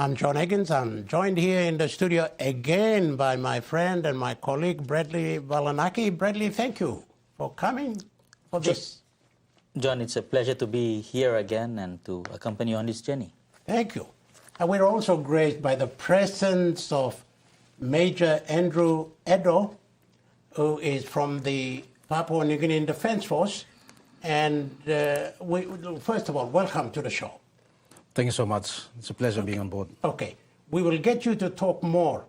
I'm John Higgins. I'm joined here in the studio again by my friend and my colleague, Bradley Valanaki. Bradley, thank you for coming for this. John, it's a pleasure to be here again and to accompany you on this journey. Thank you. And we're also graced by the presence of Major Andrew Edo, who is from the Papua New Guinea Defence Force. And first of all, welcome to the show. Thank you so much. It's a pleasure being on board. Okay. We will get you to talk more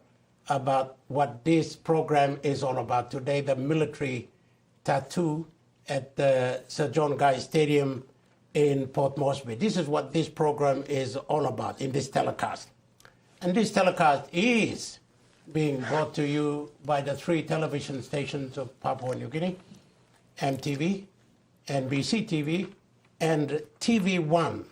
about what this program is all about today, the military tattoo at the Sir John Guy Stadium in Port Moresby. This is what this program is all about in this telecast. And this telecast is being brought to you by the 3 television stations of Papua New Guinea, MTV, NBC TV, and TV1.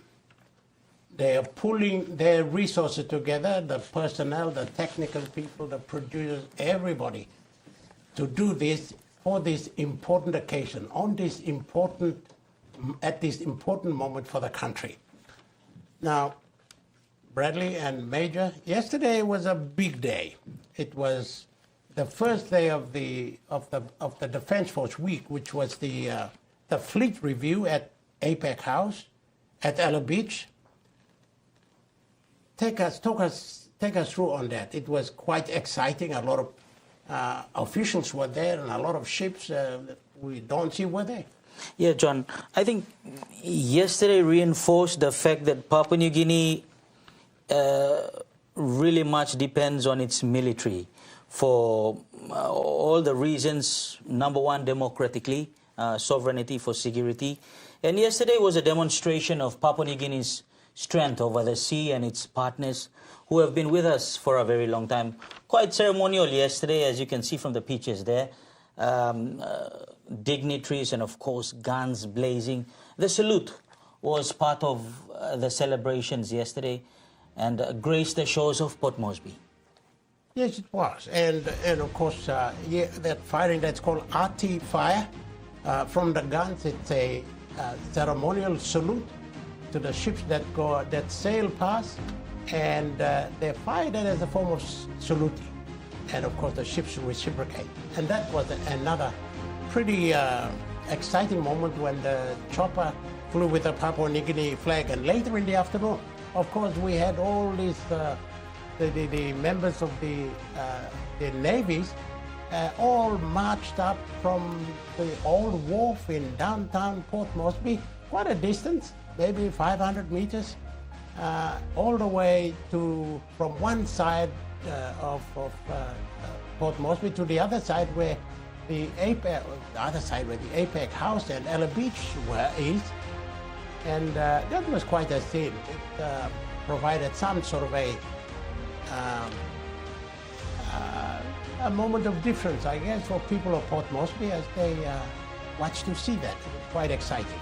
They are pulling their resources together, the personnel, the technical people, the producers, everybody, to do this for this important occasion, at this important moment for the country. Now, Bradley and Major, yesterday was a big day. It was the first day of the Defence Force Week, which was the fleet review at APEC House at Ella Beach. Take us through on that. It was quite exciting. A lot of officials were there, and a lot of ships that we don't see were there. Yeah, John, I think yesterday reinforced the fact that Papua New Guinea really much depends on its military for all the reasons. Number one, democratically, sovereignty for security. And yesterday was a demonstration of Papua New Guinea's strength over the sea and its partners who have been with us for a very long time. Quite ceremonial yesterday, as you can see from the pictures there. Dignitaries and, of course, guns blazing. The salute was part of the celebrations yesterday and graced the shores of Port Moresby. Yes, it was. And of course, that firing, that's called RT fire. From the guns, it's a ceremonial salute to the ships that sail past, and they fire that as a form of saluting. And of course the ships reciprocate. And that was another pretty exciting moment when the chopper flew with the Papua New Guinea flag. And later in the afternoon, of course, we had all these, the members of the navies all marched up from the old wharf in downtown Port Moresby, quite a distance, maybe 500 meters, all the way from one side of Port Moresby to the other side where the APEC House and Ella Beach is. And that was quite a scene. It provided some sort of a moment of difference, I guess, for people of Port Moresby as they watched to see that. It was quite exciting.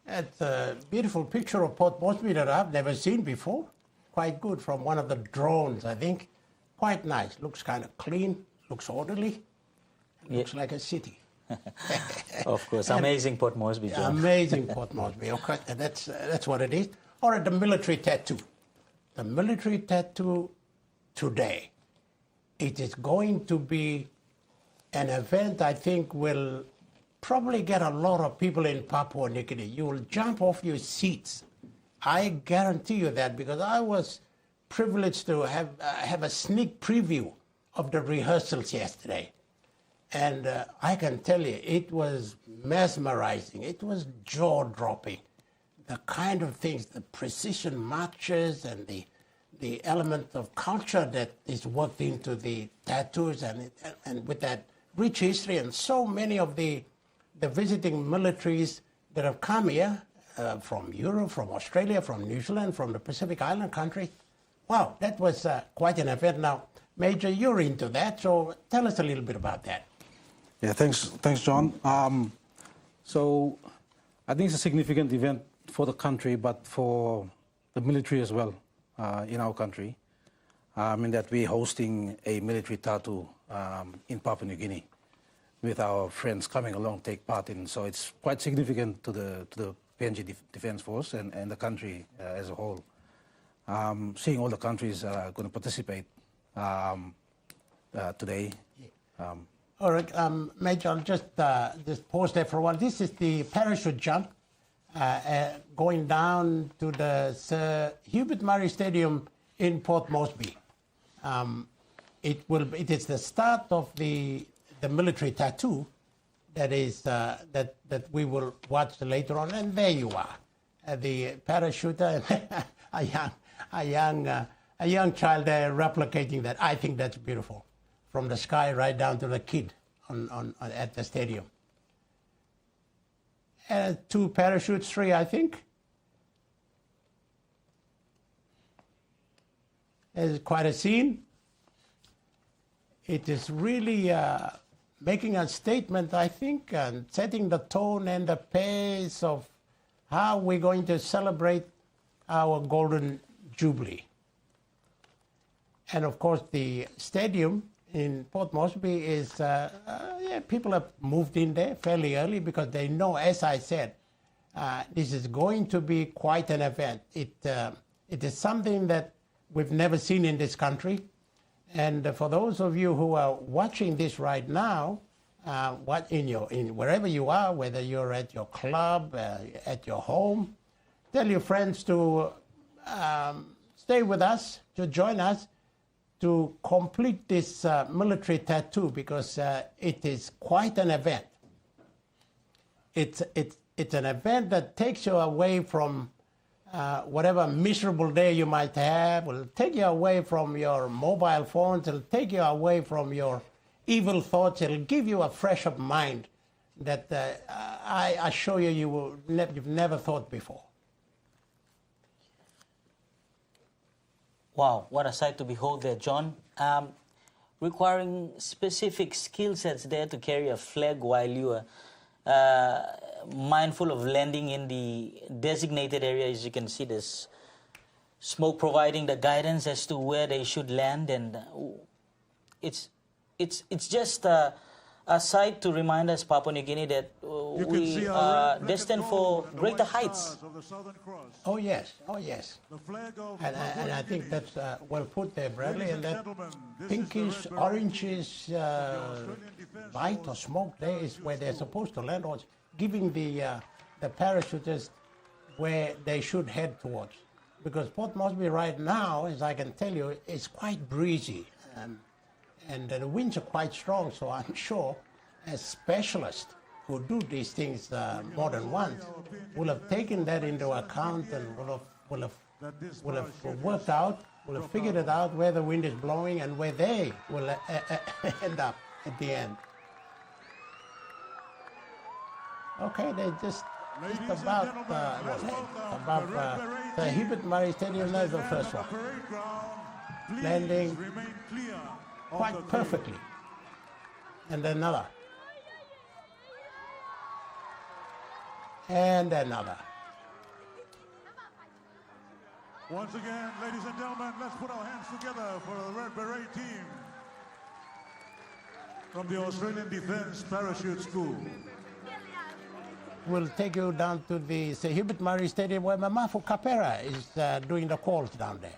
It's a beautiful picture of Port Moresby that I've never seen before. Quite good from one of the drones, I think. Quite nice. Looks kind of clean. Looks orderly. Looks like a city. Of course. Amazing Port Moresby, John. Amazing Port Moresby. Okay, that's what it is. All right, the military tattoo. The military tattoo today. It is going to be an event I think will probably get a lot of people in Papua New Guinea. You will jump off your seats. I guarantee you that, because I was privileged to have a sneak preview of the rehearsals yesterday. And I can tell you, it was mesmerizing. It was jaw-dropping. The kind of things, the precision marches and the element of culture that is worked into the tattoos, and with that rich history, and so many of the visiting militaries that have come here, from Europe, from Australia, from New Zealand, from the Pacific Island countries. Wow, that was quite an event. Now, Major, you're into that, so tell us a little bit about that. Yeah, thanks, John. So I think it's a significant event for the country, but for the military as well in our country, in that we're hosting a military tattoo in Papua New Guinea with our friends coming along, take part in. So it's quite significant to the PNG Defence Force and the country as a whole. Seeing all the countries going to participate today. All right, Major, I'll just pause there for a while. This is the parachute jump going down to the Sir Hubert Murray Stadium in Port Moresby. It is the start of the military tattoo that is that we will watch later on, and there you are, the parachuter, a young child there replicating that. I think that's beautiful, from the sky right down to the kid at the stadium. And 2 parachutes, 3, I think. It's quite a scene. It is really making a statement, I think, and setting the tone and the pace of how we're going to celebrate our Golden Jubilee. And of course, the stadium in Port Moresby is, people have moved in there fairly early because they know, as I said, this is going to be quite an event. It is something that we've never seen in this country. And for those of you who are watching this right now, wherever you are, whether you're at your club, at your home, tell your friends to stay with us, to join us, to complete this military tattoo, because it is quite an event. It's an event that takes you away from whatever miserable day you might have. Will take you away from your mobile phones. It'll take you away from your evil thoughts. It'll give you a fresh of mind that I assure you you've never thought before. Wow, what a sight to behold there, John. Requiring specific skill sets there to carry a flag while you are mindful of landing in the designated area. As you can see, there's smoke providing the guidance as to where they should land, and it's just a sight to remind us, Papua New Guinea, that we are destined for greater heights. Oh yes, oh yes. And I think that's well put there, Bradley. And that pinkish, orangish light or smoke there is where they're supposed to land, or giving the parachutists where they should head towards. Because Port Moresby right now, as I can tell you, is quite breezy. And the winds are quite strong, so I'm sure as specialists who do these things more than once will have taken that into account and will have worked out, will have figured it out where the wind is blowing and where they will end up at the end. Okay, they just about the Hubert Murray Stadium. There's the first one, landing quite perfectly, and another, and another. Once again, ladies and gentlemen, let's put our hands together for the Red Beret team from the Australian Defence Parachute School. We'll take you down to the Sir Hubert Murray Stadium where Mamafu Kapera is doing the calls down there.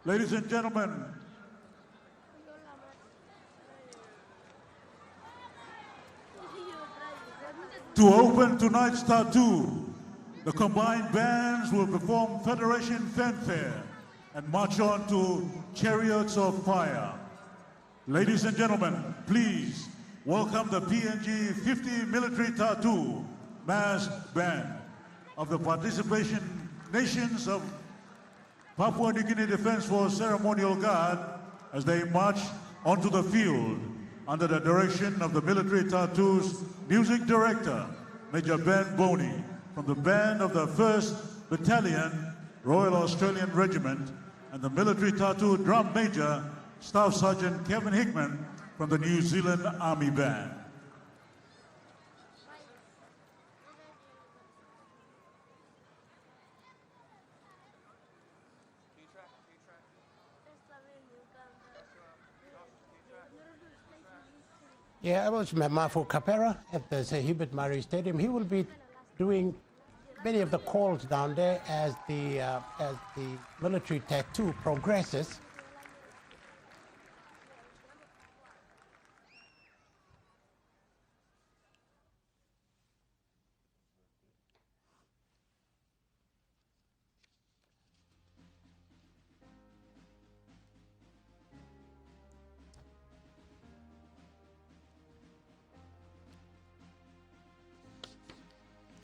Ladies and gentlemen, to open tonight's tattoo, the combined bands will perform Federation Fanfare and march on to Chariots of Fire. Ladies and gentlemen, please welcome the PNG 50 Military Tattoo Mass Band of the participation nations of Papua New Guinea Defence Force Ceremonial Guard as they march onto the field under the direction of the Military Tattoo's music director, Major Ben Boney, from the band of the 1st Battalion, Royal Australian Regiment, and the Military Tattoo drum major, Staff Sergeant Kevin Hickman, from the New Zealand Army Band. Yeah, I was Mafu Kapera at the Sir Hubert Murray Stadium. He will be doing many of the calls down there as the military tattoo progresses.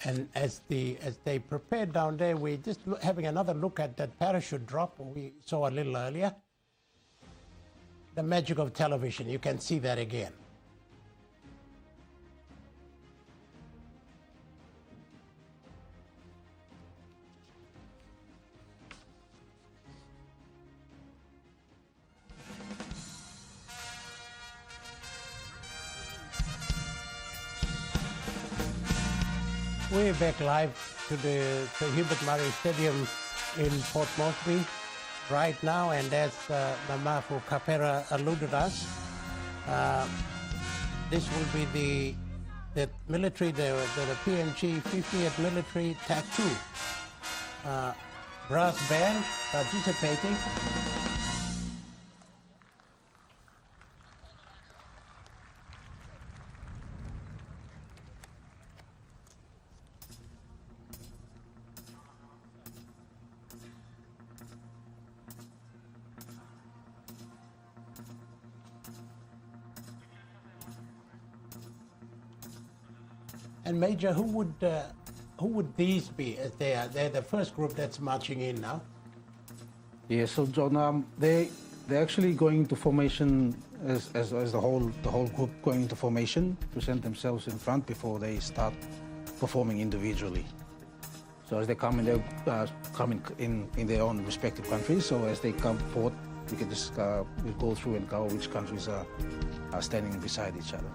And as they prepare down there, we're just having another look at that parachute drop we saw a little earlier. The magic of television, you can see that again. We're back live to the Hubert Murray Stadium in Port Moresby right now, and as Mamafu Kapera alluded us, this will be the military, the PNG 50th Military Tattoo brass band participating. And Major, who would these be? As they're the first group that's marching in now. Yeah, so John, they're actually going into formation as the whole group going into formation, present themselves in front before they start performing individually. So as they come in, they're coming in their own respective countries. So as they come forward, we can just we'll go through and cover which countries are standing beside each other.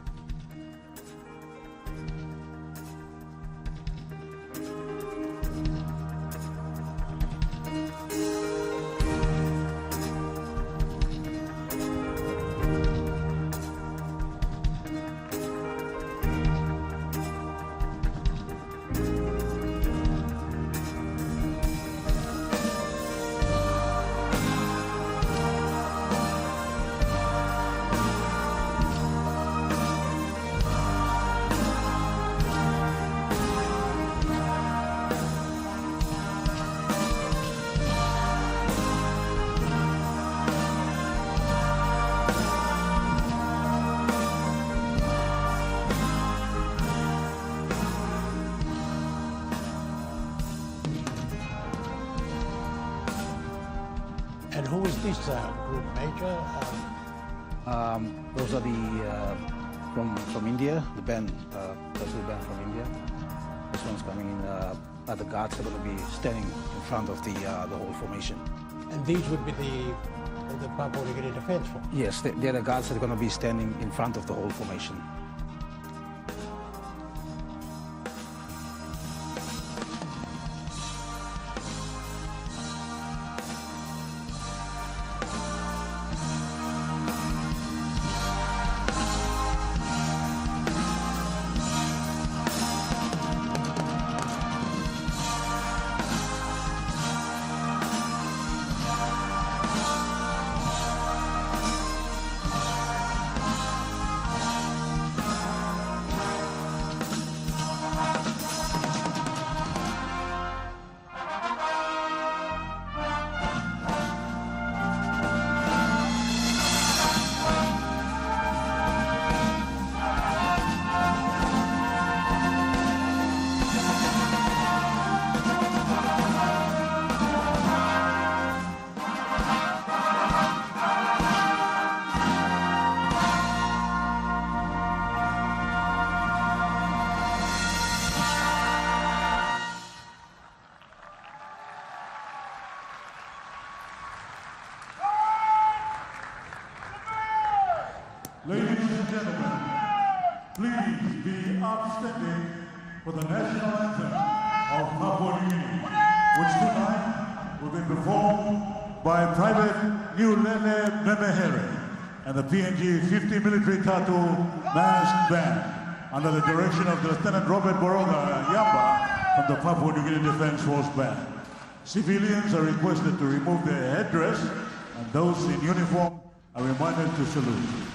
And who is this group, Major? Those are the from India, the band, that's the band from India. This one's coming in. The guards are going to be standing in front of the whole formation. And these would be the Papua New Guinea Defence Force? Yes, they're the guards that are going to be standing in front of the whole formation. outstanding for the national anthem of Papua New Guinea, which tonight will be performed by Private Niulele Memehere and the PNG 50 Military Tatu Masked Band under the direction of Lieutenant Robert Boroga Yamba from the Papua New Guinea Defense Force Band. Civilians are requested to remove their headdress, and those in uniform are reminded to salute.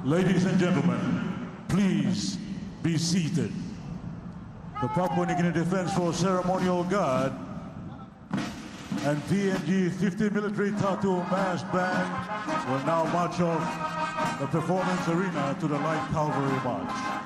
Ladies and gentlemen, please be seated. The Papua New Guinea Defense Force Ceremonial Guard and PNG 50 Military Tatu Masked Band will now march off the performance arena to the Light Cavalry March.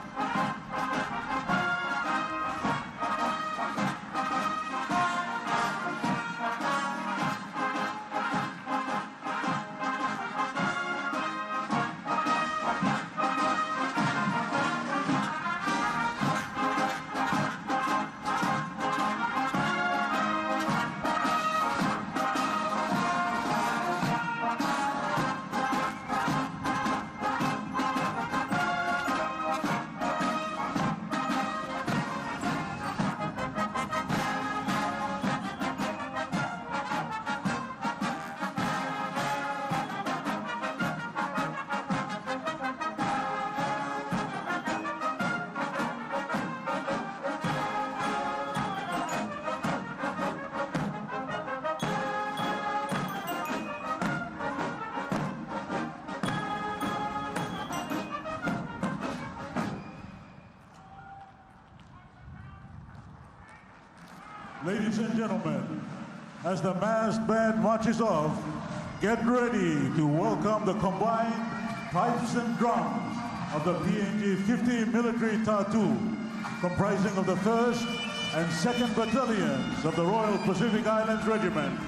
Ladies and gentlemen, as the massed band marches off, get ready to welcome the combined pipes and drums of the PNG 50 Military Tattoo, comprising of the 1st and 2nd Battalions of the Royal Pacific Islands Regiment,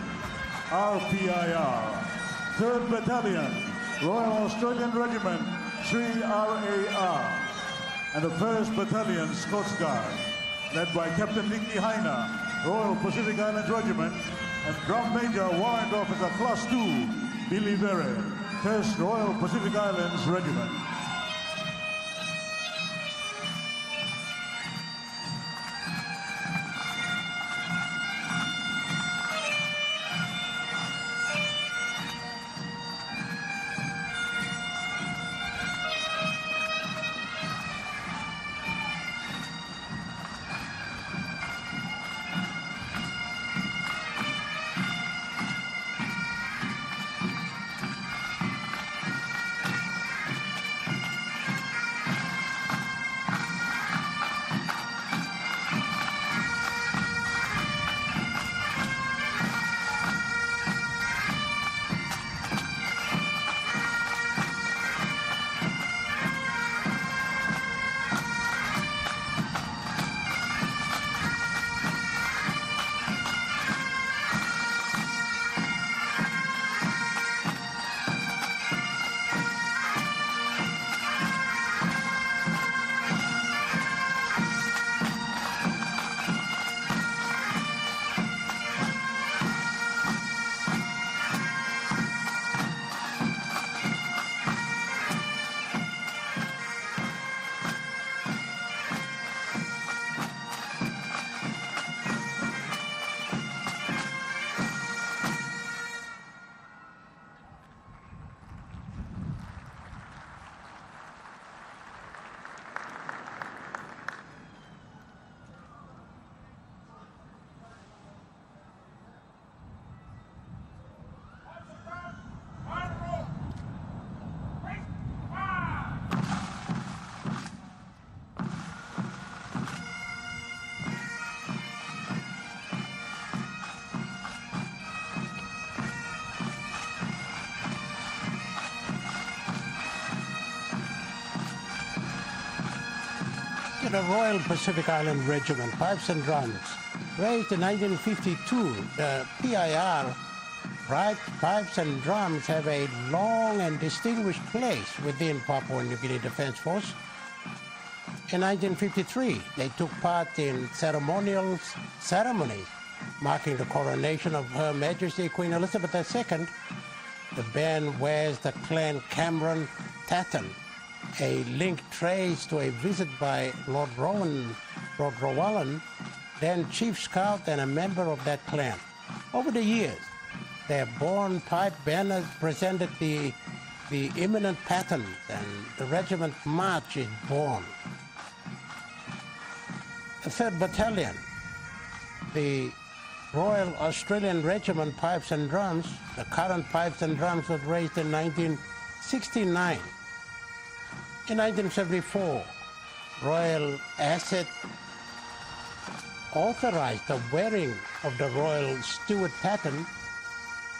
RPIR, 3rd Battalion, Royal Australian Regiment, 3RAR, and the 1st Battalion Scots Guard, led by Captain Nicky Haina, Royal Pacific Islands Regiment, and Drum Major Warrant Officer Class 2, Billy Berry, 1st Royal Pacific Islands Regiment. The Royal Pacific Island Regiment, pipes and drums. Raised in 1952, the PIR pipes and drums have a long and distinguished place within Papua New Guinea Defence Force. In 1953, they took part in ceremonial ceremonies marking the coronation of Her Majesty Queen Elizabeth II. The band wears the Clan Cameron Tatton, a link traced to a visit by Lord Rowallan, then Chief Scout and a member of that clan. Over the years, their borne pipe banners presented the imminent patterns, and the regiment march is born. The 3rd Battalion, the Royal Australian Regiment Pipes and Drums, the current pipes and drums was raised in 1969. In 1974, Royal Asset authorized the wearing of the Royal Stewart pattern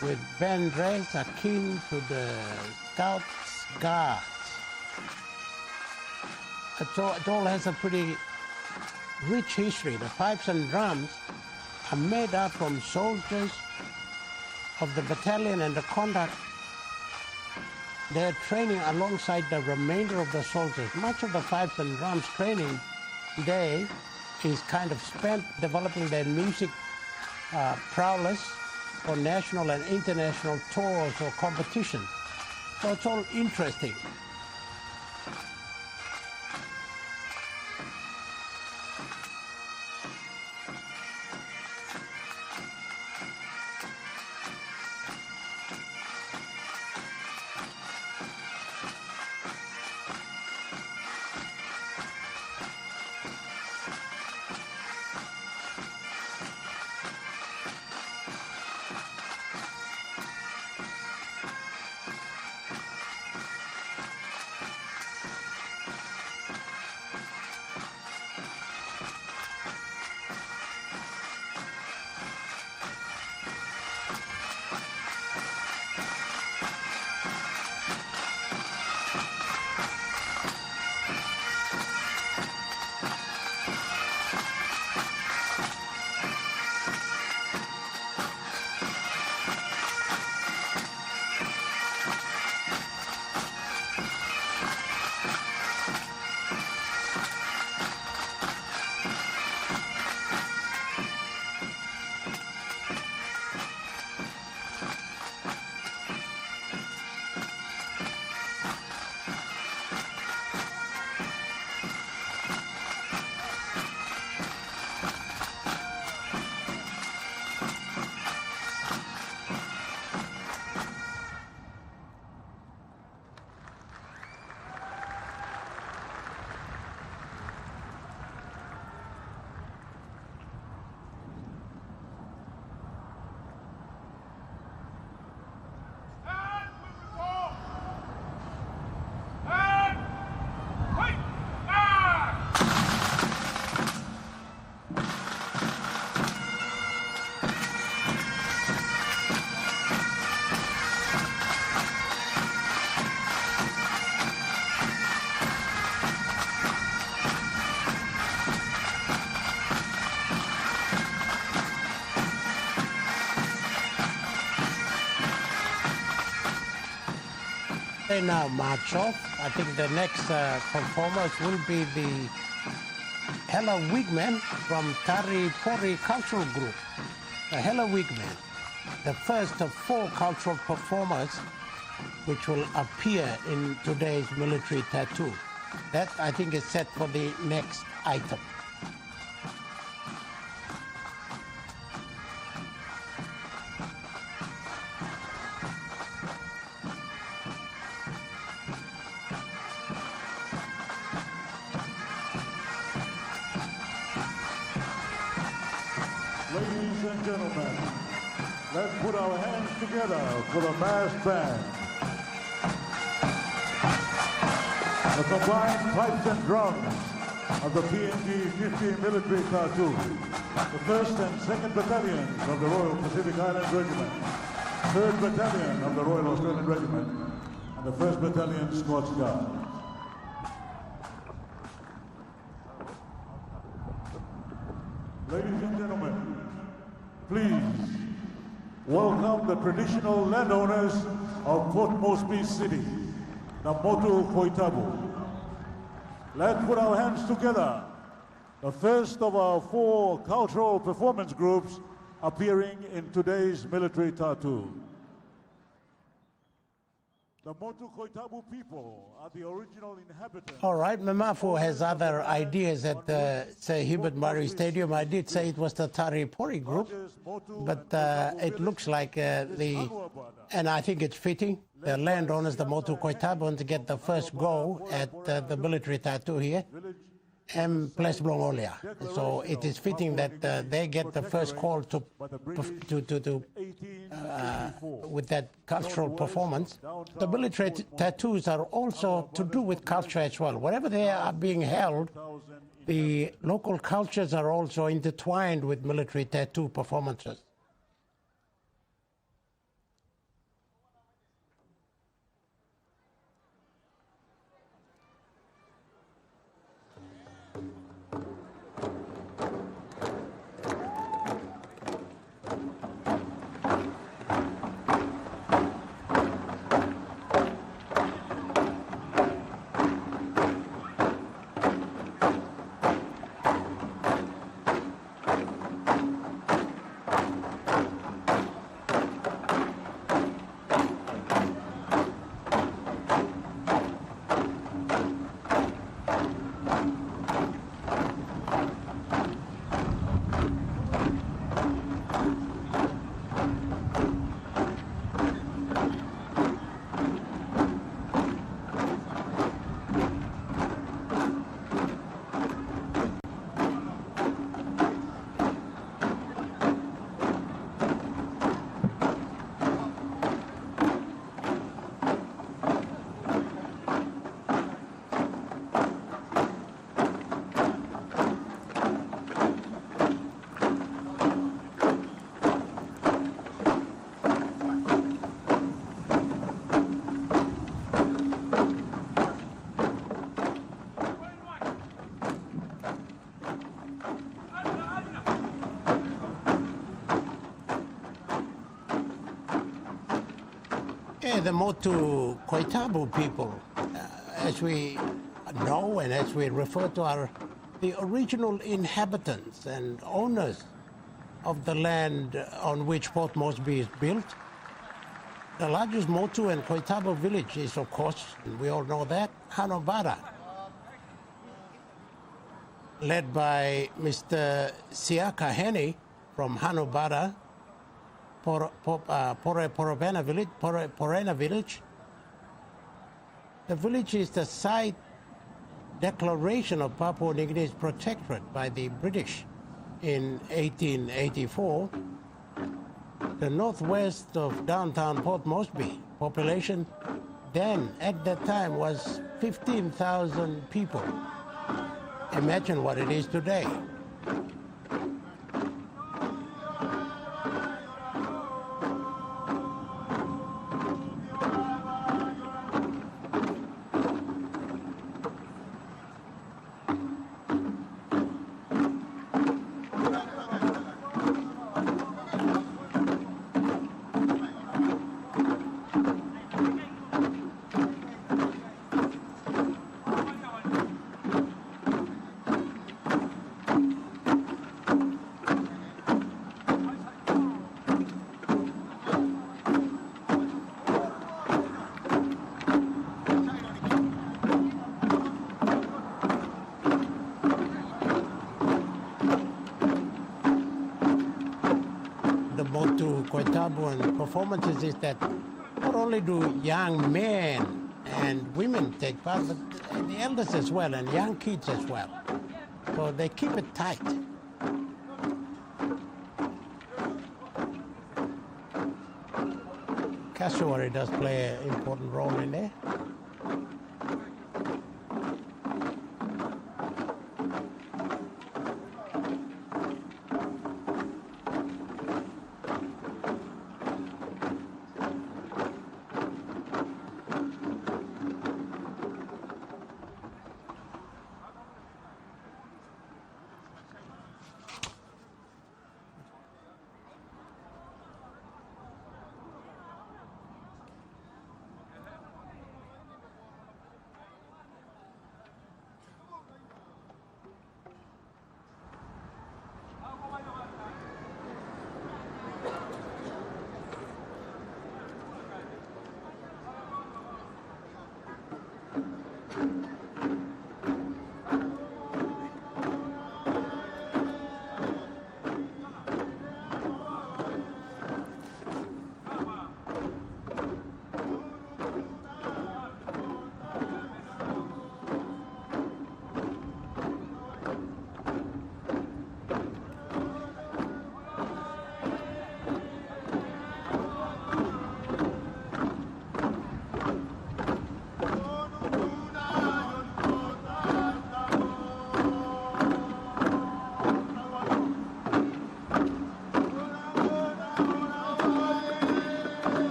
with band dress akin to the Scots Guards. It all has a pretty rich history. The pipes and drums are made up from soldiers of the battalion and the conduct. They're training alongside the remainder of the soldiers. Much of the pipes and drums training day is kind of spent developing their music prowess for national and international tours or competitions. So it's all interesting. they now march off. I think the next performers will be the Hela Wigmen from Tari Pori Cultural Group. The Hela Wigmen, the first of 4 cultural performers which will appear in today's military tattoo. That, I think, is set for the next item. Ladies and gentlemen, let's put our hands together for the mass band. The combined pipes and drums of the PNG-50 military tattoo, the 1st and 2nd Battalions of the Royal Pacific Island Regiment, 3rd Battalion of the Royal Australian Regiment, and the 1st Battalion Scots Guard. Ladies and gentlemen, please welcome the traditional landowners of Port Moresby City, the Motu Koitabu. Let's put our hands together. The first of our 4 cultural performance groups appearing in today's military tattoo. The Motu Koitabu people are the original inhabitants. All right, Mamafu has other ideas at the, say, Hubert Murray Stadium. I did say it was the Tari Pori group, but it looks like and I think it's fitting, the landowners, the Motu Koitabu, to get the first go at the military tattoo here, and Place Blongolia. So it is fitting that they get the first call to with that cultural performance. The military tattoos are also to do with culture as well. Wherever they are being held, the local cultures are also intertwined with military tattoo performances. The Motu Koitabu people, as we know and as we refer to, are the original inhabitants and owners of the land on which Port Moresby is built. The largest Motu and Koitabu village is, of course, and we all know that, Hanobara, led by Mr. Siaka Hene from Hanobara, Porena village. The village is the site declaration of Papua New Guinea's protectorate by the British in 1884. The northwest of downtown Port Moresby, population then at that time was 15,000 people. Imagine what it is today. Papuan performances is that not only do young men and women take part, but the elders as well, and young kids as well. So they keep it tight. Cassowary does play an important role in there.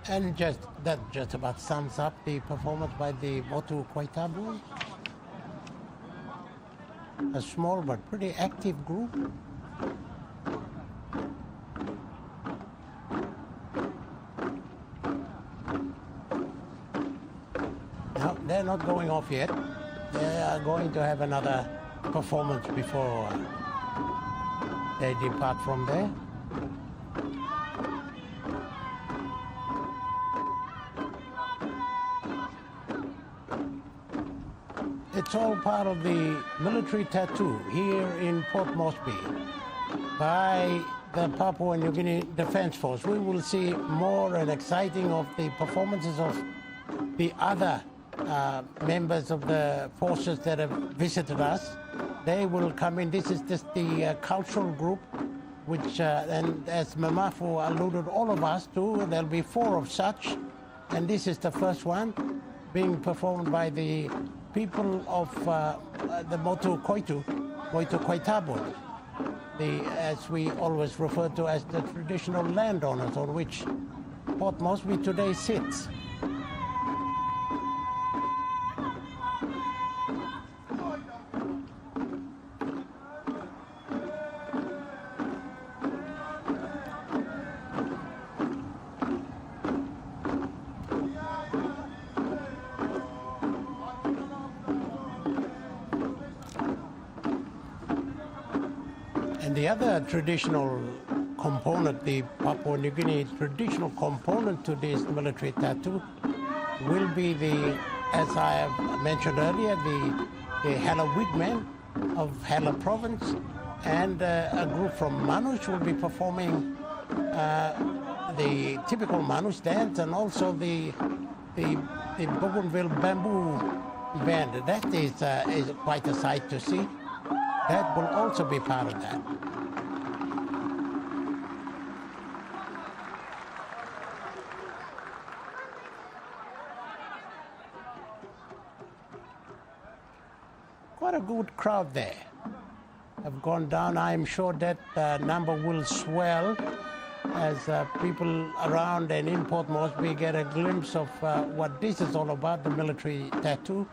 And that just about sums up the performance by the Motu Koitabu. A small but pretty active group. No, they're not going off yet. They are going to have another performance before they depart from there. It's all part of the military tattoo here in Port Moresby by the Papua New Guinea Defence Force. We will see more and exciting of the performances of the other members of the forces that have visited us. They will come in. This is just the cultural group, which, and as Mamafu alluded all of us to, there'll be 4 of such, and this is the first one being performed by the people of the Motu Koitabu, as we always refer to as the traditional landowners on which Port Moresby today sits. And the other traditional component, the Papua New Guinea traditional component to this military tattoo will be the, as I have mentioned earlier, the Hela Wigmen of Hela province, and a group from Manus will be performing the typical Manus dance, and also the Bougainville bamboo band. That is quite a sight to see. that will also be part of that. Quite a good crowd there have gone down. I am sure that number will swell as people around and in Port Moresby get a glimpse of what this is all about, the military tattoo.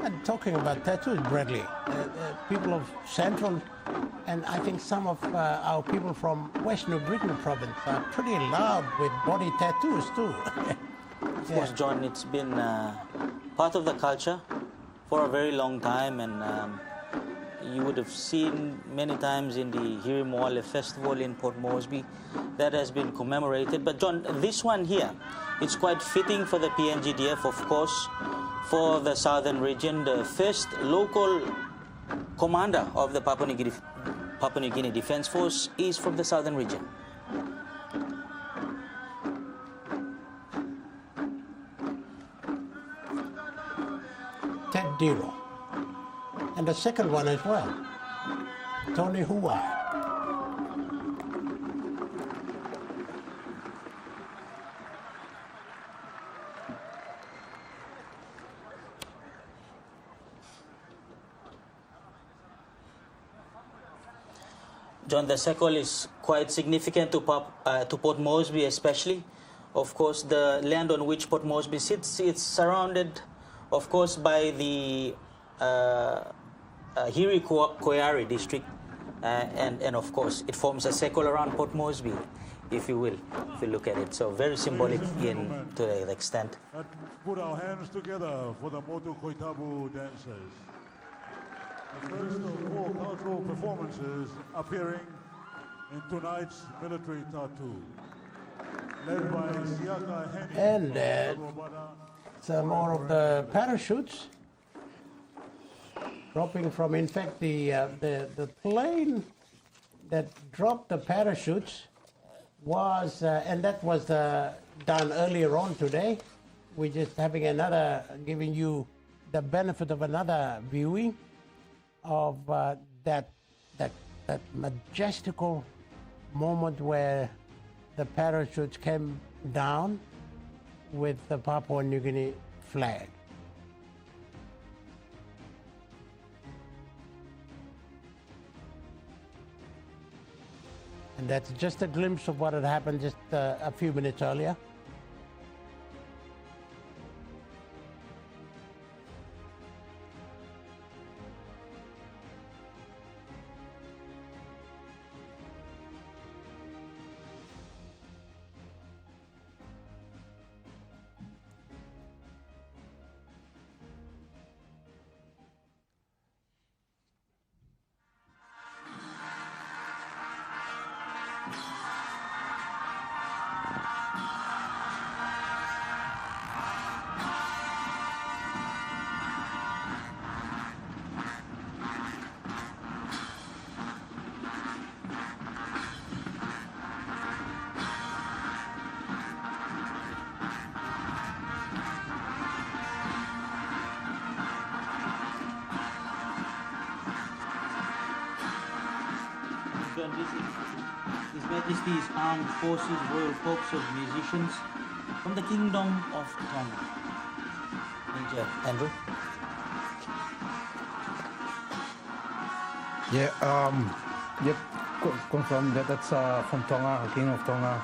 And talking about tattoos, Bradley, people of Central and I think some of our people from West New Britain province are pretty loud with body tattoos too. Of course, John, it's been part of the culture for a very long time, and you would have seen many times in the Hiri Moale festival in Port Moresby that has been commemorated. But John, this one here, it's quite fitting for the PNGDF, of course, for the southern region. The first local commander of the Papua New Guinea Defence Force is from the southern region. Ted Diro. And the second one as well, Tony Hua. John, the circle is quite significant to Port Moresby especially. Of course, the land on which Port Moresby sits, it's surrounded, of course, by the Hiri Koiari district, and of course, it forms a circle around Port Moresby, if you will, if you look at it. So very symbolic to the extent. Let's put our hands together for the Motu Koitabu dancers. The first of 4 cultural performances appearing in tonight's military tattoo, led by Siaka Henny. And some more of the parachutes dropping from, in fact, the plane that dropped the parachutes was, and that was done earlier on today. We're just having giving you the benefit of another viewing of that majestical moment where the parachutes came down with the Papua New Guinea flag. And that's just a glimpse of what had happened just a few minutes earlier. His Majesty's Armed Forces Royal Corps of Musicians from the Kingdom of Tonga. Major Andrew? Yeah, confirmed that that's from Tonga, Kingdom of Tonga.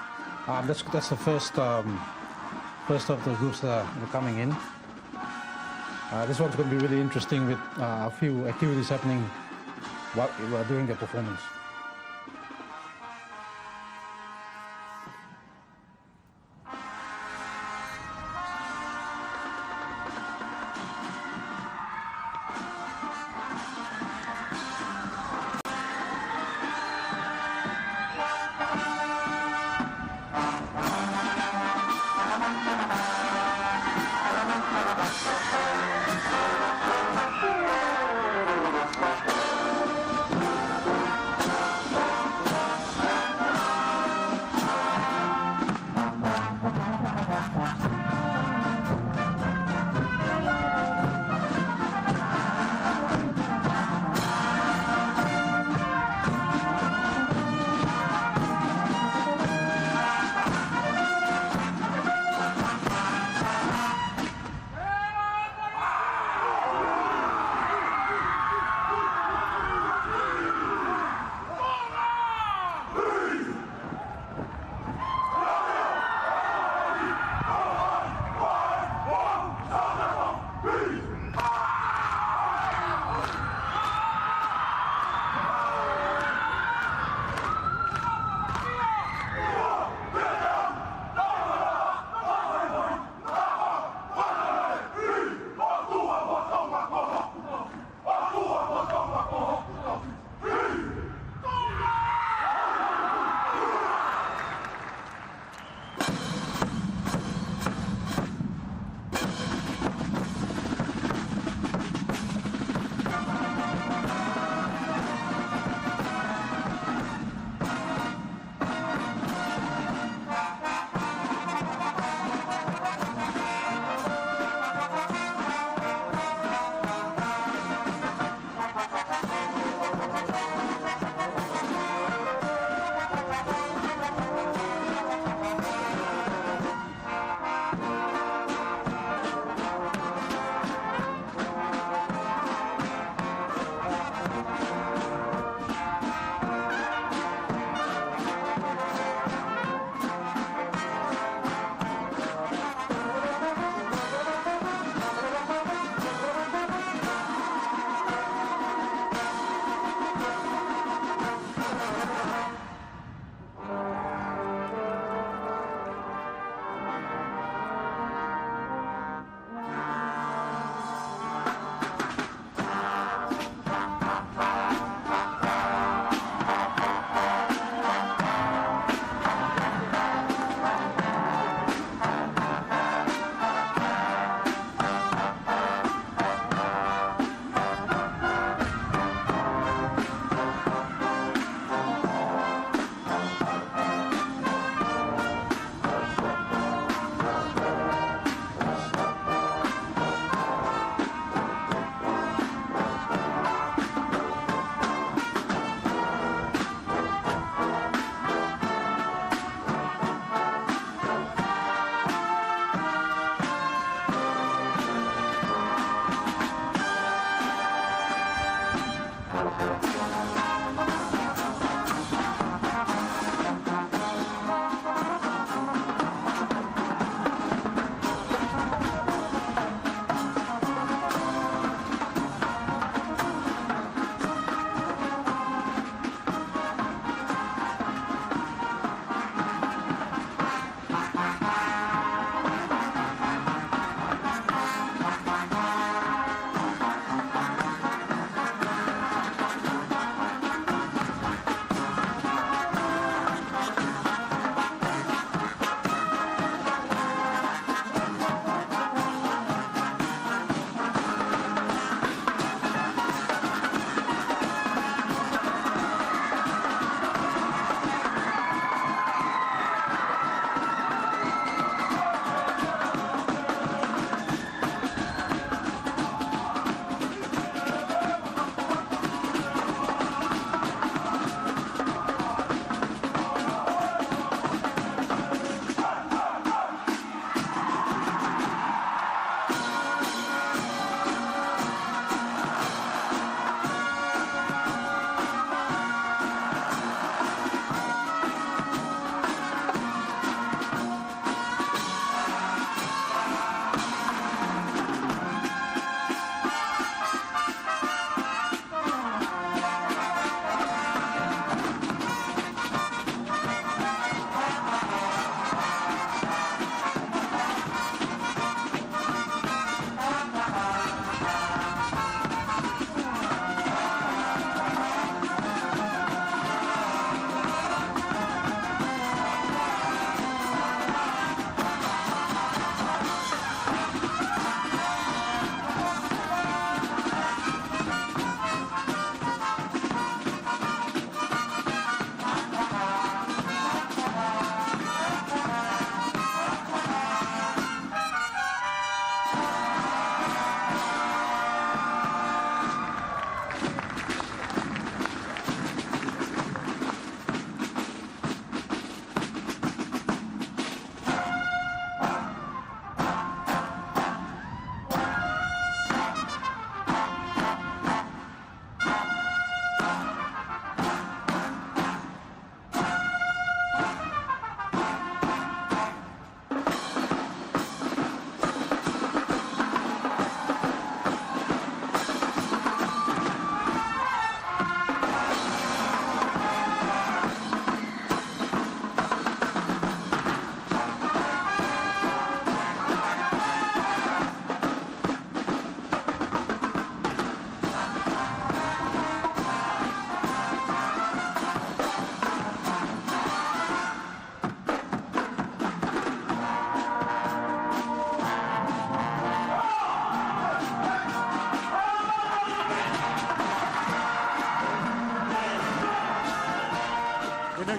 That's the first of the groups that are coming in. This one's going to be really interesting with a few activities happening while during the performance.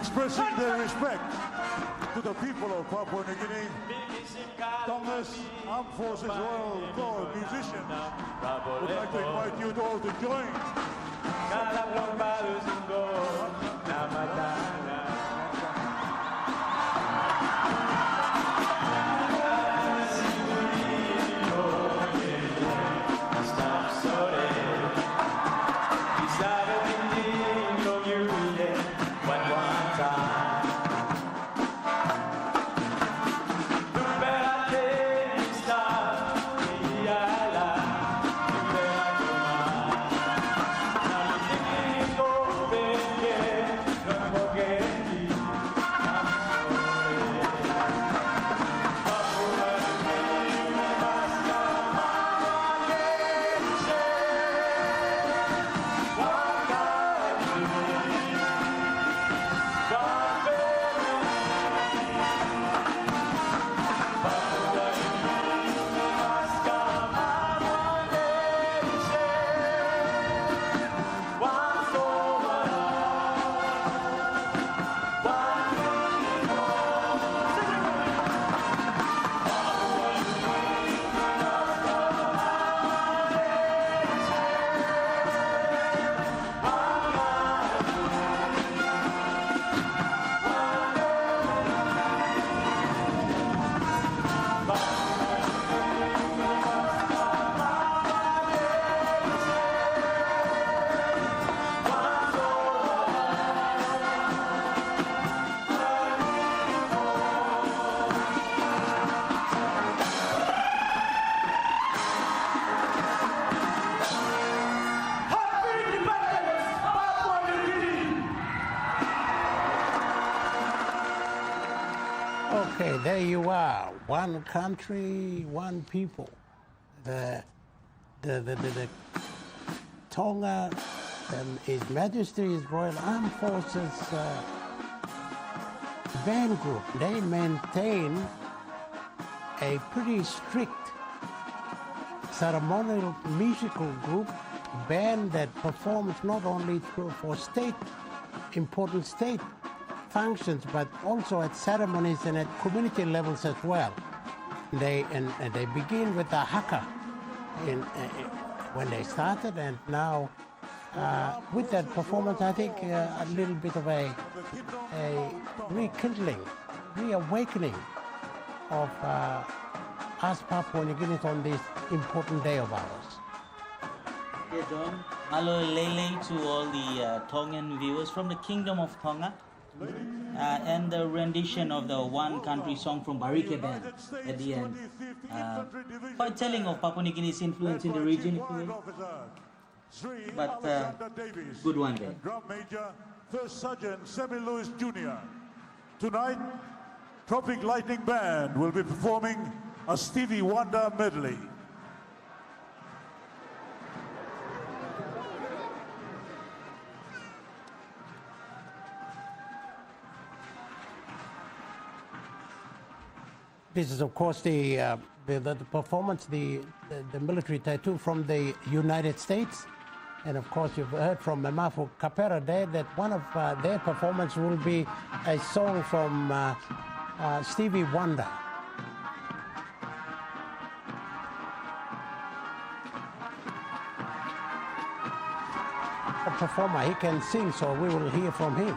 Expressing their respect to the people of Papua New Guinea, Tongan Armed Forces Royal Corps musicians would like to invite you all to join. Okay, there you are. One country, one people. The Tonga and His Majesty's Royal Armed Forces band group, they maintain a pretty strict ceremonial musical group band that performs not only for important state functions, but also at ceremonies and at community levels as well. They begin with the haka when they started, and now with that performance, I think a little bit of a rekindling, reawakening of us Papua New Guineans on this important day of ours. Yeah, John. Aloha lele to all the Tongan viewers from the Kingdom of Tonga. And the rendition of the One Country song from Barike Band at the end. Quite telling of Papua New Guinea's influence in the region, if you will. But good one there. Drum Major First Sergeant Sammy Lewis Jr. Tonight, Tropic Lightning Band will be performing a Stevie Wonder medley. This is, of course, the performance, the military tattoo from the United States. And, of course, you've heard from Memafu Kapera there that one of their performance will be a song from Stevie Wonder. performer. He can sing, so we will hear from him.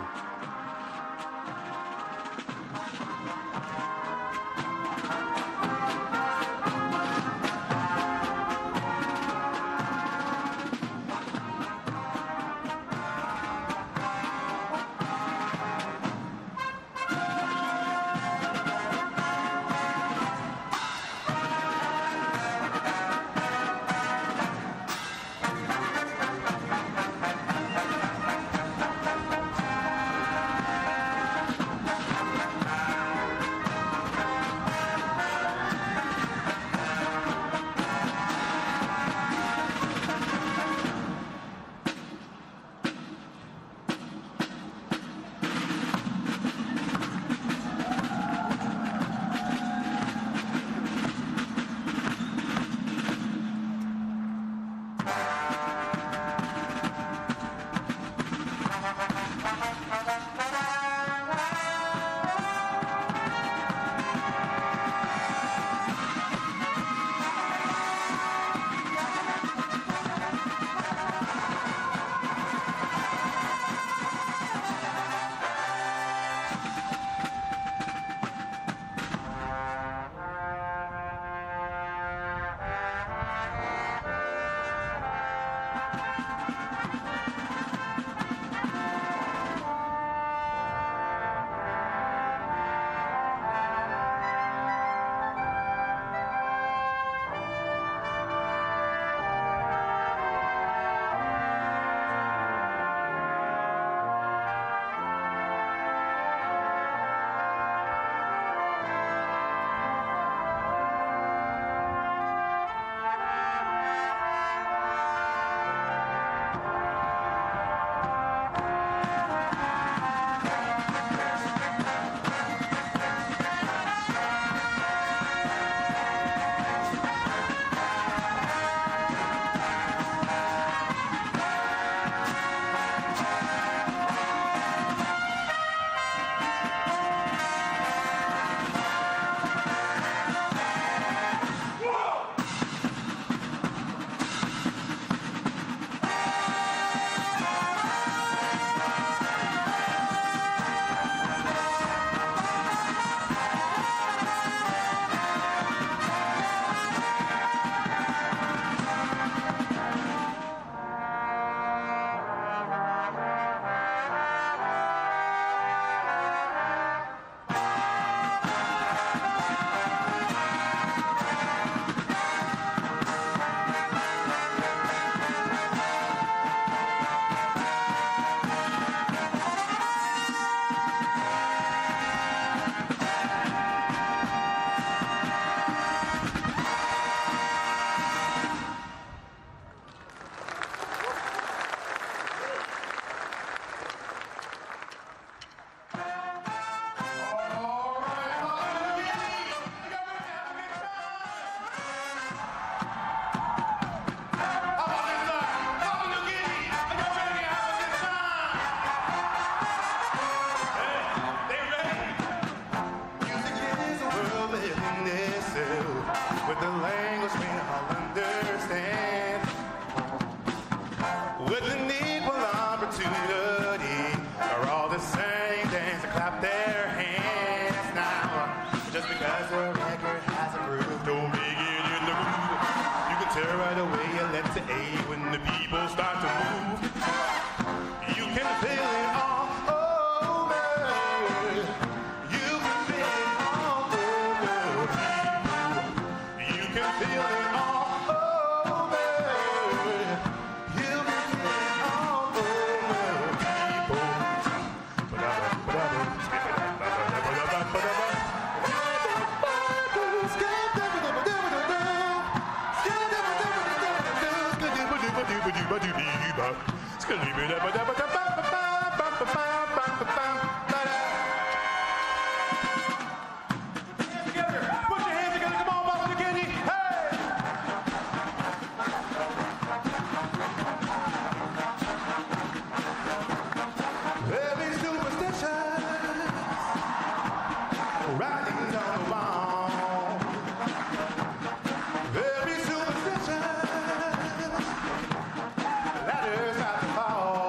Ladders have to fall.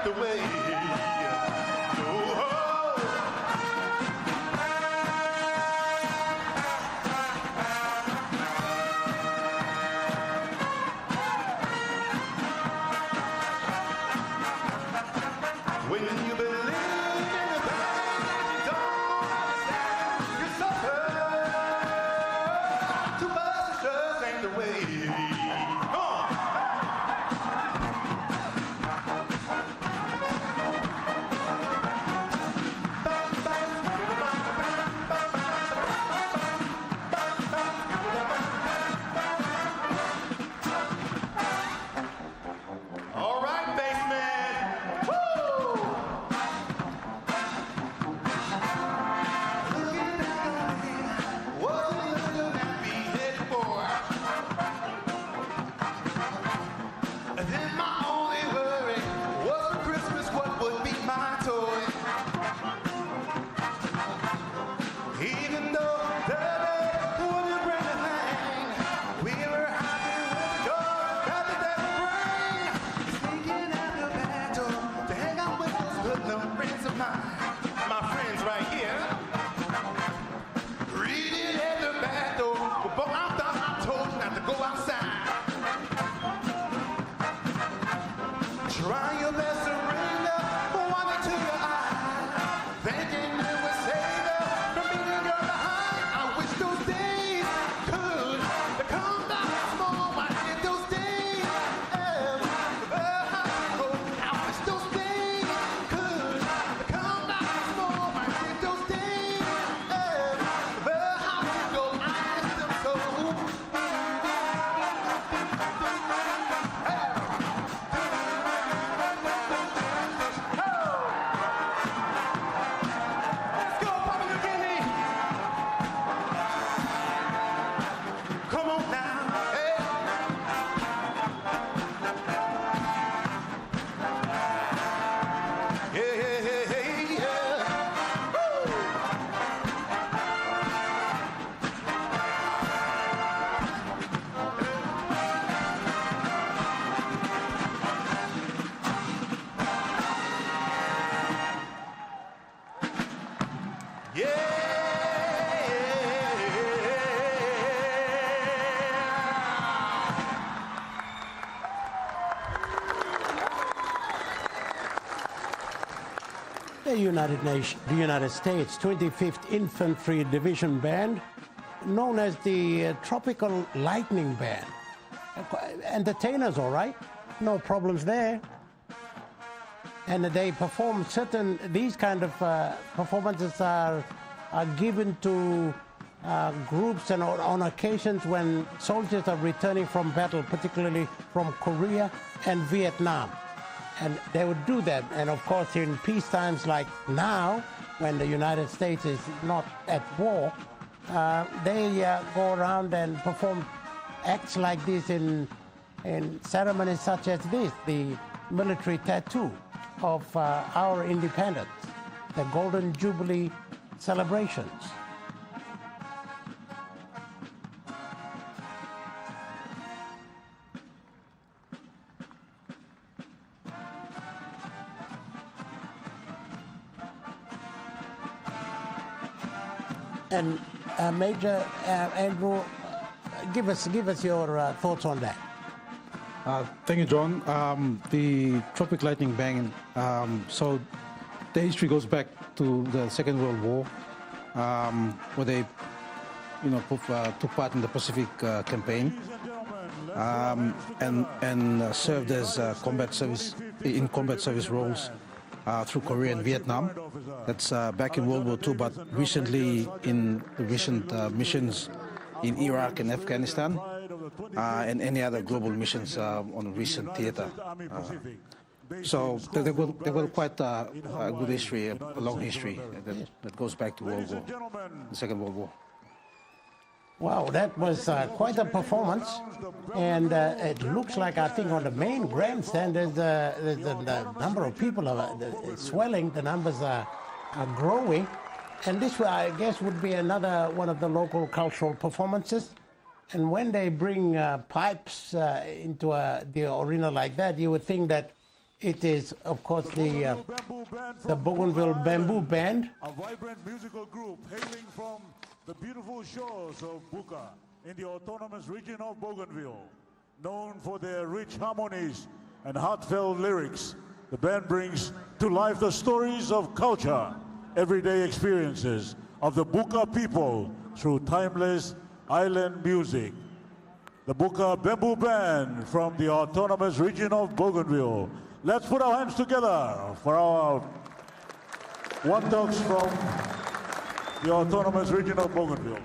the way. When you believe in the thing that you don't understand, you suffer. Too much just ain't the way. All right, bassman. Woo! Then my only worry was for Christmas what would be my toy. Even though the day wouldn't bring a thing, we were happy with the joy that the day would bring. Sneaking out the back door to hang out with those hoodlum friends of mine. My friends right here. Reading at the back door, but I thought I told you not to go outside. Try your best to bring up one to your eye, thinking it would save you from being your behind. I wish those days could come back small. I did those days ever go. I wish those days could come back small. I did those days ever go. I miss them so. Let's go, Papa New Guinea. Come on now, hey. Yeah. Woo. The United States 25th Infantry Division Band, known as the Tropical Lightning Band. Entertainers, all right, no problems there. And they perform these kind of performances are given to groups and on occasions when soldiers are returning from battle, particularly from Korea and Vietnam. And they would do that. And of course, in peace times like now, when the United States is not at war, they go around and perform acts like this in ceremonies such as this, the military tattoo of our independence, the Golden Jubilee celebrations. And Major Andrew, give us your thoughts on that. Thank you, John. The Tropic Lightning Band, so the history goes back to the Second World War, where they, took part in the Pacific campaign, and served as combat service roles through Korea and Vietnam. That's back in World War II, but recently in the recent missions in Iraq and Afghanistan, and any other global missions on recent theater. So they've got quite a good history, a long history that goes back to the Second World War. Wow, that was quite a performance, and it looks like, I think, on the main grandstand, the number of people are swelling, the numbers are growing, and this, I guess, would be another one of the local cultural performances. And when they bring pipes into the arena like that, you would think that It is, of course, the Bamboo Band from Bougainville Buka Bamboo Island, Band. a vibrant musical group hailing from the beautiful shores of Buka in the autonomous region of Bougainville. Known for their rich harmonies and heartfelt lyrics, the band brings to life the stories of culture, everyday experiences of the Buka people through timeless island music. The Buka Bamboo Band from the autonomous region of Bougainville. Let's put our hands together for our one dogs from the autonomous region of Bougainville.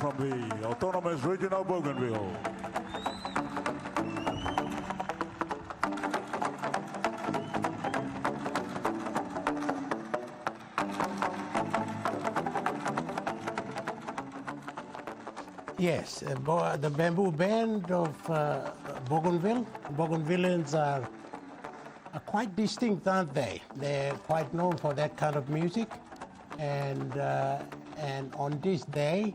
from the autonomous region of Bougainville. Yes, the bamboo band of Bougainville. Bougainvilleans are quite distinct, aren't they? They're quite known for that kind of music. And on this day,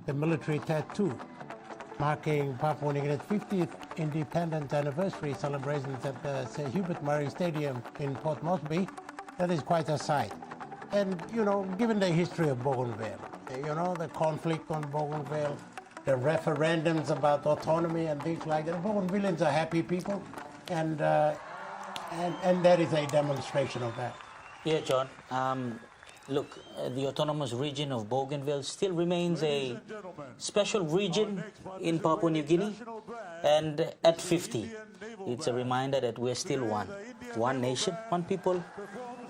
the military tattoo, marking Papua New Guinea's 50th independence anniversary celebrations at the Sir Hubert Murray Stadium in Port Moresby, that is quite a sight. And, you know, given the history of Bougainville, you know, the conflict on Bougainville, the referendums about autonomy and things like that, Bougainvilleans are happy people, and that is a demonstration of that. Yeah, John. Look, the autonomous region of Bougainville still remains a special region in Papua New Guinea, and at 50, it's a reminder that we're still one nation, one people,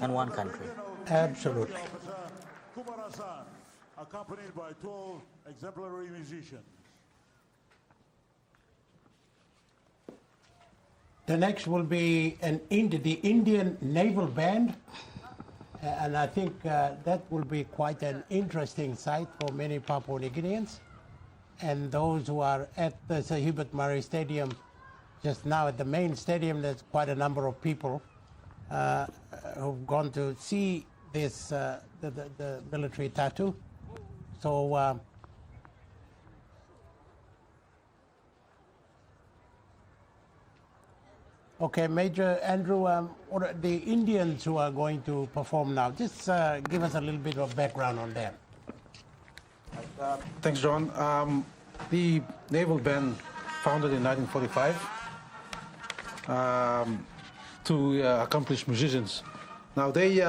and one country. Absolutely. Accompanied by 12 exemplary musicians. The next will be the Indian Naval Band, and I think that will be quite an interesting sight for many Papua New Guineans. And those who are at the Sir Hubert Murray Stadium just now, at the main stadium, there's quite a number of people who've gone to see this the military tattoo. So okay, Major Andrew, what are the Indians who are going to perform now? Just give us a little bit of background on them. Thanks, John. The Naval Band, founded in 1945, to accomplished musicians. Now they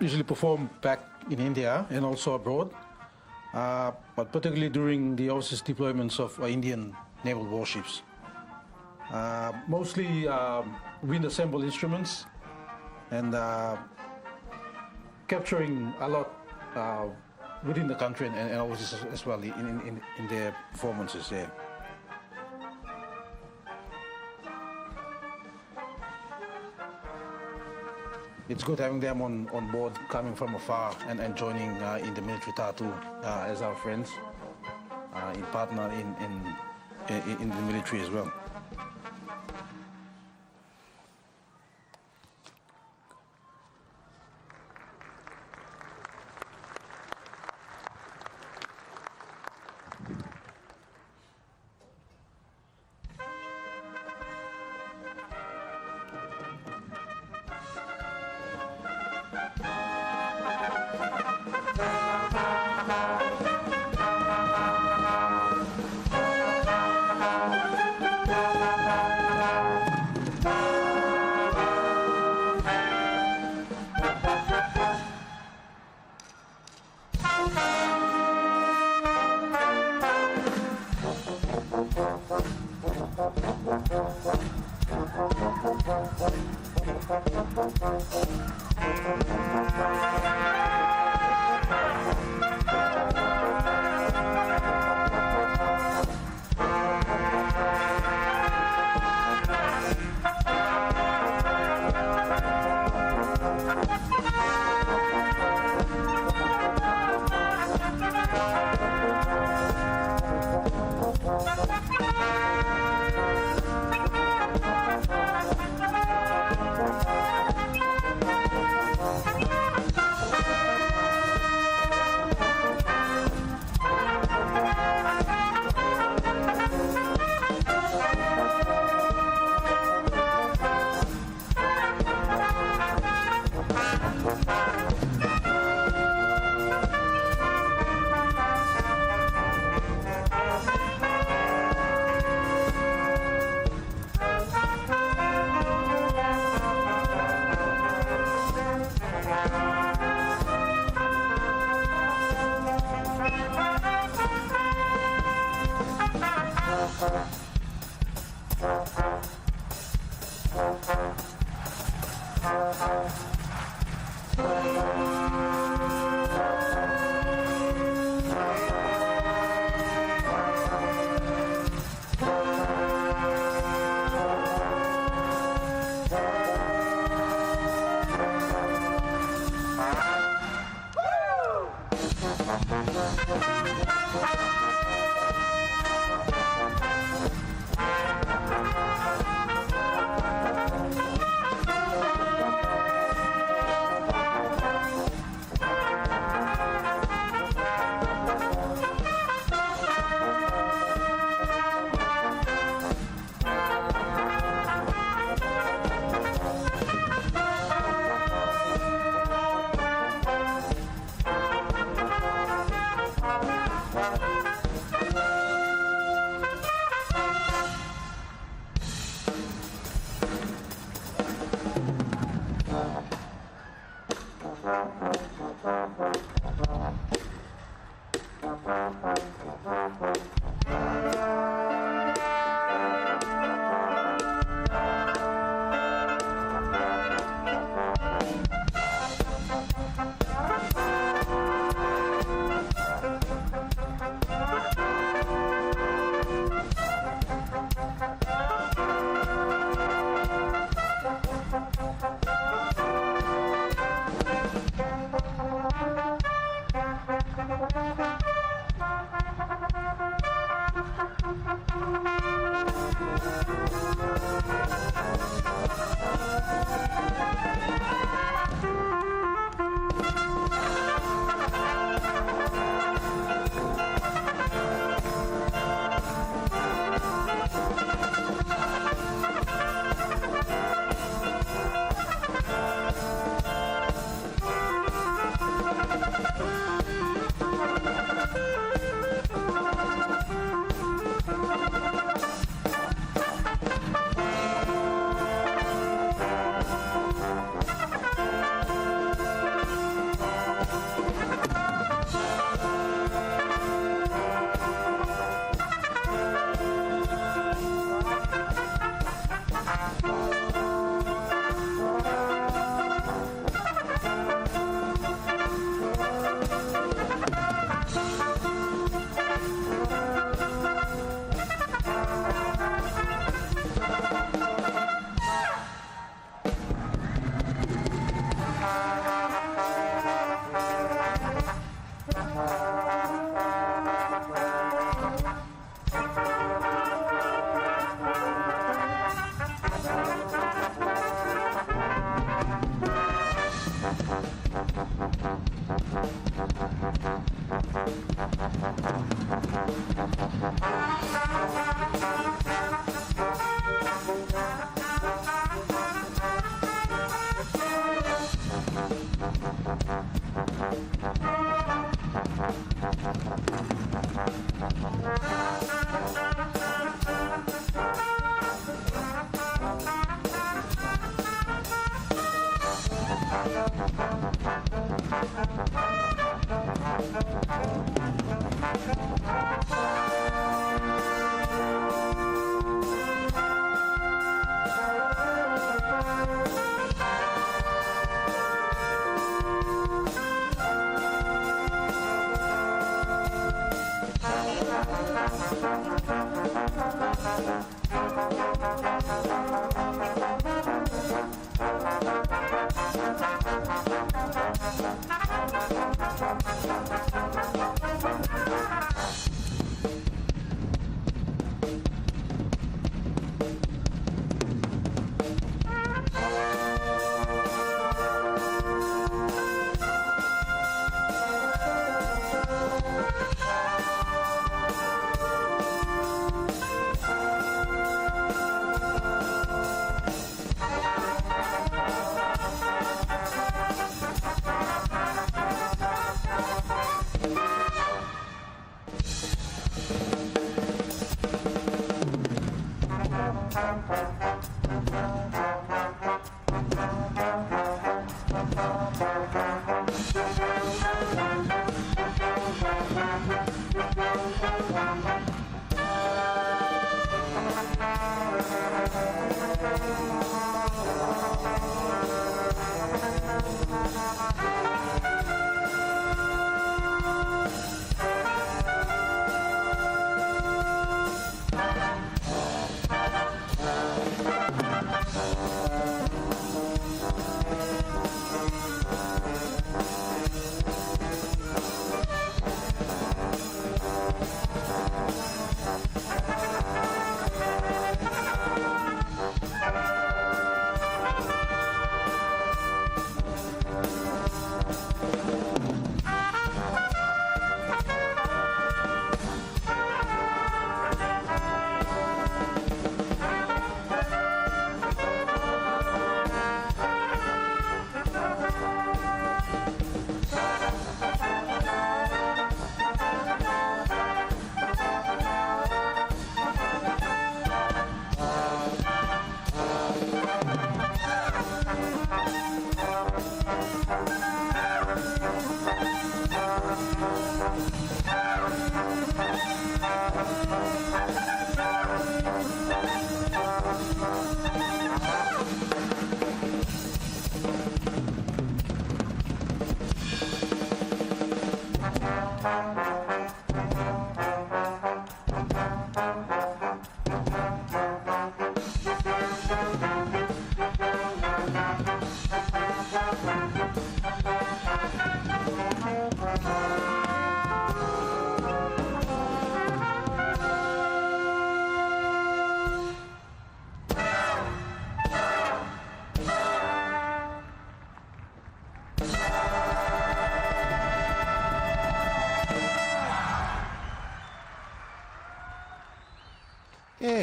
usually perform back in India and also abroad, but particularly during the overseas deployments of Indian naval warships. Mostly wind-assembled instruments and capturing a lot within the country and overseas as well in their performances there. It's good having them on board, coming from afar and joining in the military tattoo as our friends, in partner in the military as well.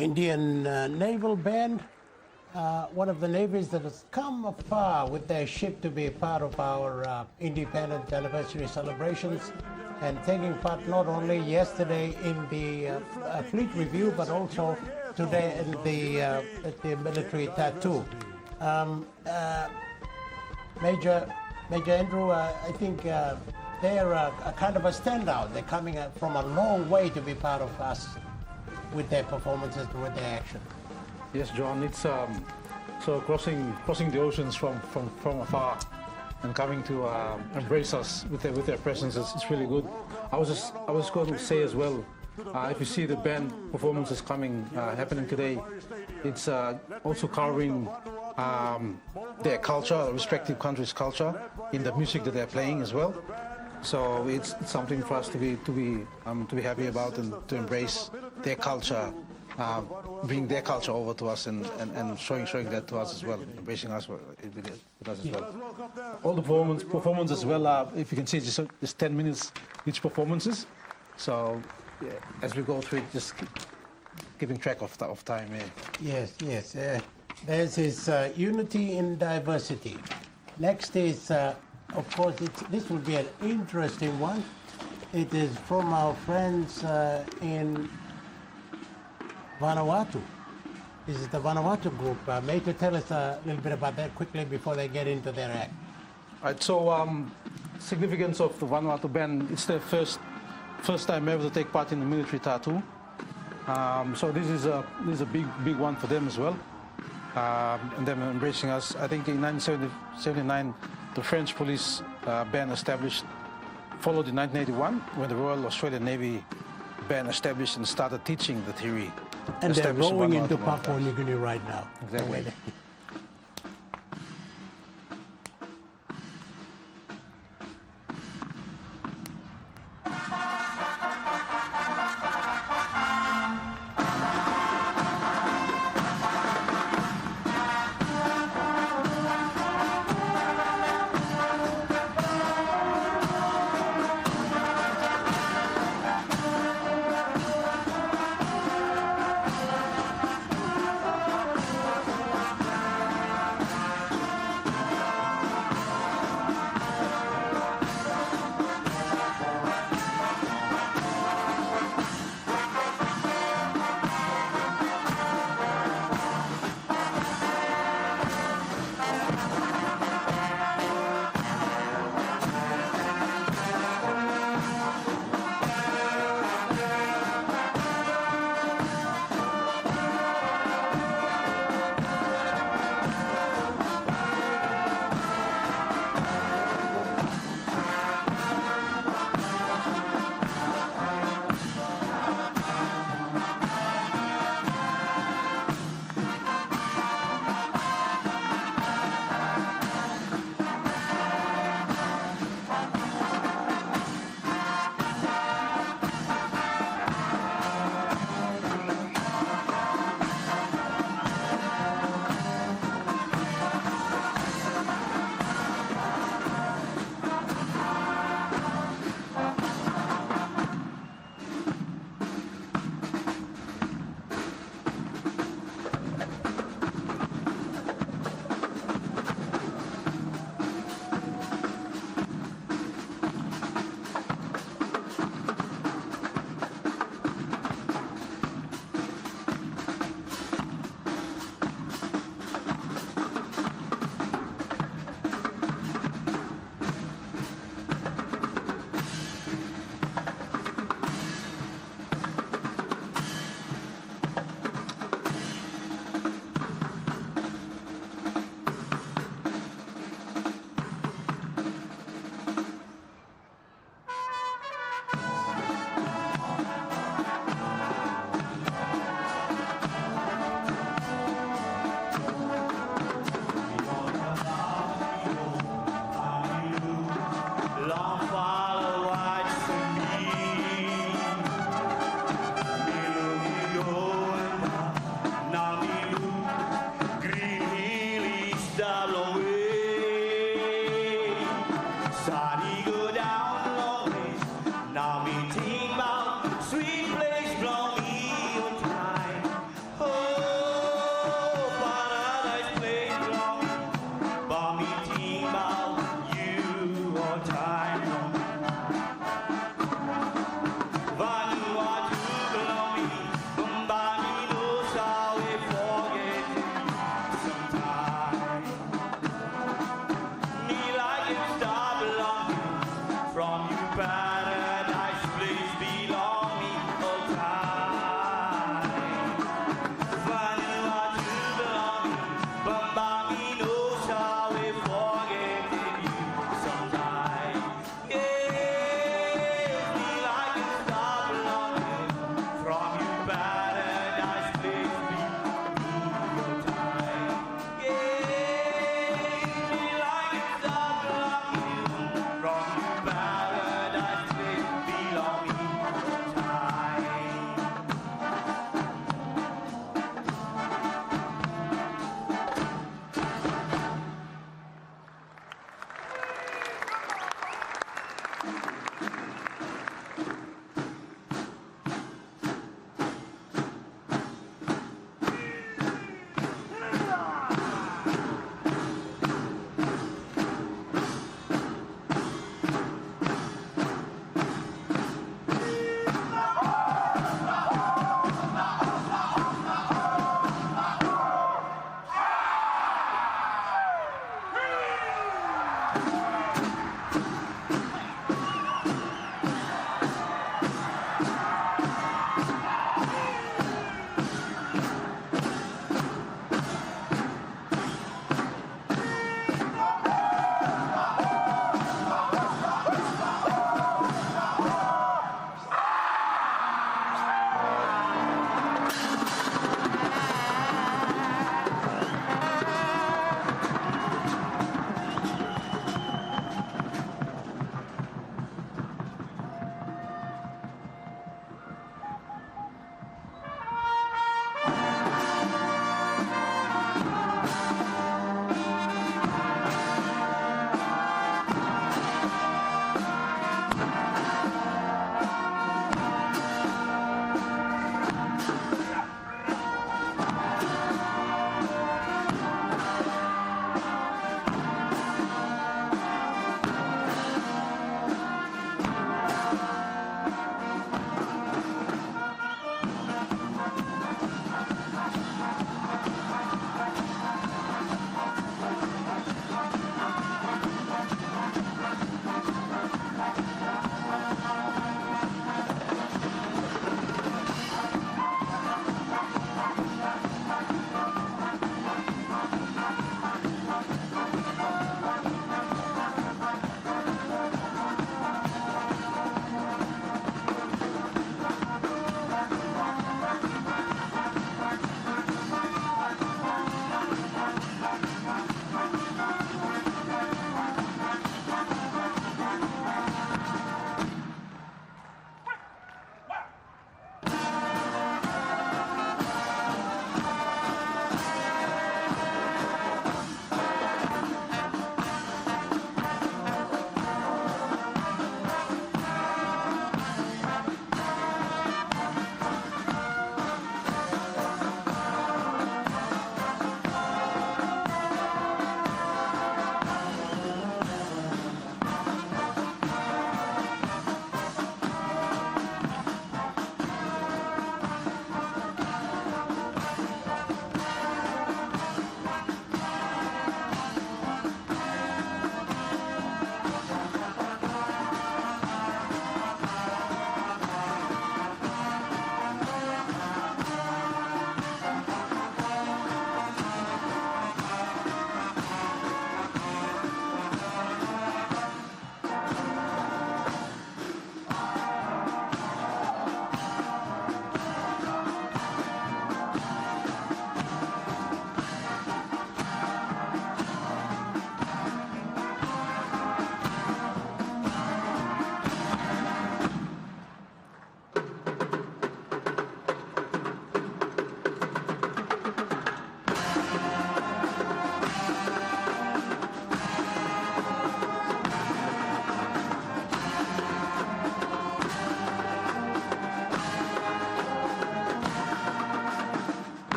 Indian naval band, one of the navies that has come afar with their ship to be a part of our independence anniversary celebrations, and taking part not only yesterday in the fleet review, but also today in the military tattoo. Major Andrew, I think they're a kind of a standout. They're coming from a long way to be part of us with their performances, with their action. Yes, John, it's so crossing the oceans from afar and coming to embrace us with their presence. It's really good. I was going to say as well, if you see the band performances happening today, it's also covering their culture, respective countries' culture, in the music that they're playing as well. So it's something for us to be happy about and to embrace their culture, bring their culture over to us and showing that to us as well, embracing us with us as well. All the performances as well, if you can see, just 10 minutes each performances. So yeah, as we go through it, just keeping track of time. Yeah. Yes. There's this unity in diversity. Next is, of course, this will be an interesting one. It is from our friends in Vanuatu. This is the Vanuatu group. May you tell us a little bit about that quickly before they get into their act? All right, so significance of the Vanuatu band, it's their first time ever to take part in the military tattoo. So this is a big one for them as well. And them embracing us. I think in 1979, the French police band followed in 1981 when the Royal Australian Navy band established and started teaching the theory. And they're rolling into Papua New Guinea right now. Exactly.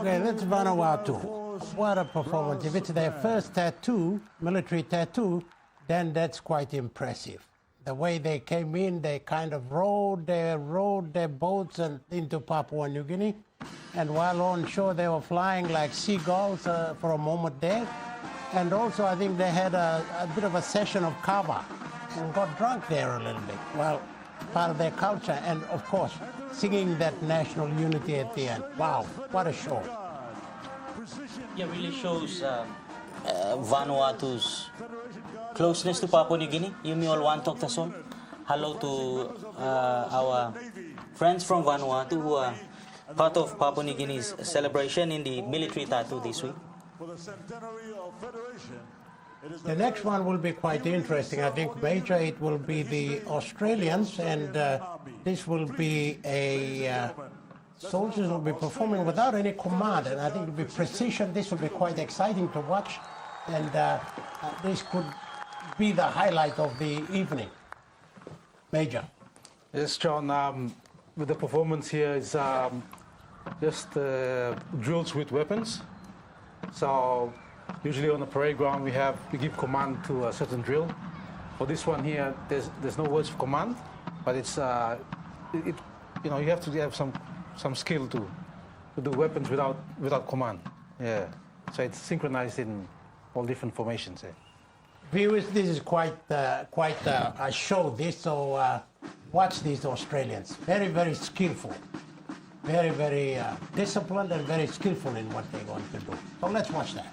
Okay, that's Vanuatu. What a performance. If it's their first tattoo, military tattoo, then that's quite impressive. The way they came in, they kind of rowed their boats into Papua New Guinea. And while on shore, they were flying like seagulls for a moment there. And also, I think they had a bit of a session of kava and got drunk there a little bit. Well, part of their culture. And of course, singing that national unity at the end. Wow, what a show. Yeah, really shows Vanuatu's closeness to Papua New Guinea. Yumi Olwan Toktason. Hello to our friends from Vanuatu who are part of Papua New Guinea's celebration in the military tattoo this week. The next one will be quite interesting. I think, Major, it will be the Australians, and this will be a soldiers will be performing without any command, and I think it will be precision. This will be quite exciting to watch, and this could be the highlight of the evening. Major. Yes, John. With the performance here is just drills with weapons. So usually on the parade ground we give command to a certain drill. For this one here, there's no words of command, but it's you have to have some skill to do weapons without command. Yeah. So it's synchronized in all different formations. Yeah. Viewers, this is quite a show. This, so watch these Australians. Very, very skillful. Very, very disciplined and very skillful in what they're going to do. So let's watch that.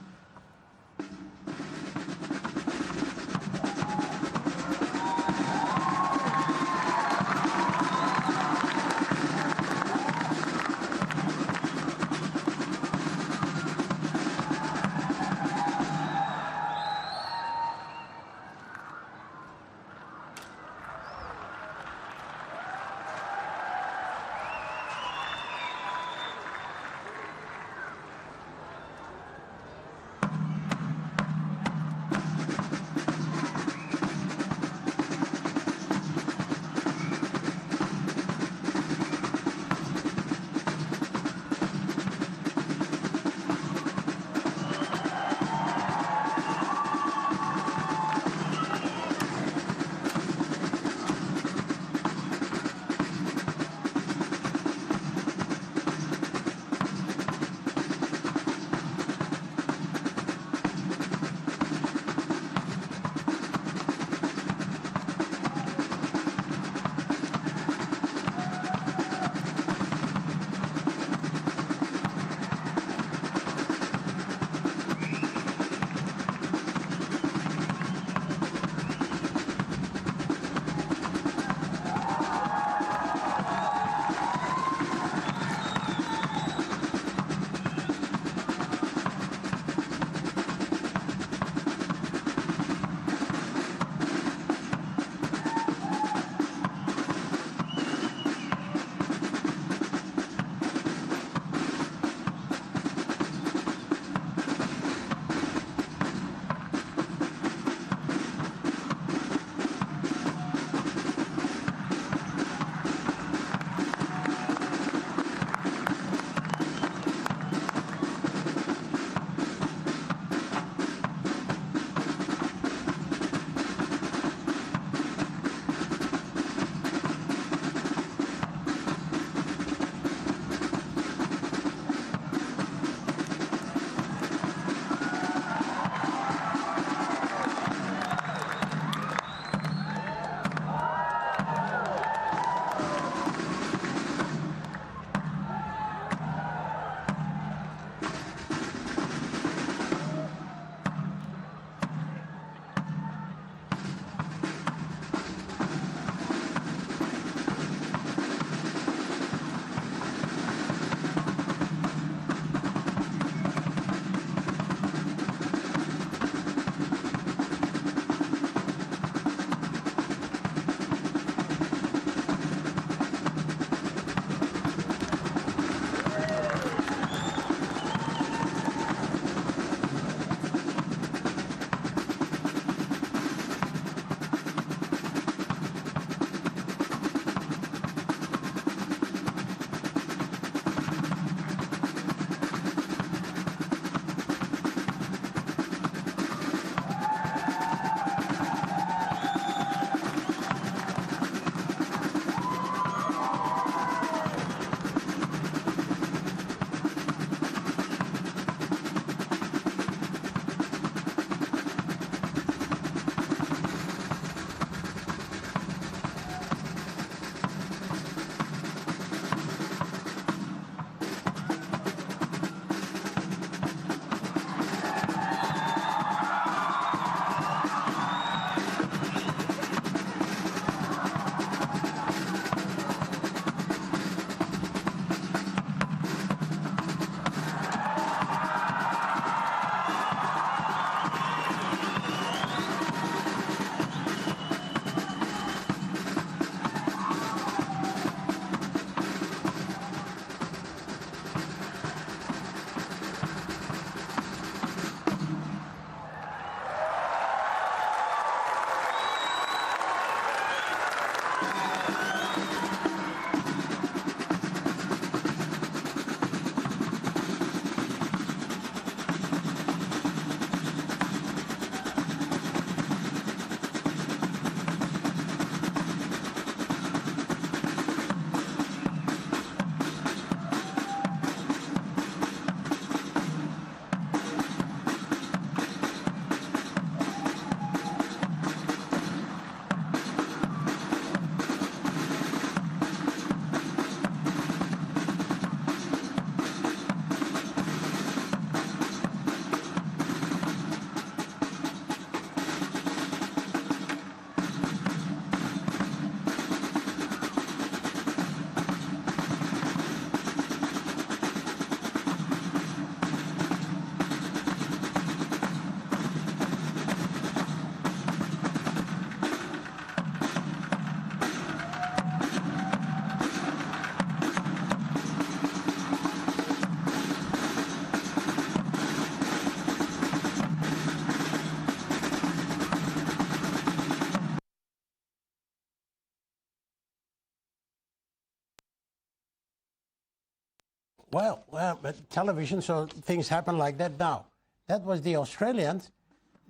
Well, but television, so things happen like that now. That was the Australians.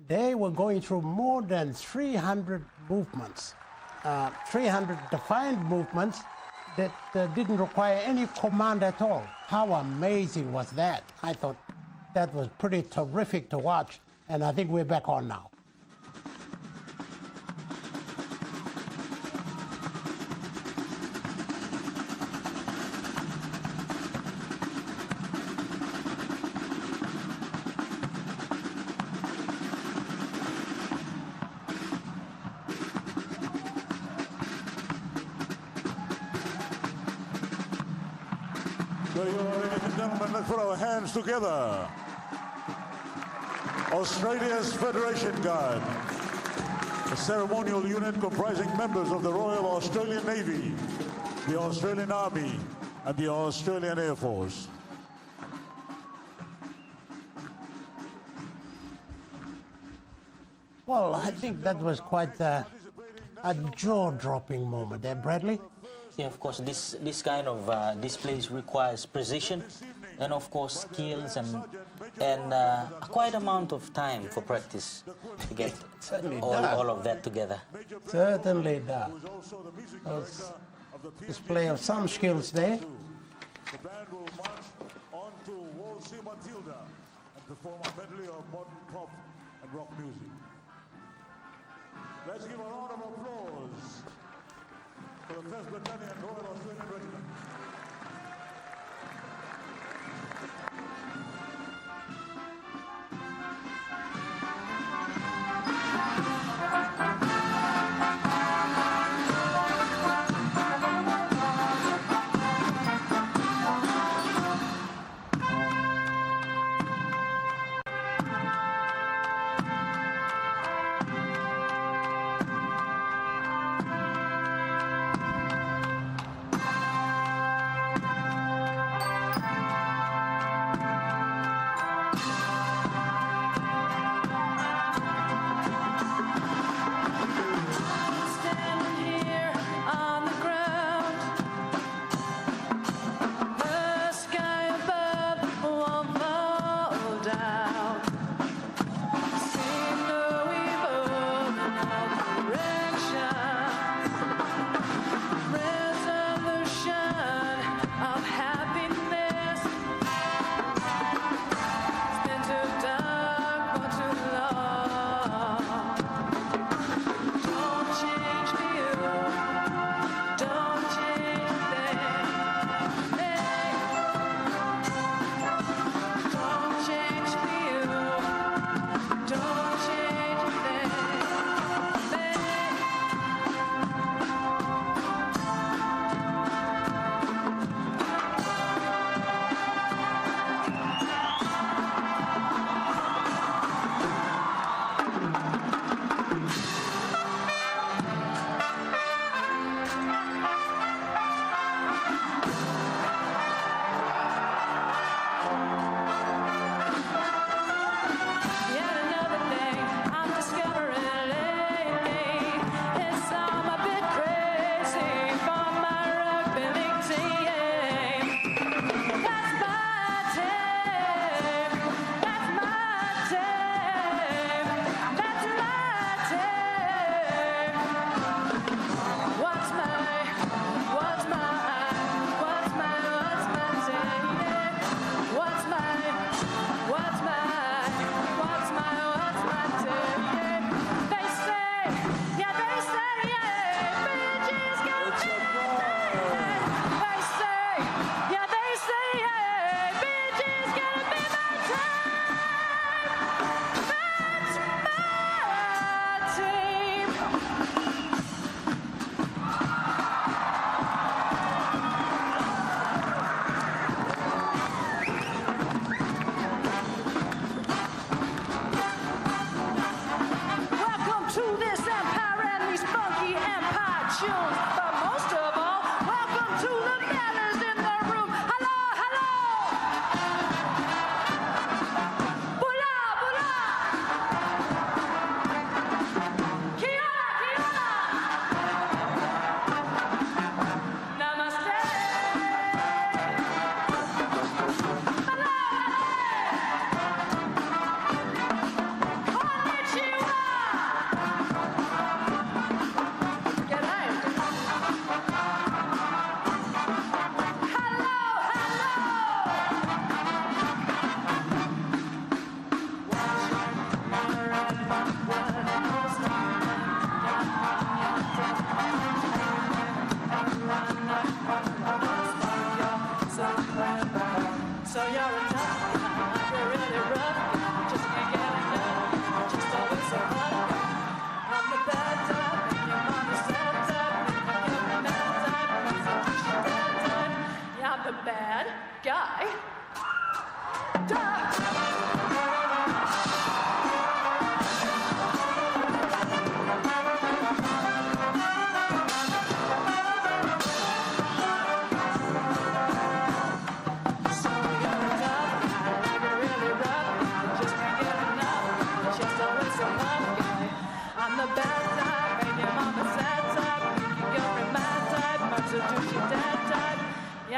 They were going through more than 300 movements, 300 defined movements that didn't require any command at all. How amazing was that? I thought that was pretty terrific to watch, and I think we're back on now. Ladies and gentlemen, let's put our hands together. Australia's Federation Guard, a ceremonial unit comprising members of the Royal Australian Navy, the Australian Army, and the Australian Air Force. Well, I think that was quite a jaw-dropping moment there, Bradley. Yeah, of course, this kind of displays requires precision and, of course, skills and a quite amount of time for practice to get all of that together. Certainly does. Display of some skills there. The band will march on to Waltz Matilda and perform a medley of modern pop and rock music. Let's give a round of applause for the 1st Battalion Royal Australian Regiment.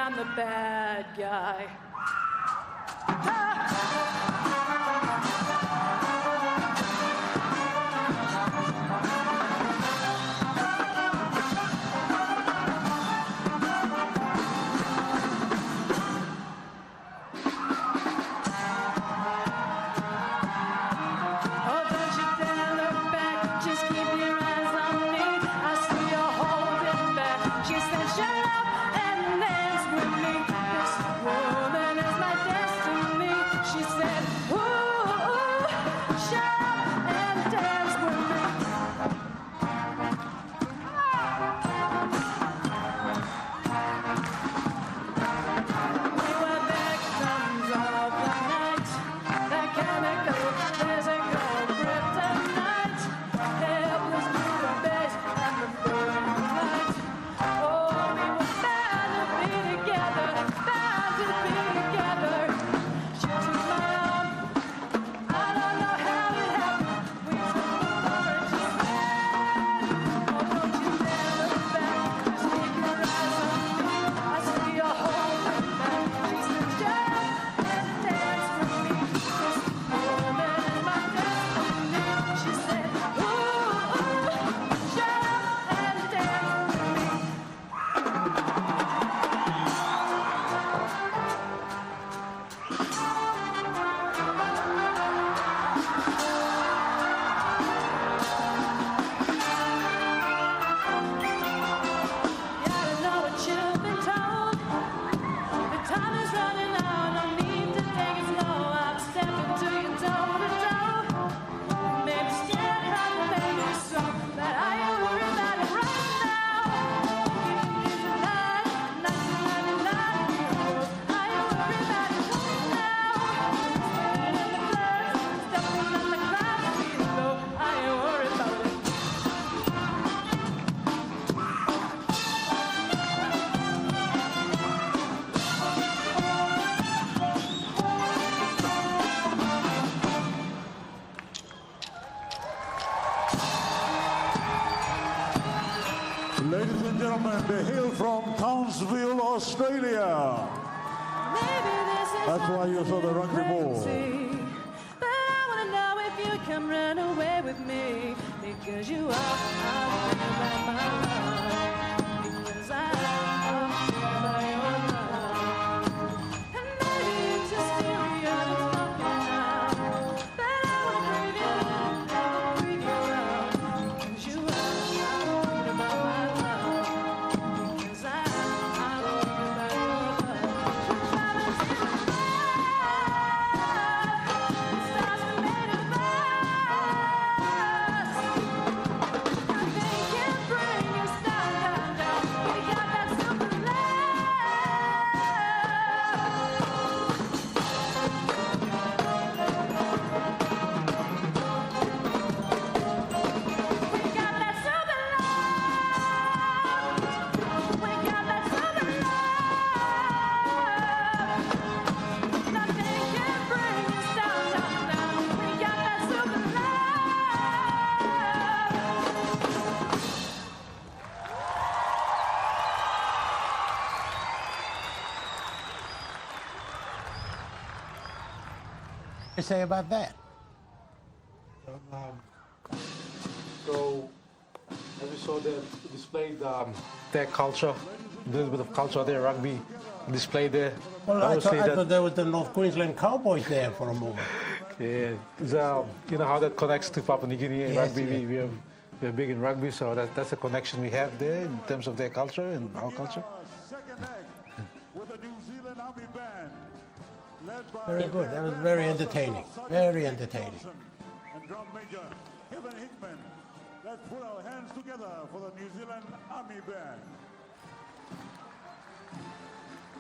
I'm the bad guy. Ladies and gentlemen, they hail from Townsville, Australia. That's why you saw the rugby ball. But I want to know if you can run away with me, because you are by my love, because I am by your love. And maybe it's a stereo that's talking now, but I want to breathe you out, because you are by my love, because I am by your love. You say about that? So, as we saw, they displayed their culture, a little bit of culture there, rugby displayed there. Well, I Obviously thought there was the North Queensland Cowboys there for a moment. Yeah, it's, you know how that connects to Papua New Guinea. Yes, Rugby, yeah. we're big in rugby, so that's a connection we have there in terms of their culture and our culture. Second act with the New Zealand Army Band, led by Very good. That was very entertaining. Very entertaining. and drum major Hela Wigmen. Let's put our hands together for the New Zealand Army Band.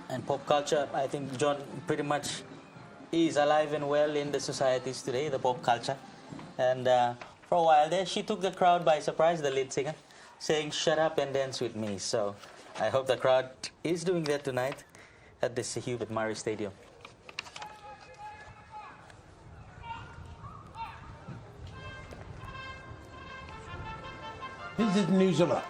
And pop culture, I think John pretty much is alive and well in the societies today, the pop culture. And for a while there, she took the crowd by surprise, the lead singer, saying, "Shut up and dance with me." So I hope the crowd is doing that tonight at the Sir Hubert Murray Stadium. This is New Zealand.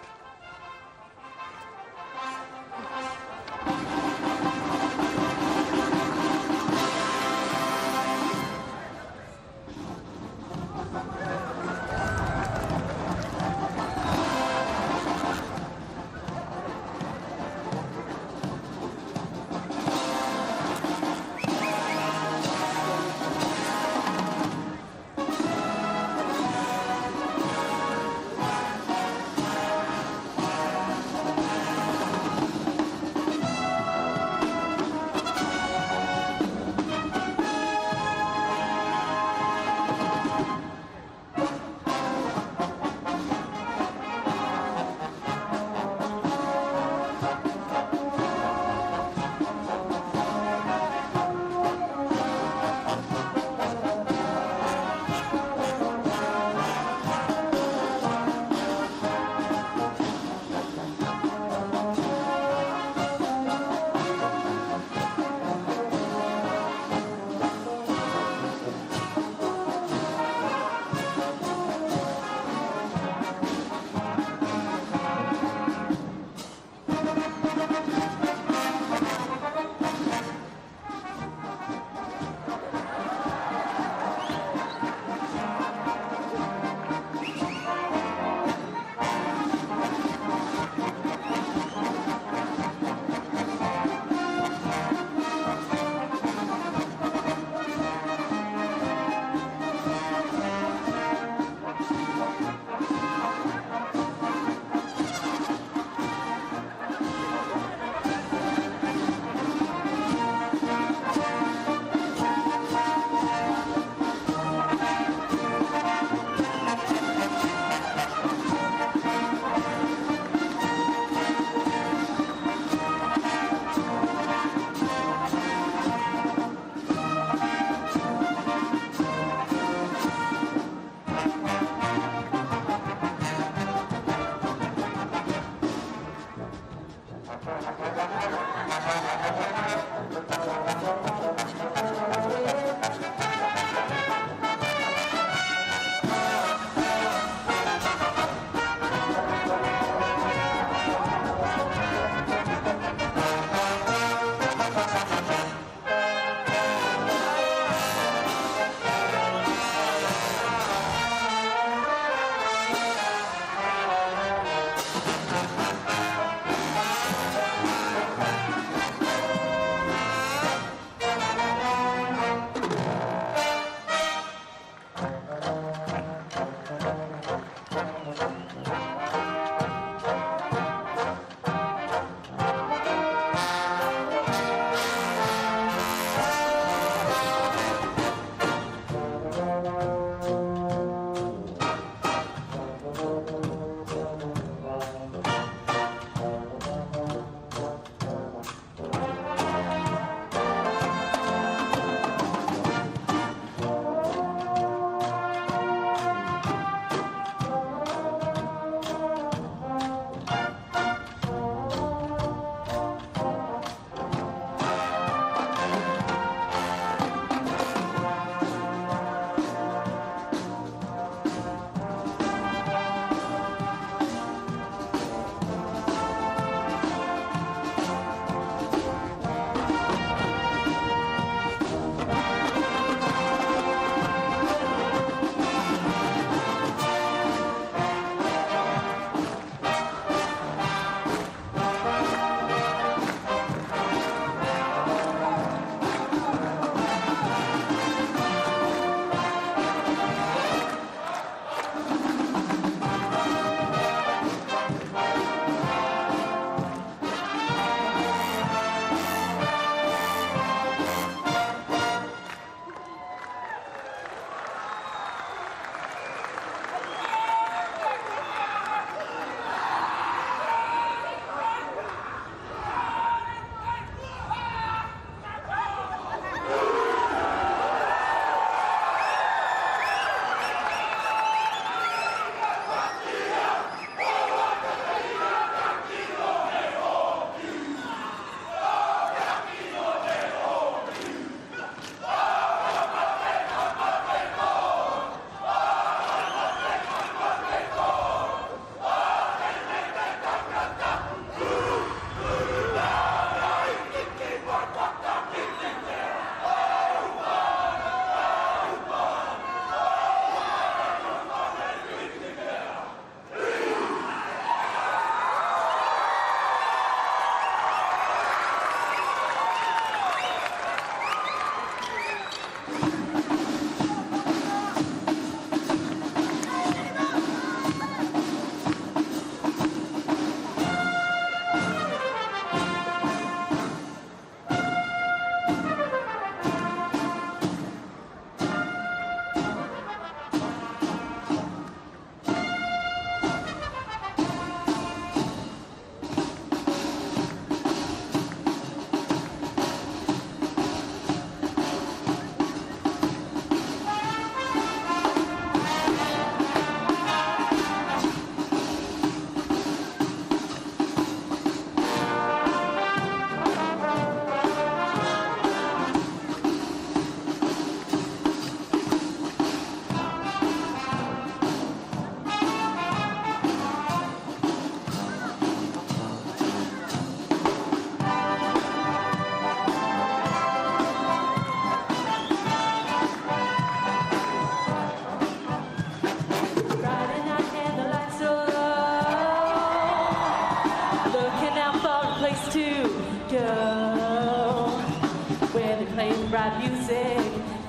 playing rap music,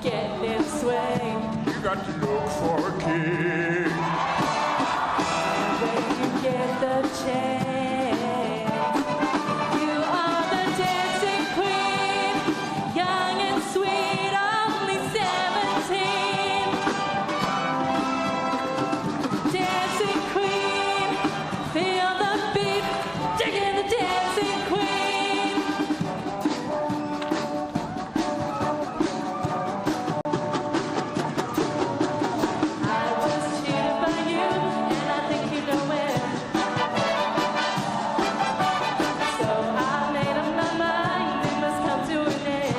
getting in swing. You got to look for a king. When you get the chance, you are the dancing queen, young and sweet, only 17. Dancing queen, feel the beat, digging the dancing queen. I was cheated by you, and I think you know it. So I made up my mind, we must come to an end.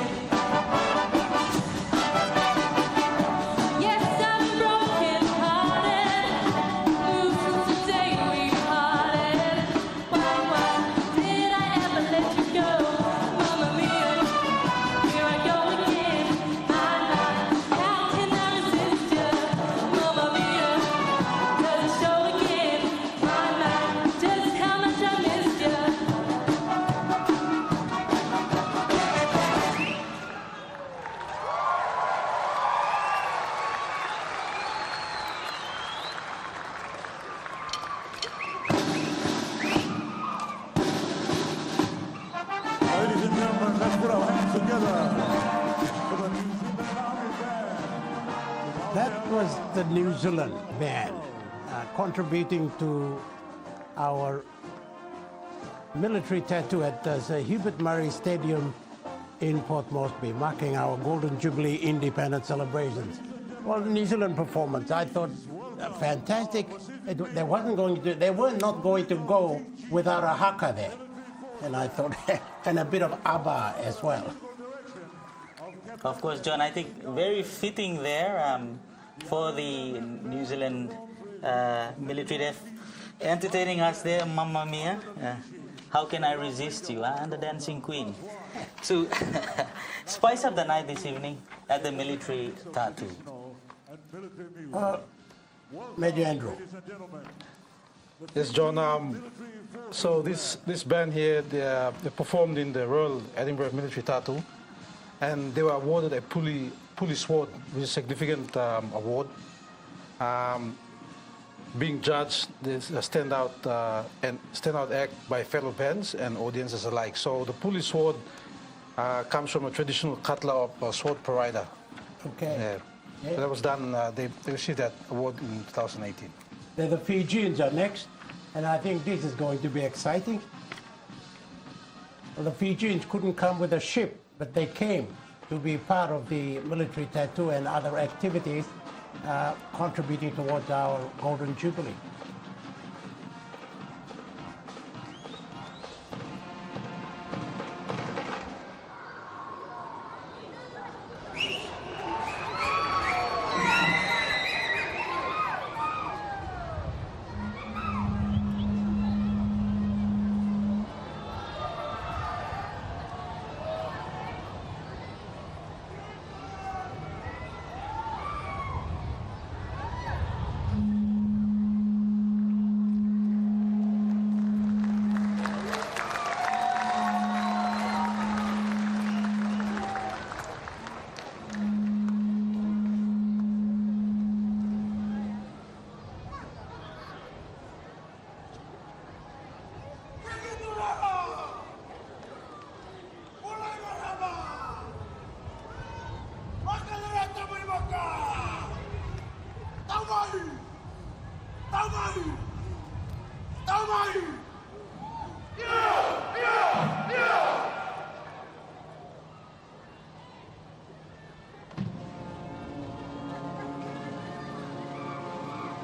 Yes, I'm broken hearted. Ooh, since the day we parted. Why did I ever let you go? Mamma mia, here I go again. My, how can I resist you? Mamma mia, does it show again? My, just how much I missed you. Ladies and gentlemen, let's put our hands together for the New Zealand Army Band. That was the New Zealand band contributing to our military tattoo at the Sir Hubert Murray Stadium in Port Moresby, marking our Golden Jubilee Independence celebrations. Well, New Zealand performance, I thought fantastic. They were not going to go without a haka there. And I thought, and a bit of ABBA as well. Of course, John, I think very fitting there for the New Zealand military def, entertaining us there, Mamma Mia. How can I resist you? And the Dancing Queen. To spice up the night this evening at the military tattoo. Major Andrew. Yes, John. So this band here, they performed in the Royal Edinburgh Military Tattoo, and they were awarded a police award, which is a significant award. Being judged, this standout act by fellow bands and audiences alike. So the police sword comes from a traditional cutler of sword provider. Okay. Yeah. That was done. They received that award in 2018. The Fijians are next, and I think this is going to be exciting. Well, the Fijians couldn't come with a ship, but they came to be part of the military tattoo and other activities contributing towards our Golden Jubilee.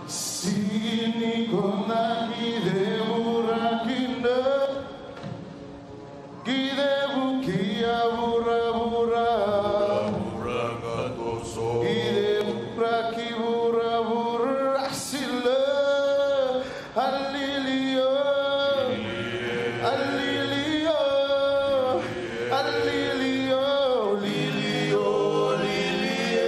Sini kona gideura kinda, gidebu kia bura bura, gidebura ki bura bura sila, alilio, alilio, alilio, lilio, lilie.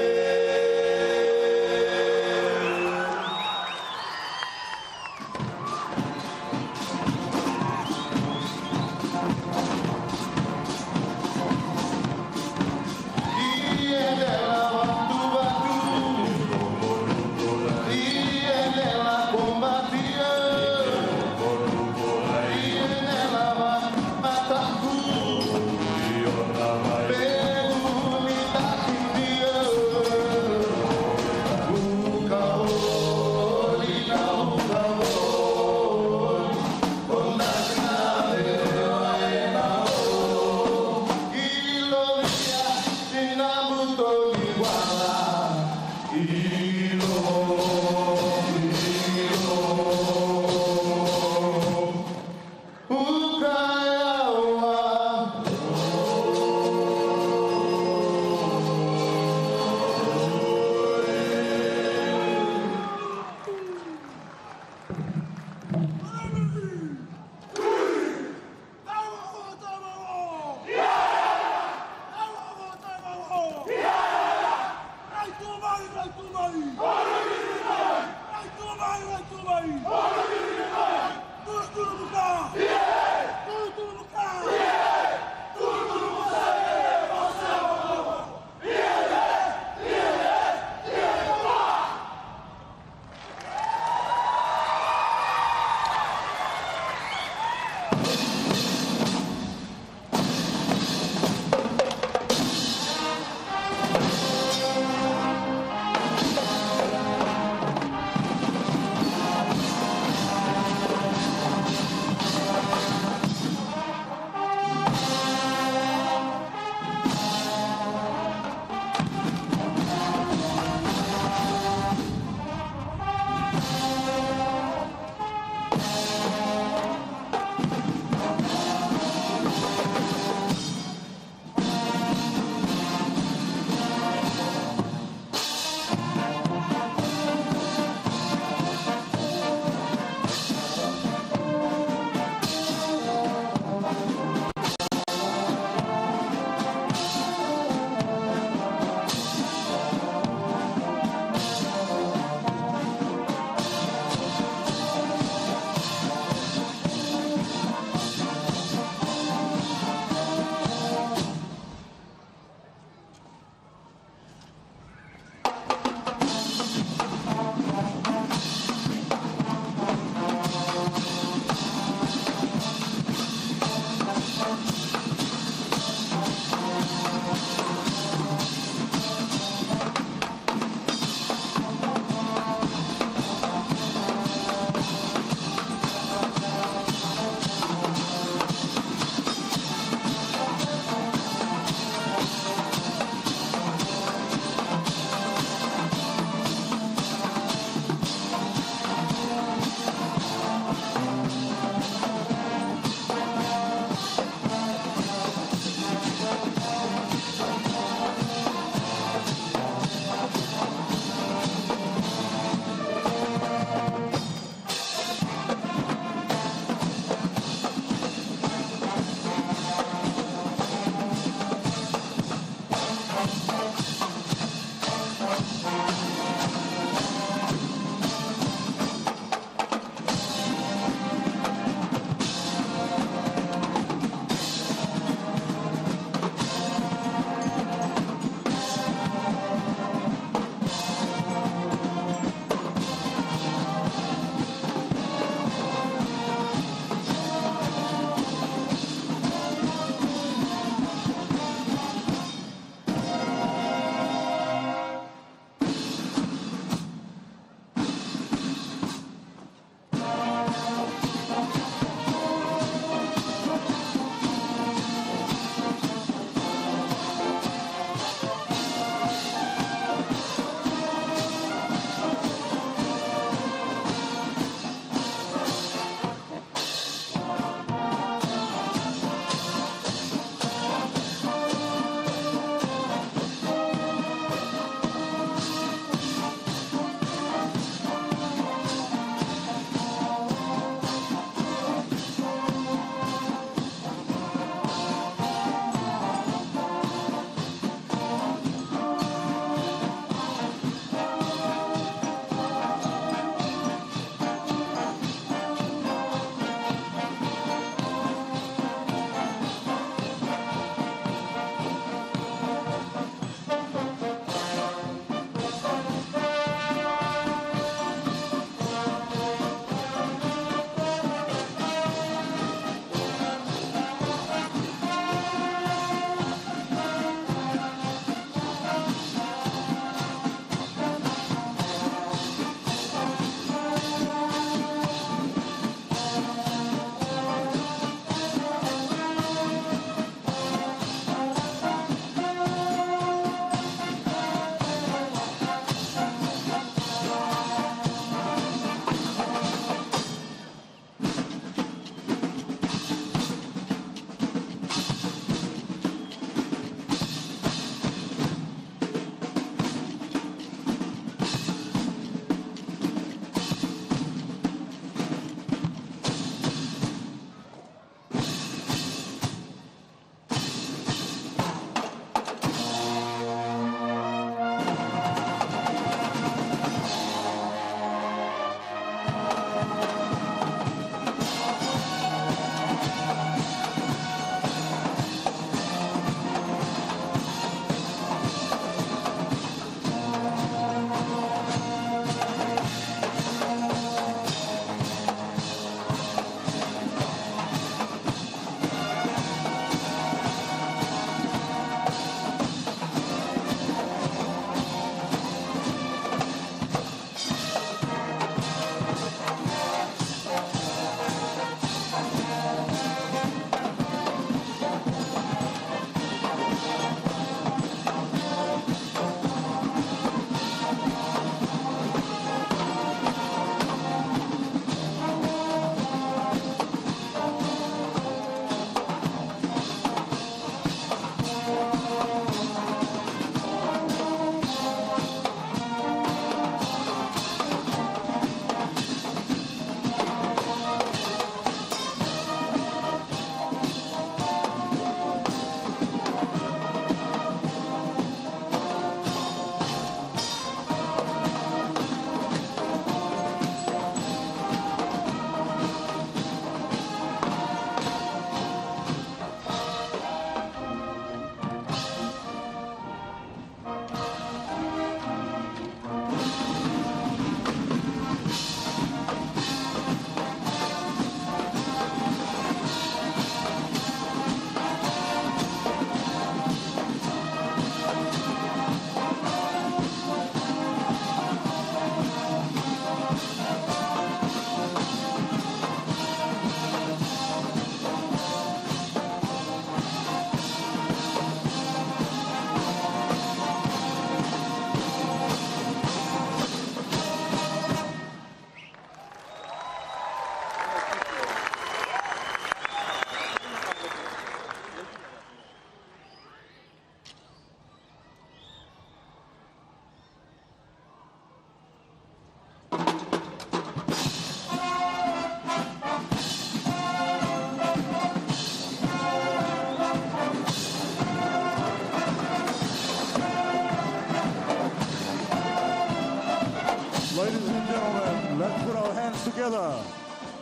together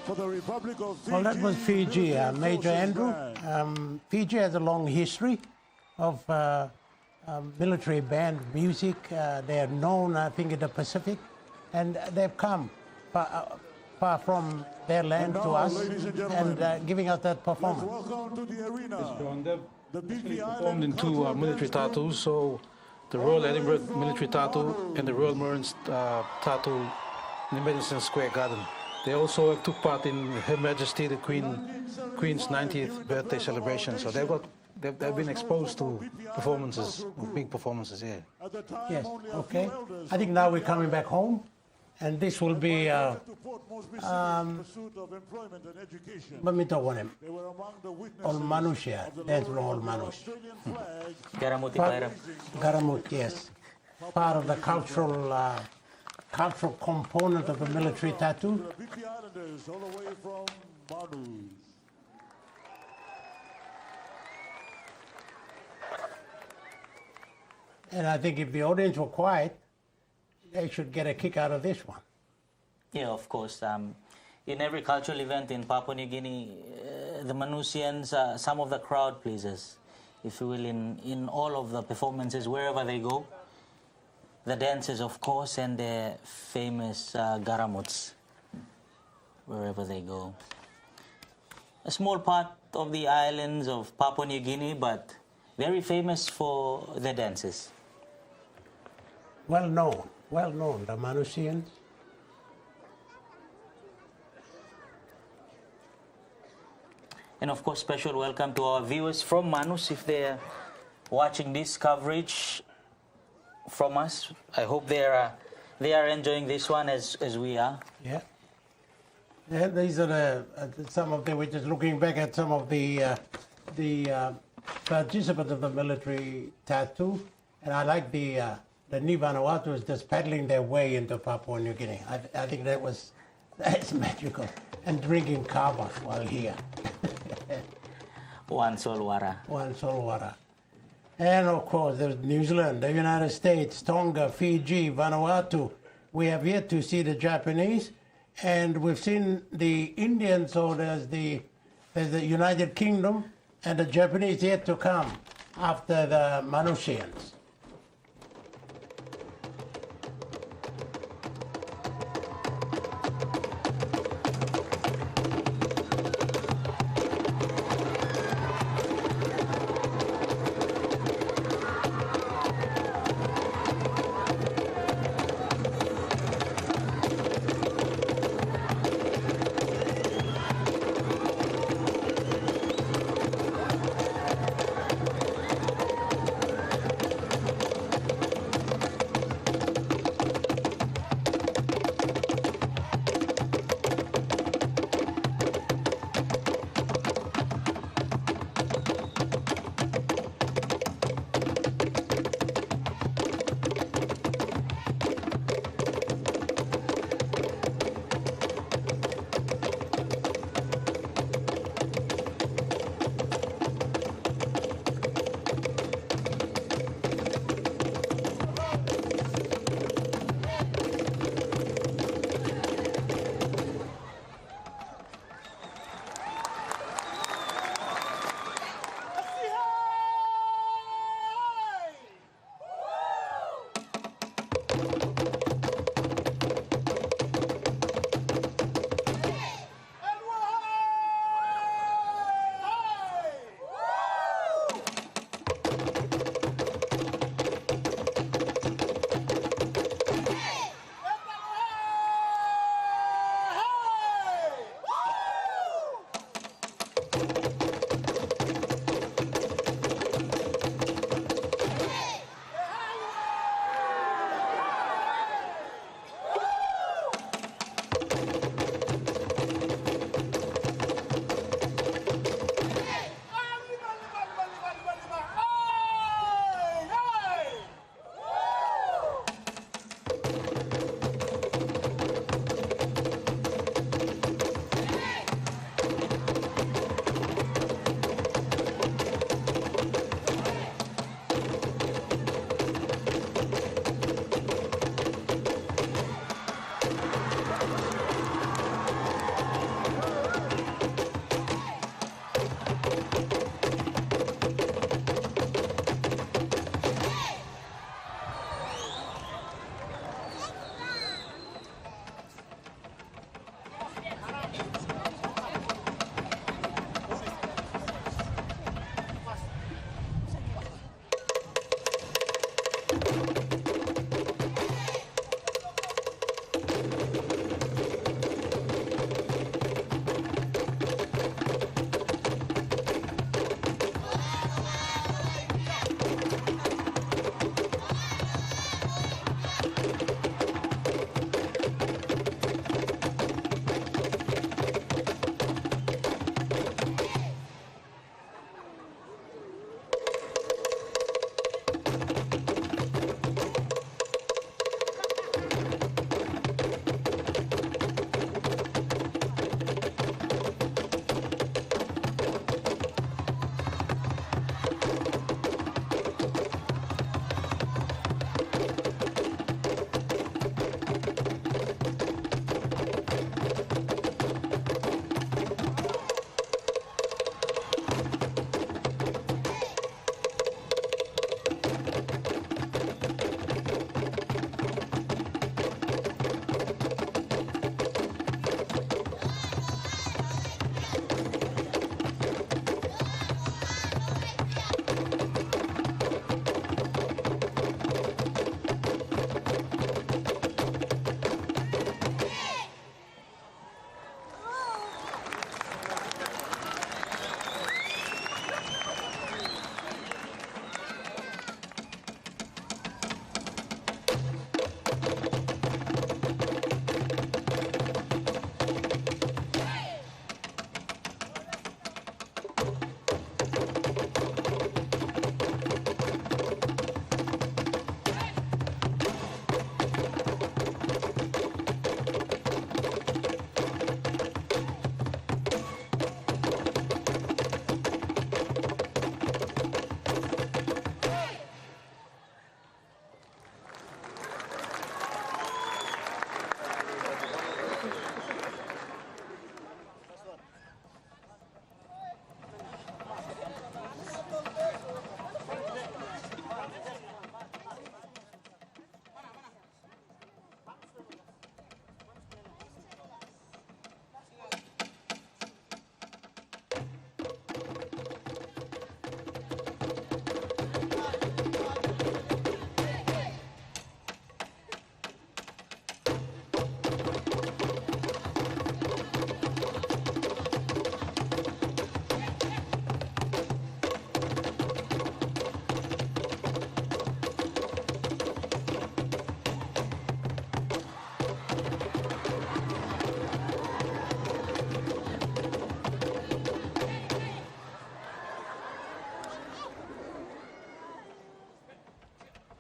for the Republic of Fiji. Well, that was Fiji, Major Forces Andrew. Band. Fiji has a long history of military band music. They are known, I think, in the Pacific, and they've come far from their land And to now, us ladies and gentlemen, giving us that Let's performance. welcome to the arena the Big Performed in two military tattoos, so the Royal Edinburgh Military Tattoo and the Royal Marines Tattoo in the Madison Square Garden. They also took part in Her Majesty the Queen's 90th birthday celebration, so they've been exposed to performances, big performances here. Yes, okay. I think now we're coming back home, and this will be, Mamito All Manus, that's all Manus. Garamuti Paira. Garamut, yes. Part of the cultural component of a military tattoo. The Big Islanders all the way from Manus. And I think if the audience were quiet, they should get a kick out of this one. Yeah, of course. In every cultural event in Papua New Guinea, the Manusians are some of the crowd pleasers, if you will, in all of the performances, wherever they go. The dances, of course, and their famous garamuts, wherever they go. A small part of the islands of Papua New Guinea, but very famous for their dances. Well known, the Manusians. And of course, special welcome to our viewers from Manus if they're watching this coverage from us. I hope they are enjoying this one as we are. Yeah. Yeah, these are some of them. We're just looking back at some of the participants of the military tattoo, and I like the Vanuatu just paddling their way into Papua New Guinea. I think that's magical, and drinking kava while here. One Solwara. One Solwara. And of course, there's New Zealand, the United States, Tonga, Fiji, Vanuatu. We have yet to see the Japanese, and we've seen the Indians, so there's the United Kingdom, and the Japanese yet to come after the Manusians.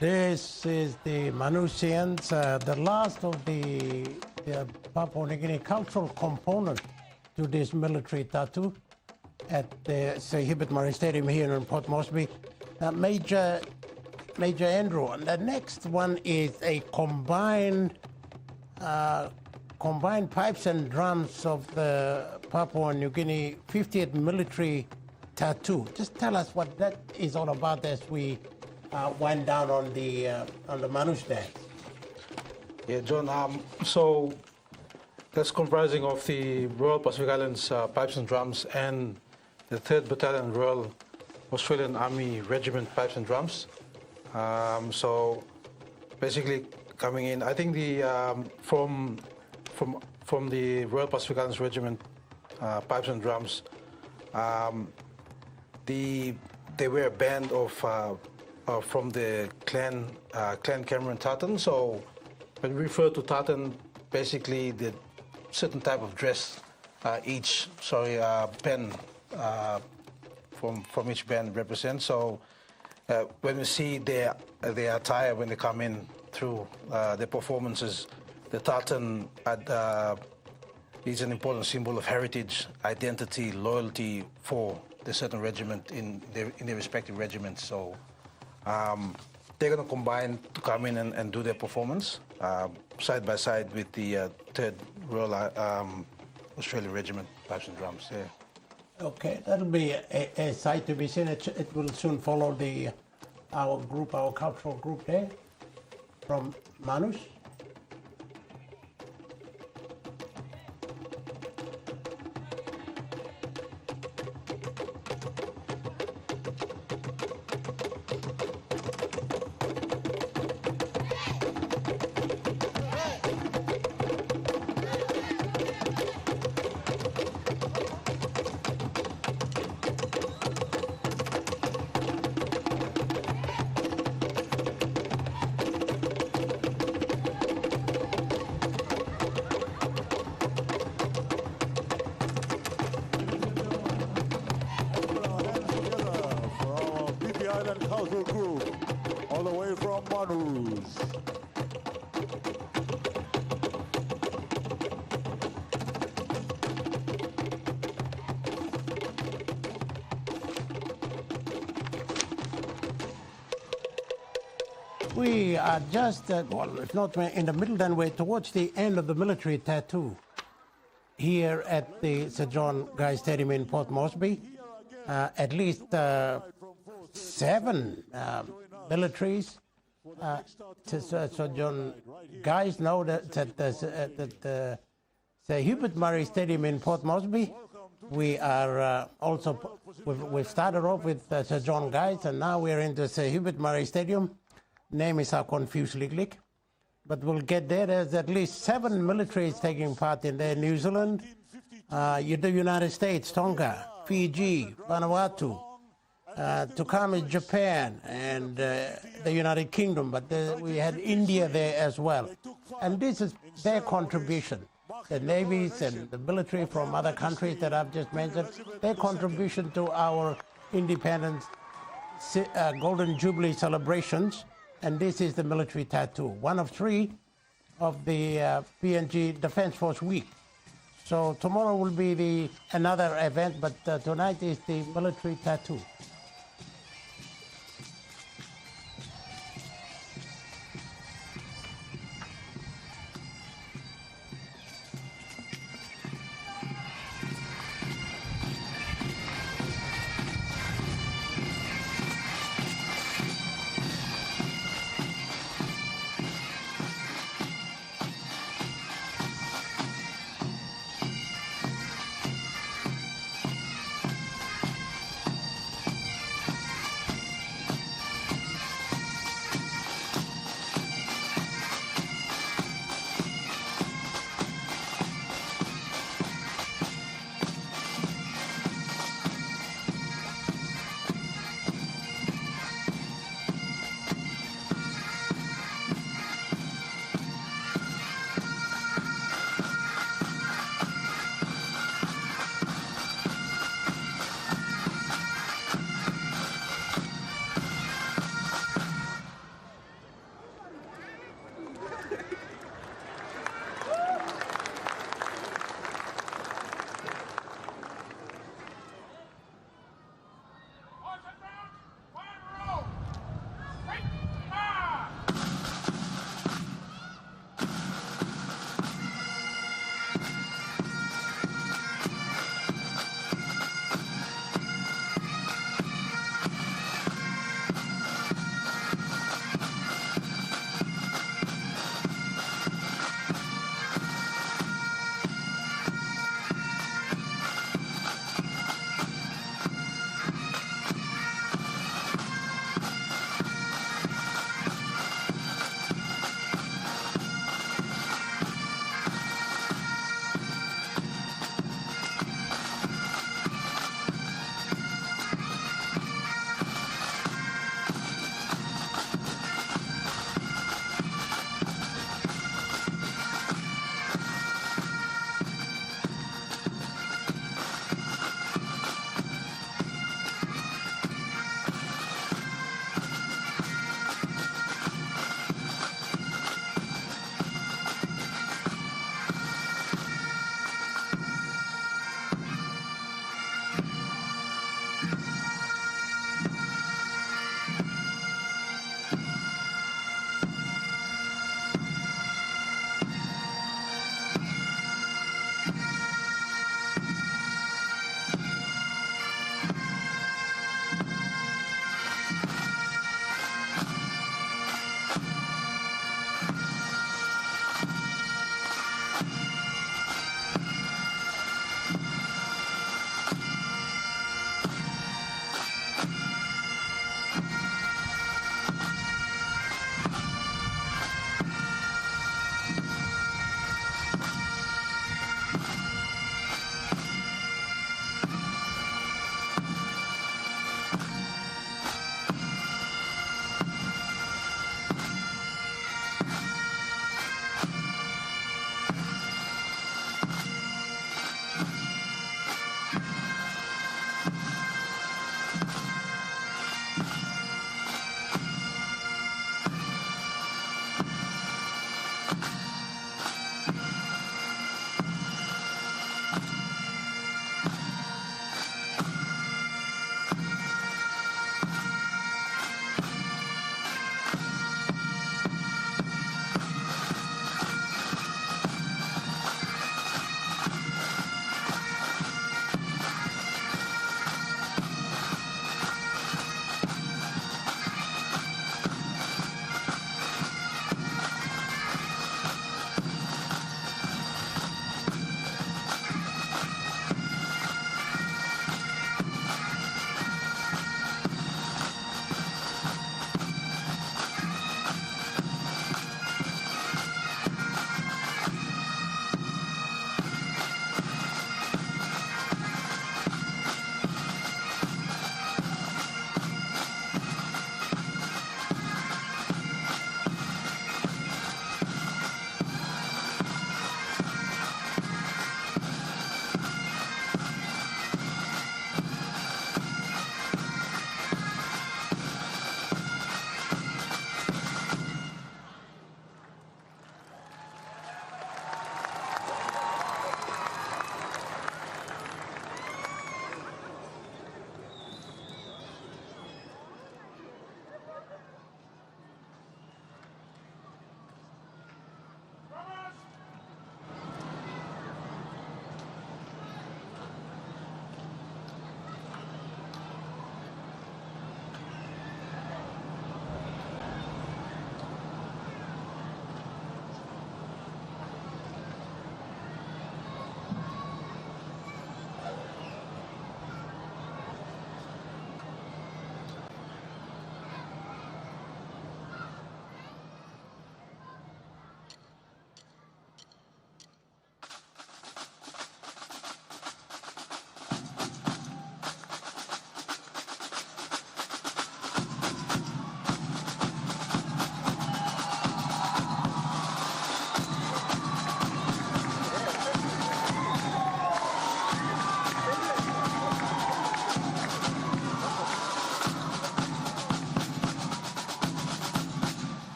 This is the Manusians, the last of the Papua New Guinea cultural component to this military tattoo at the Sir Herbert Murray Stadium here in Port Moresby. Major Andrew. And the next one is a combined pipes and drums of the Papua New Guinea 50th military tattoo. Just tell us what that is all about as we wind down on the Manus dance. Yeah, John. So that's comprising of the Royal Pacific Islands Pipes and Drums and the 3rd Battalion Royal Australian Army Regiment Pipes and Drums. So basically coming in, I think the from the Royal Pacific Islands Regiment Pipes and Drums, they were a band of from the clan Cameron Tartan. So when we refer to Tartan, basically the certain type of dress each band from each band represents. So when we see their attire when they come in through their performances, the tartan is an important symbol of heritage, identity, loyalty for the certain regiment in their respective regiments. So they're going to combine to come in and do their performance side by side with the 3rd Royal Australian Regiment Pipes and Drums. Yeah. Okay, that'll be a sight to be seen. It will soon follow our cultural group there from Manus. Cultural Group, all the way from Manus. We are just, if not in the middle, then we're towards the end of the military tattoo here at the Sir John Guy Stadium in Port Moresby. At least 7 militaries. So John Guys know that the Sir Herbert Murray Stadium in Port Moresby, we are we've started off with Sir John Guys, and now we're into Sir Herbert Murray Stadium. Name is confused, but we'll get there. There's at least 7 militaries taking part in there. New Zealand, the United States, Tonga, Fiji, Vanuatu, to come is Japan and the United Kingdom, but we had India there as well. And this is their contribution. The navies and the military from other countries that I've just mentioned, their contribution to our independence Golden Jubilee celebrations. And this is the military tattoo, one of 3 of the PNG Defence Force Week. So tomorrow will be another event, but tonight is the military tattoo.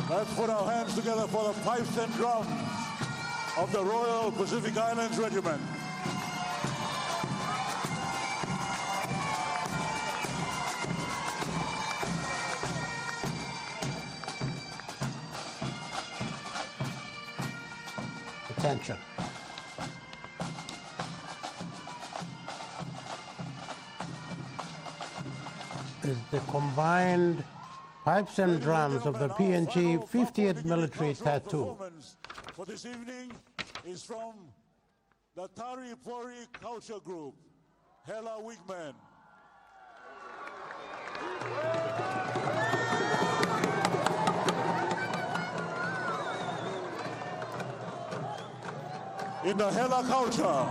Let's put our hands together for the pipes and drums of the Royal Pacific Islands Regiment. Attention. Is the combined pipes and drums of the PNG 50th Military Tattoo. For this evening is from the Tari Pori Culture Group, Hela Wigmen. In the Hela culture,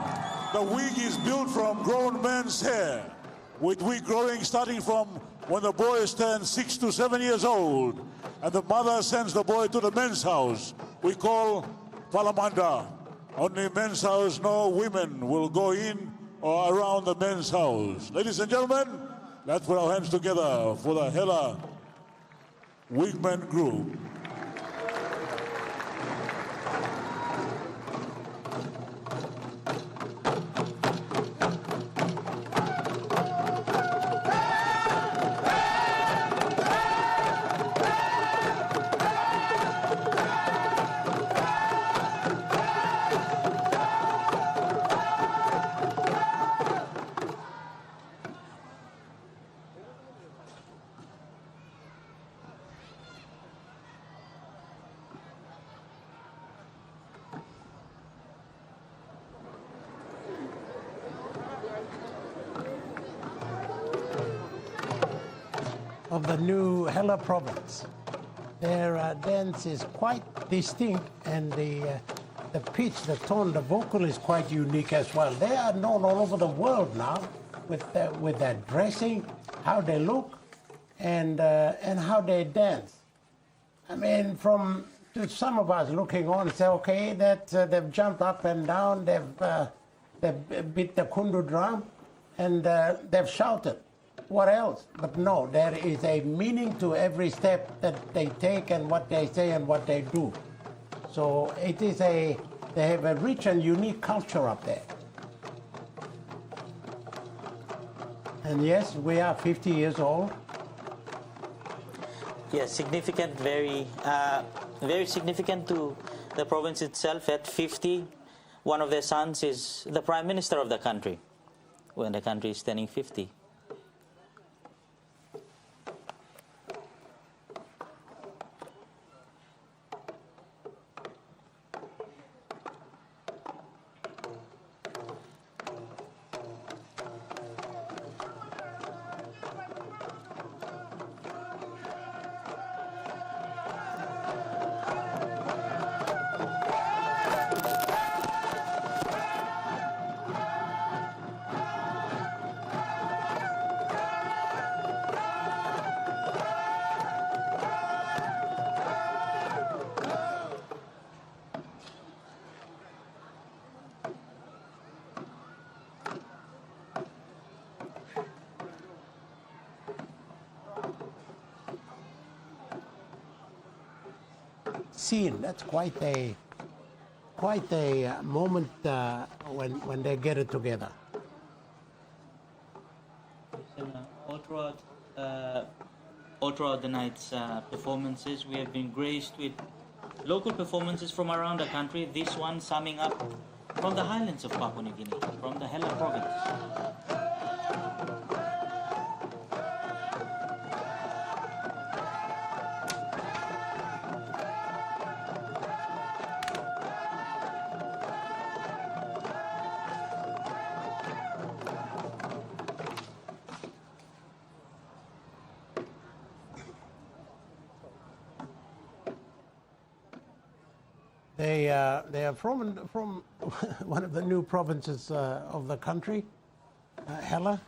the wig is built from grown men's hair, with wig growing starting from when the boy turns 6 to 7 years old, and the mother sends the boy to the men's house, we call Palamanda. Only men's house, no women will go in or around the men's house. Ladies and gentlemen, let's put our hands together for the Hela Wigmen Group. Of the new Hela province. Their dance is quite distinct, and the pitch, the tone, the vocal is quite unique as well. They are known all over the world now with their dressing, how they look, and how they dance. I mean, to some of us looking on, say, okay, that they've jumped up and down, they've beat the kundu drum, and they've shouted. What else? But no, there is a meaning to every step that they take and what they say and what they do. So they have a rich and unique culture up there. And yes, we are 50 years old. Yes, significant, very significant to the province itself. At 50, one of their sons is the Prime Minister of the country, when the country is turning 50. Scene. That's quite a moment when they get it together. All throughout the night's performances, we have been graced with local performances from around the country. This one summing up from the highlands of Papua New Guinea, from the Hela province. They are from one of the new provinces of the country, Hela.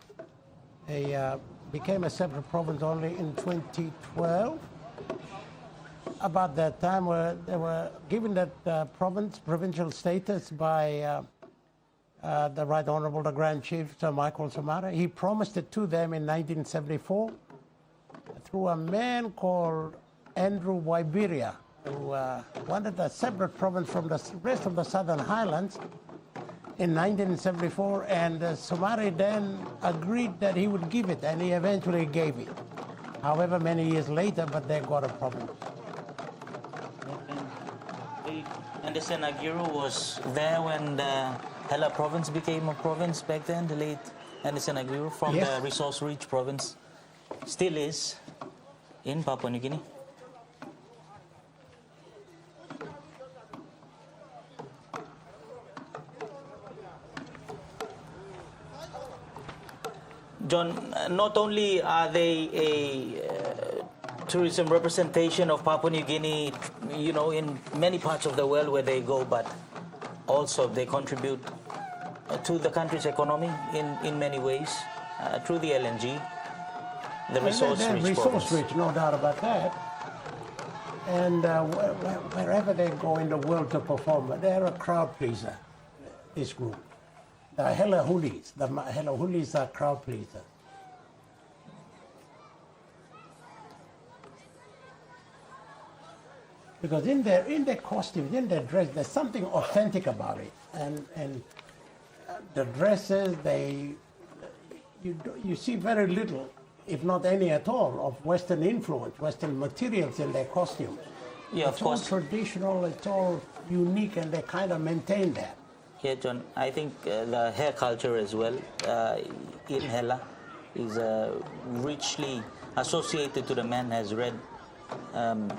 They became a separate province only in 2012. About that time, they were given that provincial status by the Right Honourable, the Grand Chief, Sir Michael Somare. He promised it to them in 1974 through a man called Andrew Waibiria, who wanted a separate province from the rest of the Southern Highlands in 1974, and Somare then agreed that he would give it, and he eventually gave it. However, many years later, but they got a problem. Anderson Aguirre was there when the Hela province became a province back then, the late Anderson Aguirre from Yes. the resource-rich province. Still is in Papua New Guinea. John, not only are they a tourism representation of Papua New Guinea, you know, in many parts of the world where they go, but also they contribute to the country's economy in many ways through the LNG, the resource-rich They're province. resource-rich, no doubt about that. And wherever they go in the world to perform, they're a crowd pleaser, this group. The Hela Hulis are crowd pleasers. Because in their costumes, in their dress, there's something authentic about it. And the dresses, you see very little, if not any at all, of Western influence, Western materials in their costumes. Yeah, of It's course. all traditional, it's all unique, and they kind of maintain that. Yeah, John, I think the hair culture as well in Hela is richly associated to the man, as read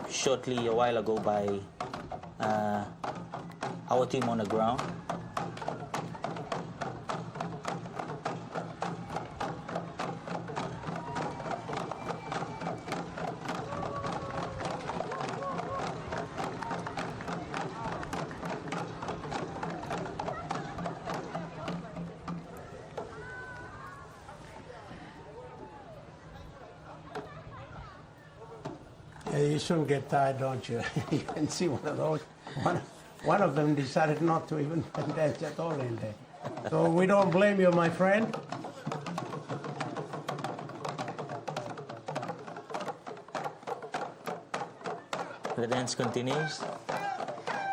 shortly a while ago by our team on the ground. You shouldn't get tired, don't you? You can see one of those. One of them decided not to even dance at all in there. So we don't blame you, my friend. The dance continues.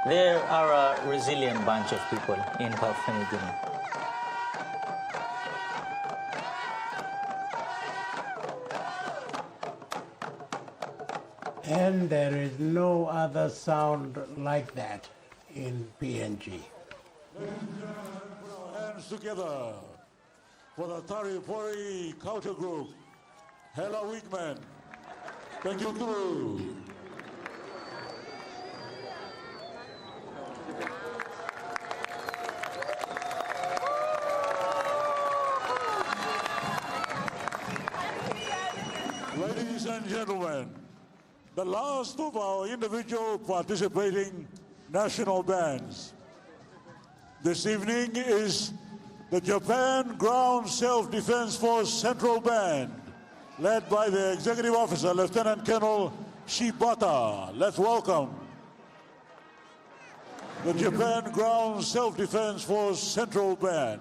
They are a resilient bunch of people in Papua New Guinea. And there is no other sound like that in PNG. Ladies and gentlemen, put our hands together for the Taripori Culture Group, Hela Wigmen. Thank you, Guru. Ladies and gentlemen, the last of our individual participating national bands. This evening is the Japan Ground Self-Defense Force Central Band, led by the Executive Officer, Lieutenant Colonel Shibata. Let's welcome the Japan Ground Self-Defense Force Central Band.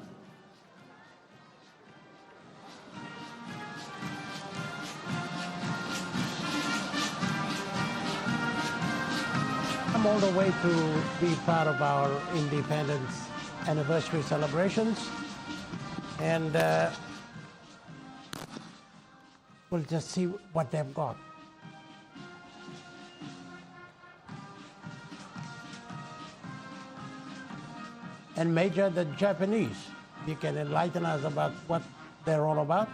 I'm all the way to be part of our independence anniversary celebrations. And we'll just see what they've got. And Major, the Japanese, you can enlighten us about what they're all about?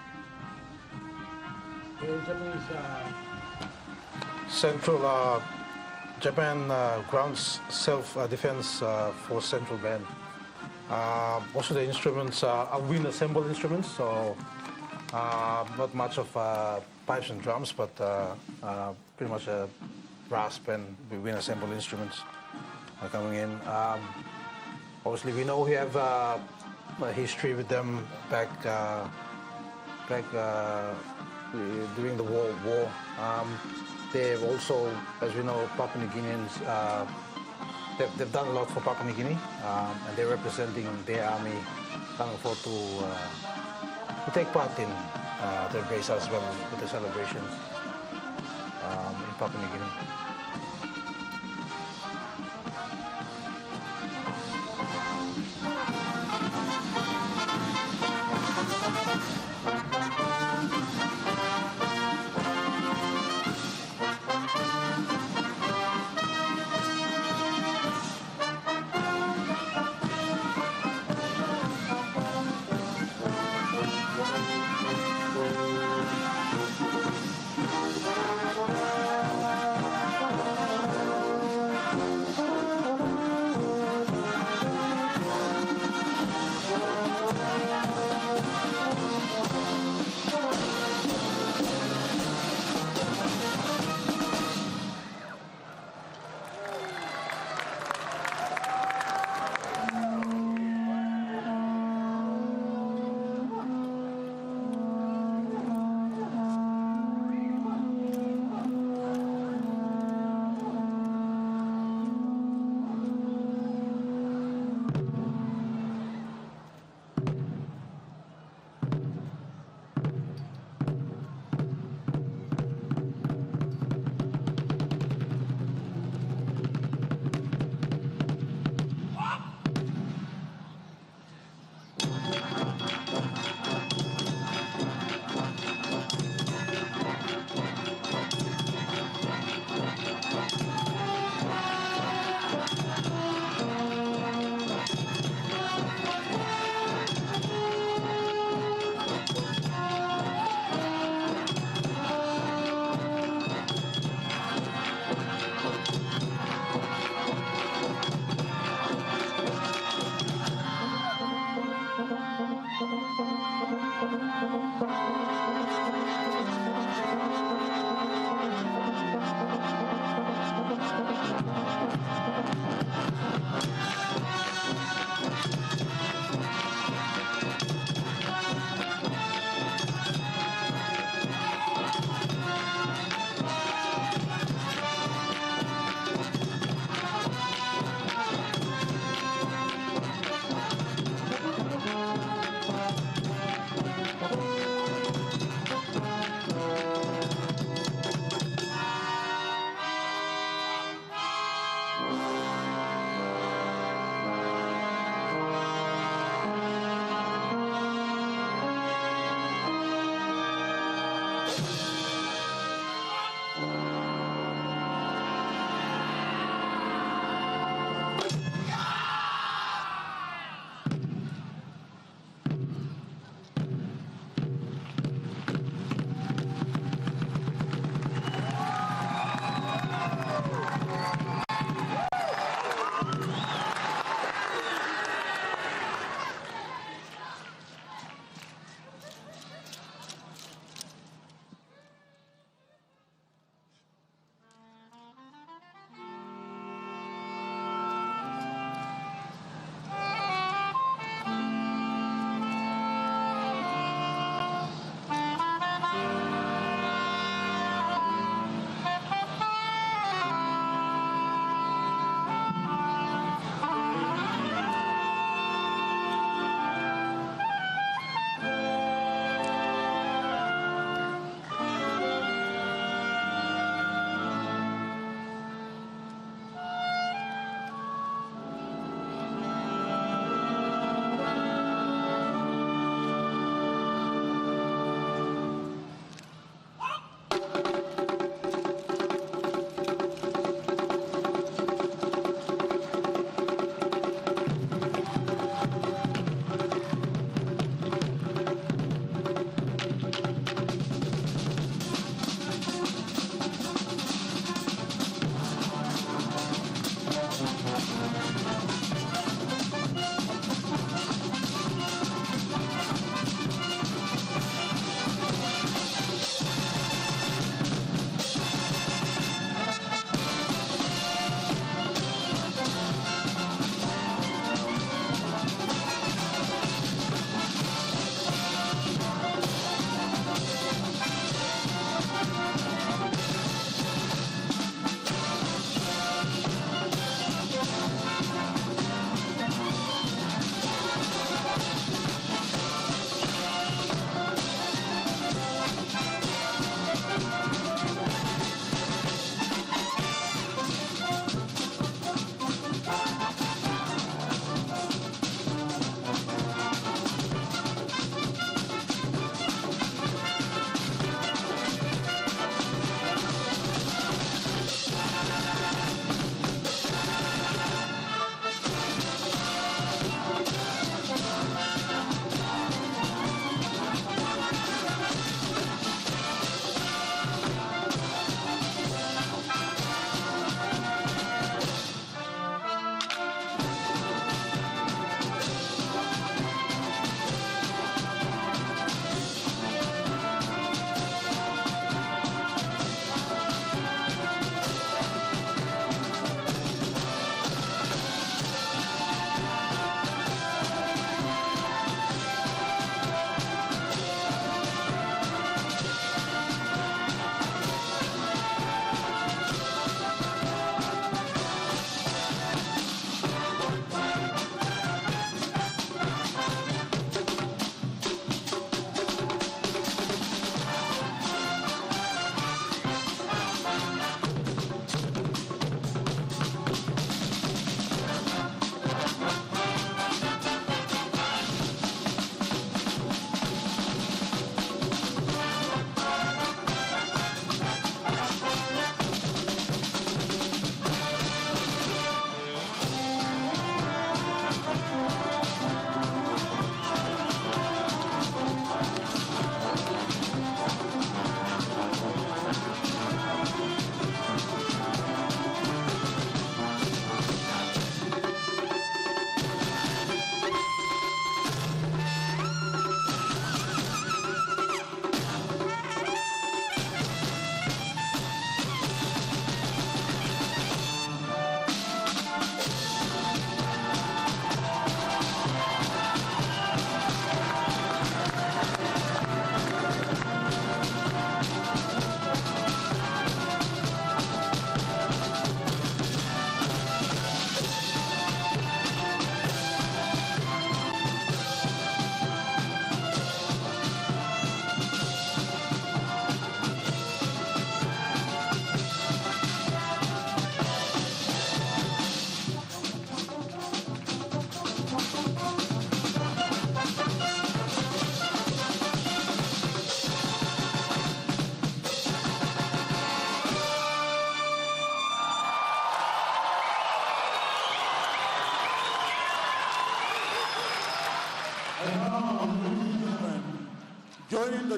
The Japanese Central Japan Ground Self-Defense Force Central Band. Most of the instruments are wind assembled instruments, so not much of pipes and drums, but pretty much brass and wind assembled instruments. are coming in. Obviously, we know we have a history with them back during the World War. They've also, as we know, Papua New Guineans, they've done a lot for Papua New Guinea, and they're representing their army coming forward to take part in their base as well with the celebrations in Papua New Guinea.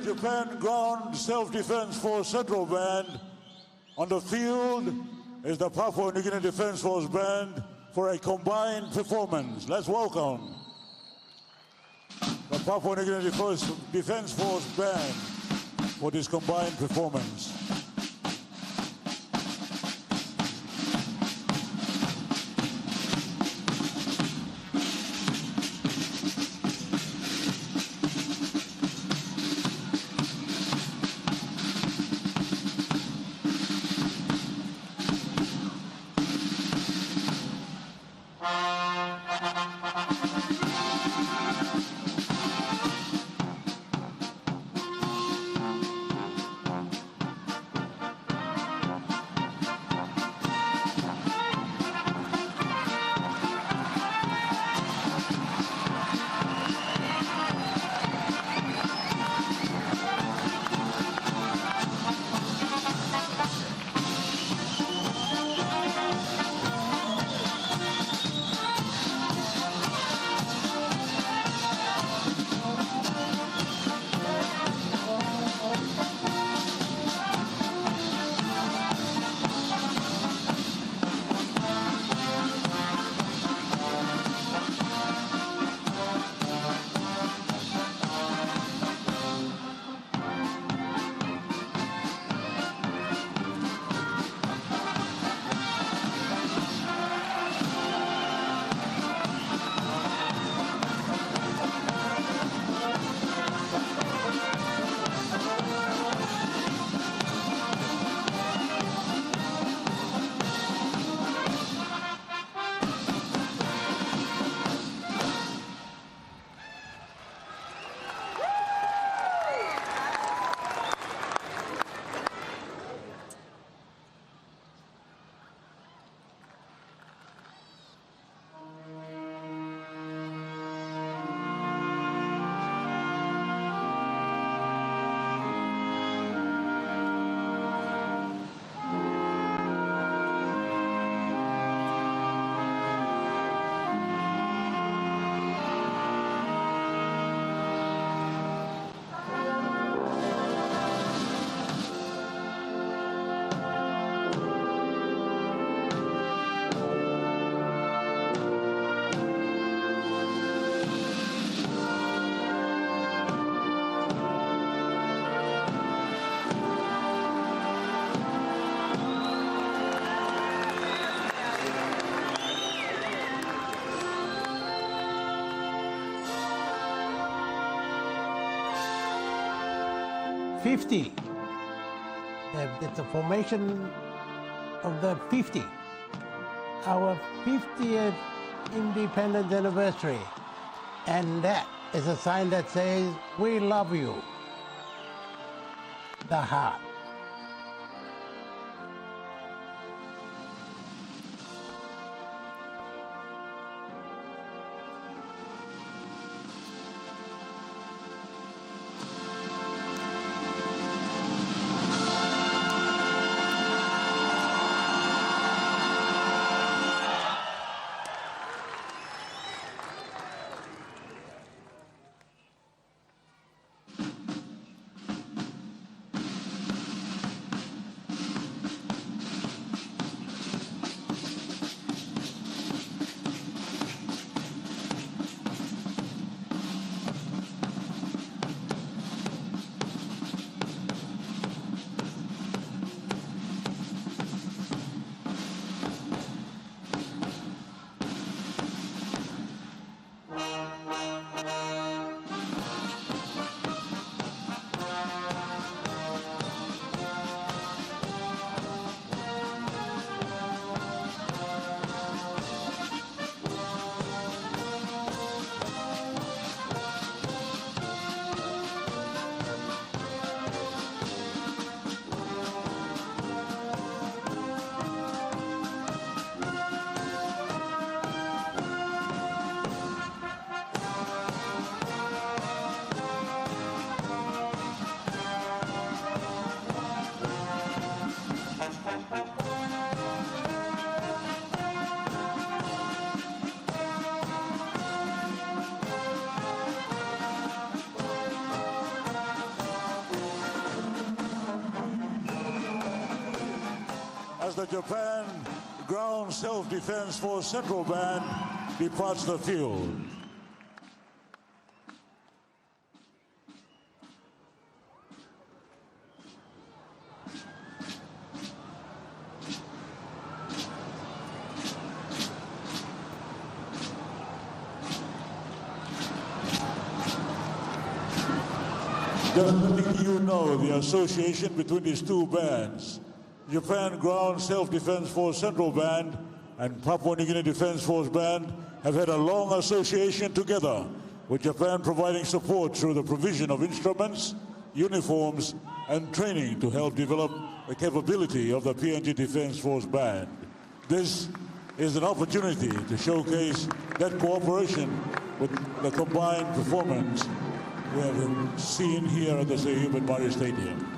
Japan Ground Self-Defense Force Central Band. On the field is the Papua New Guinea Defense Force Band for a combined performance. Let's welcome the Papua New Guinea Defense Force Band for this combined performance. It's the formation of the 50, our 50th independence anniversary. And that is a sign that says, we love you. The heart. as the Japan Ground Self-Defense Force Central Band departs the field. Just letting you know the association between these two bands, Japan Ground Self-Defense Force Central Band and Papua New Guinea Defense Force Band have had a long association together, with Japan providing support through the provision of instruments, uniforms, and training to help develop the capability of the PNG Defense Force Band. This is an opportunity to showcase that cooperation with the combined performance we have seen here at the Seyub Mari Stadium.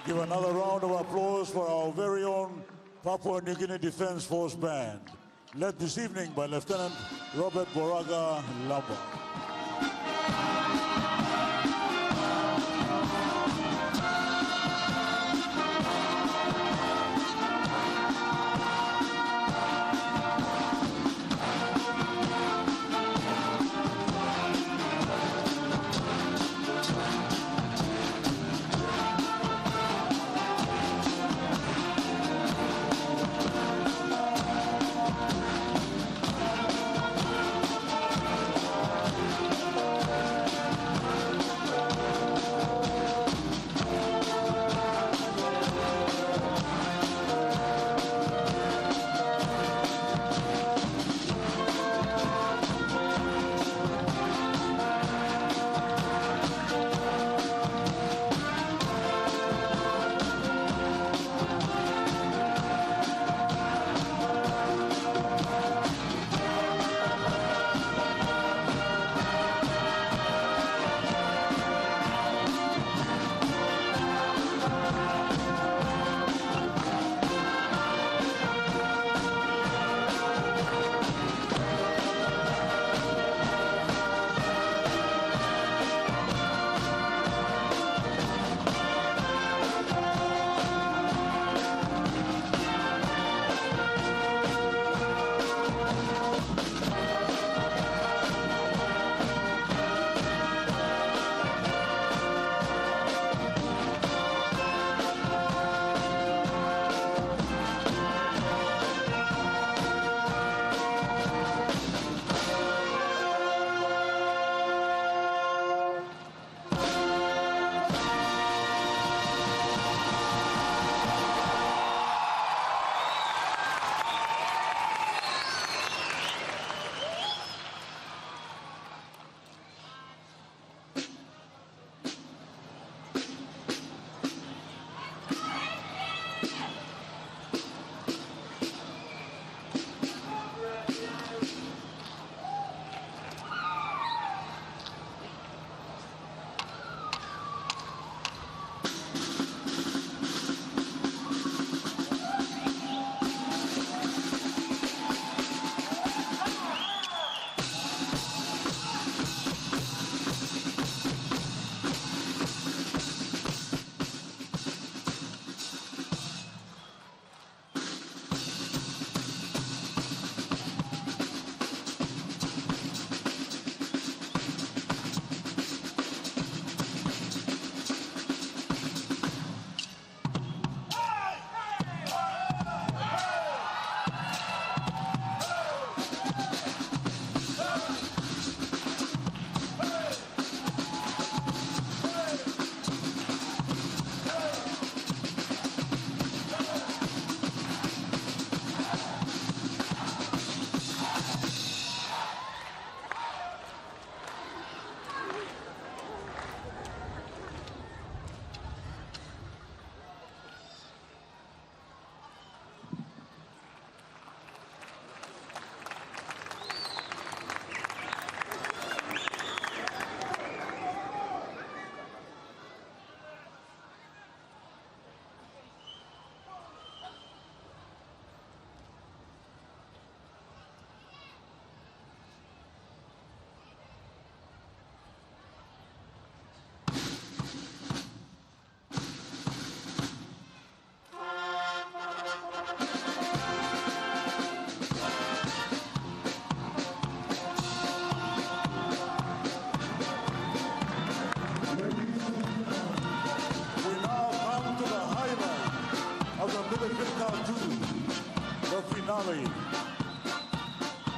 Give another round of applause for our very own Papua New Guinea Defense Force Band, led this evening by Lieutenant Robert Boraga Lamba.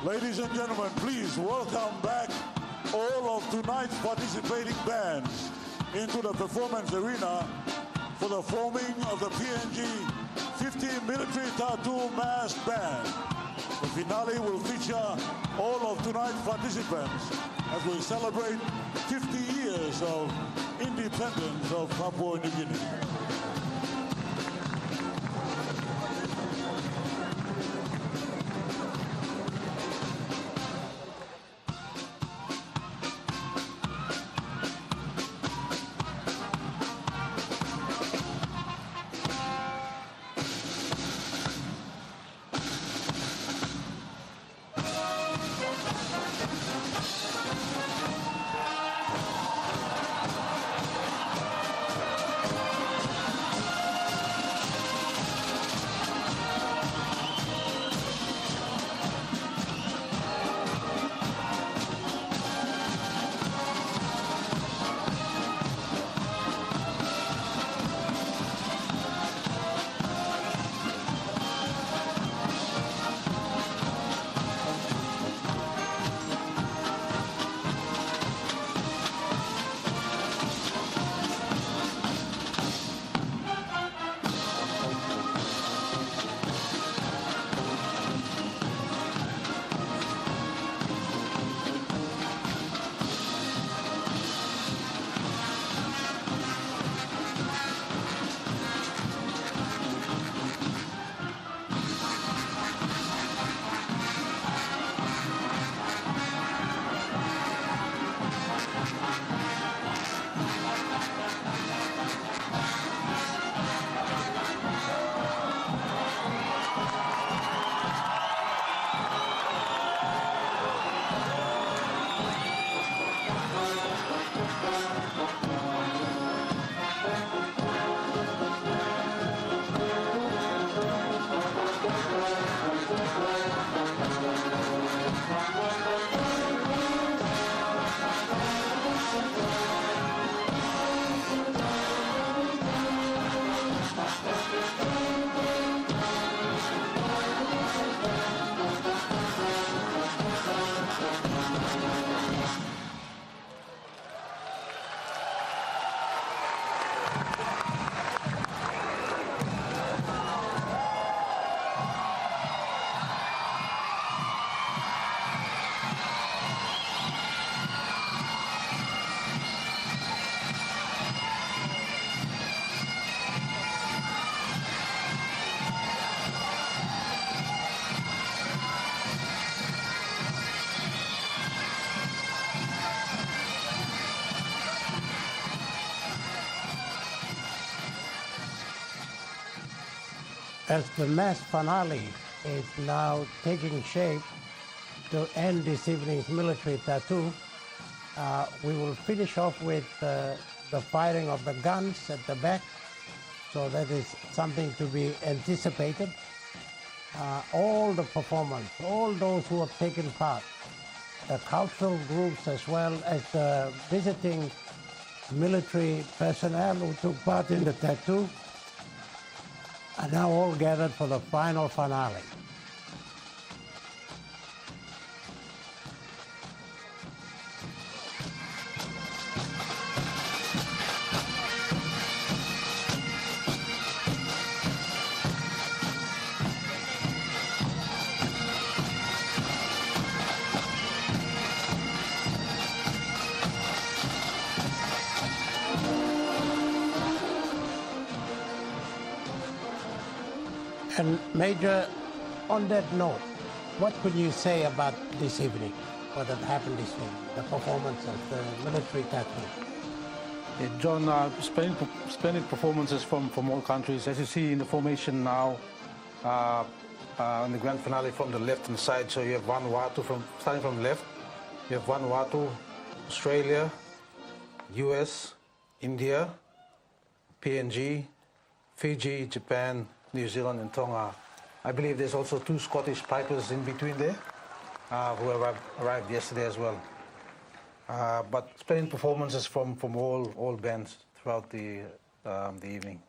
Ladies and gentlemen, please welcome back all of tonight's participating bands into the performance arena for the forming of the PNG 50 Military Tattoo Mass Band. The finale will feature all of tonight's participants as we celebrate 50 years of independence of Papua New Guinea. As the mass finale is now taking shape to end this evening's military tattoo, we will finish off with the firing of the guns at the back. So that is something to be anticipated. All the performers, all those who have taken part, the cultural groups as well as the visiting military personnel who took part in the tattoo, are now all gathered for the final finale. And Major, on that note, what could you say about this evening, what had happened this evening, the performance of the military tattoo? Yeah, John, splendid performances from all countries. As you see in the formation now, in the grand finale from the left-hand side, so you have Vanuatu, starting from the left, you have Vanuatu, Australia, US, India, PNG, Fiji, Japan, New Zealand and Tonga. I believe there's also 2 Scottish pipers in between there who arrived yesterday as well. But splendid performances from all bands throughout the evening.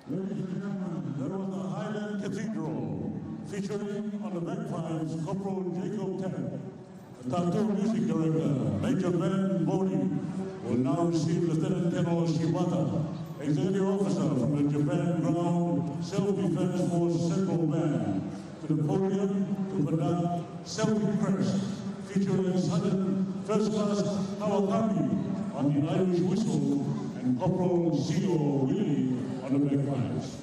Ladies and gentlemen, that was the Highland Cathedral, featuring on the bagpipes Corporal Jacob Tennant. The tattoo music director, Major Ben Bodie, will now receive Lieutenant Colonel Shibata, Executive Officer from the Japan Ground Self-Defense Force Central Band, to the podium to conduct Self-Crest, featuring Sergeant First Class Kawakami on the Irish whistle and Corporal C.O. Willie on the bagpipes.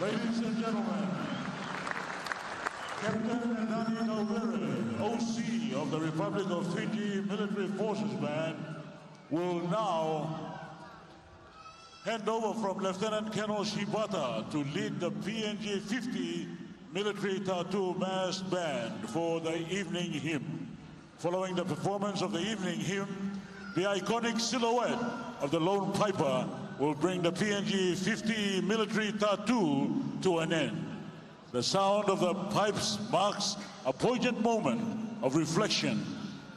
Ladies and gentlemen, Captain Nani Nauvere, OC of the Republic of Fiji Military Forces Band will now hand over from Lieutenant Colonel Shibata to lead the PNG 50 Military Tattoo Mass Band for the evening hymn. Following the performance of the evening hymn, the iconic silhouette of the Lone Piper will bring the PNG 50 Military Tattoo to an end. The sound of the pipes marks a poignant moment of reflection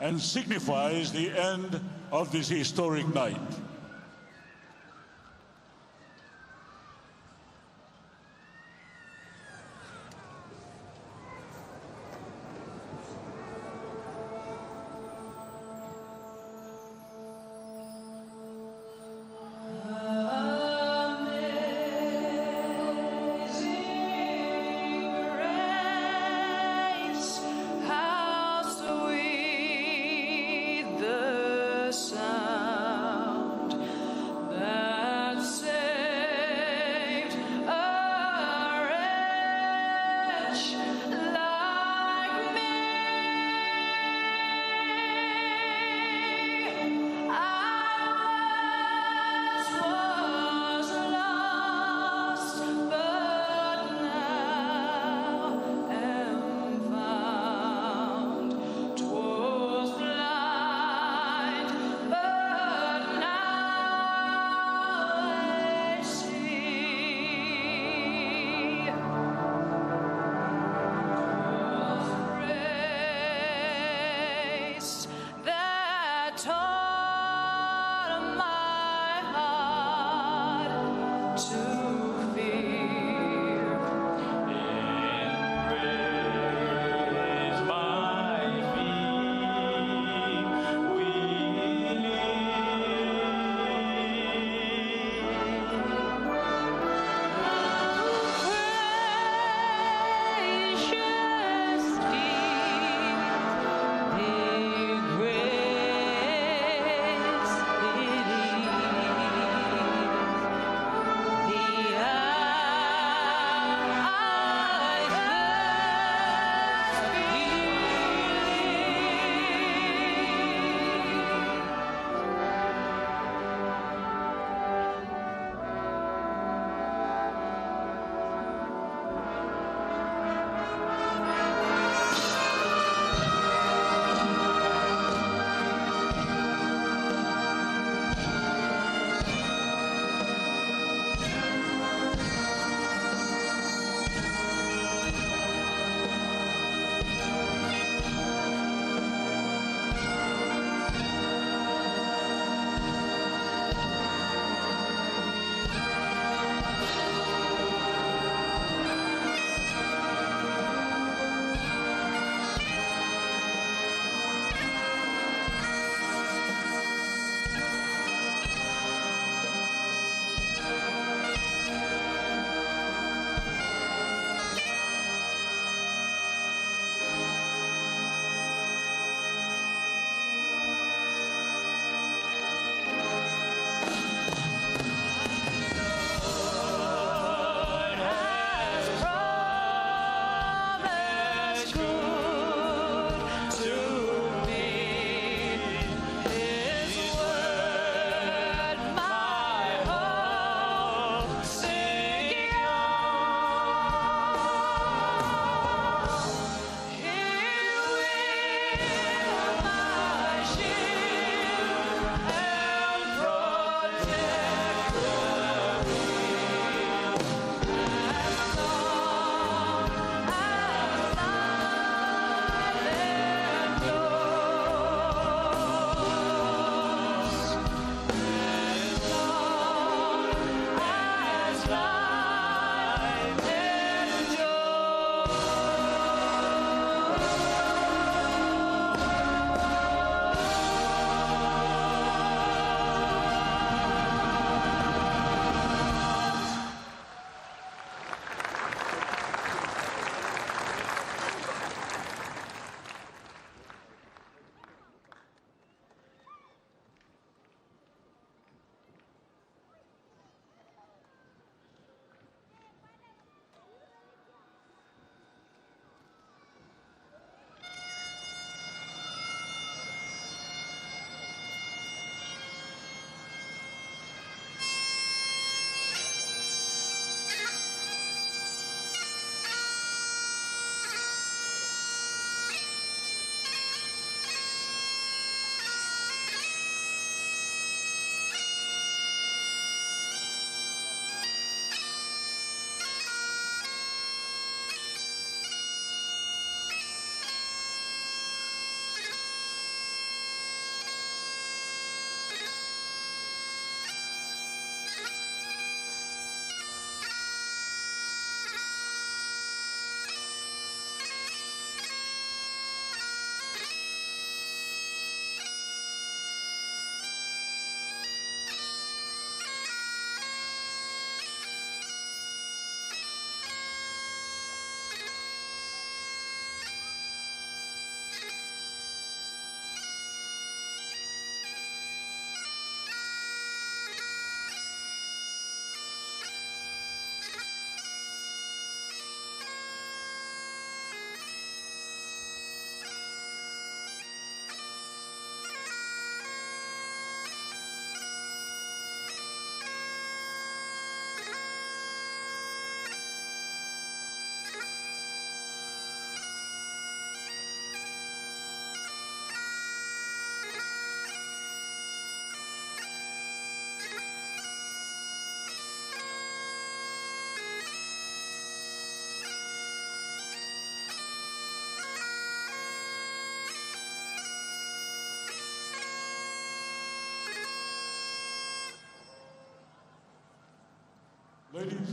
and signifies the end of this historic night. How sweet the sound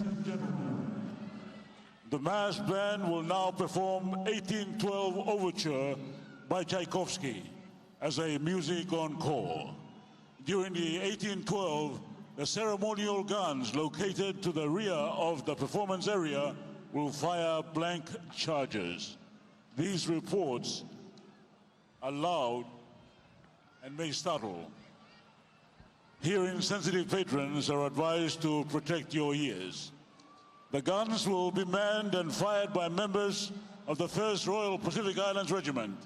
and gentlemen, the mass band will now perform 1812 Overture by Tchaikovsky as a music encore. During the 1812, the ceremonial guns located to the rear of the performance area will fire blank charges. These reports are loud and may startle. Hearing-sensitive patrons are advised to protect your ears. The guns will be manned and fired by members of the 1st Royal Pacific Islands Regiment,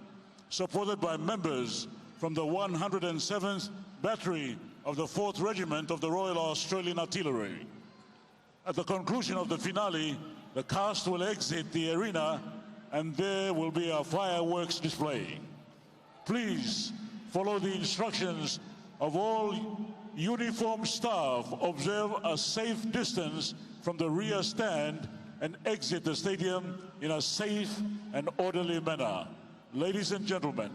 supported by members from the 107th Battery of the 4th Regiment of the Royal Australian Artillery. At the conclusion of the finale, the cast will exit the arena and there will be a fireworks display. Please follow the instructions of all uniformed staff, observe a safe distance from the rear stand, and exit the stadium in a safe and orderly manner. Ladies and gentlemen,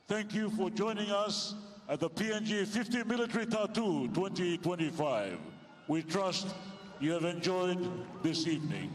thank you for joining us at the PNG 50 Military Tattoo 2025. We trust you have enjoyed this evening.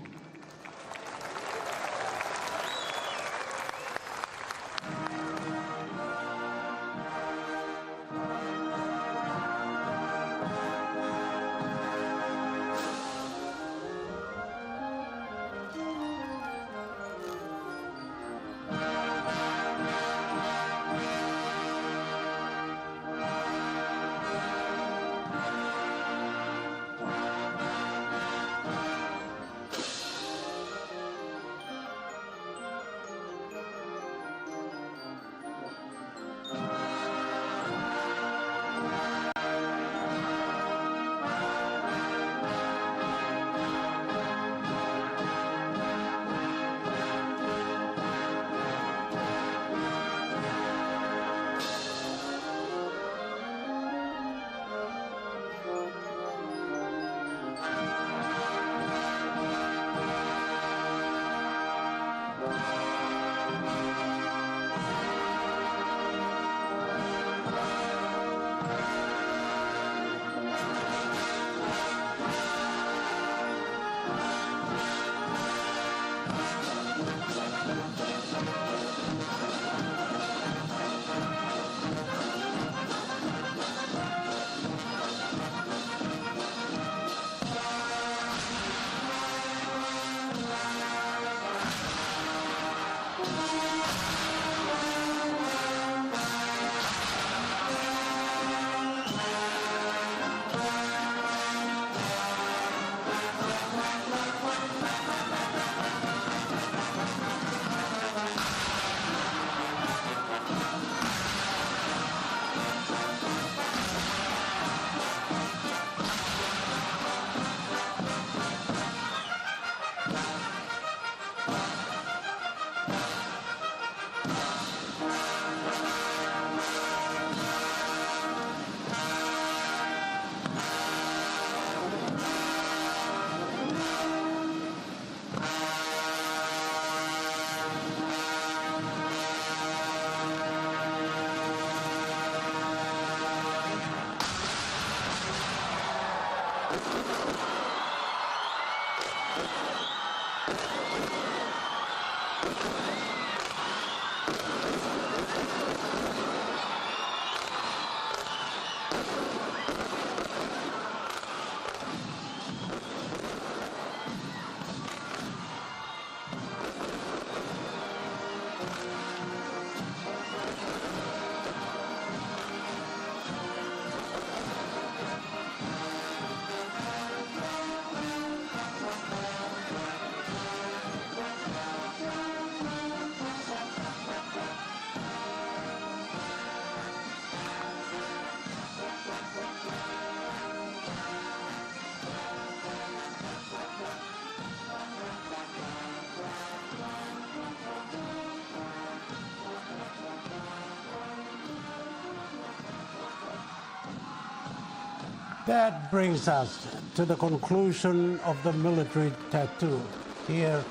That brings us to the conclusion of the military tattoo here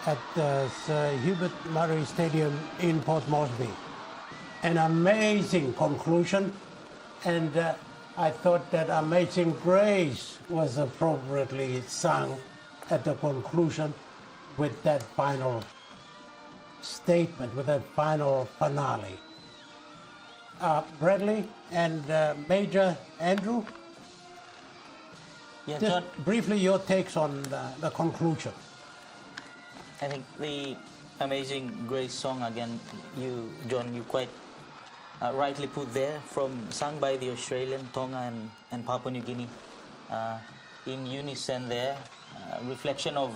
at the Sir Hubert Murray Stadium in Port Moresby. An amazing conclusion, and I thought that Amazing Grace was appropriately sung at the conclusion with that final statement, with that final finale. Bradley and Major Andrew, Yeah, just John, briefly your takes on the conclusion. I think the Amazing Grace song again, John, you quite rightly put there, sung by the Australian, Tonga and Papua New Guinea, in unison there, reflection of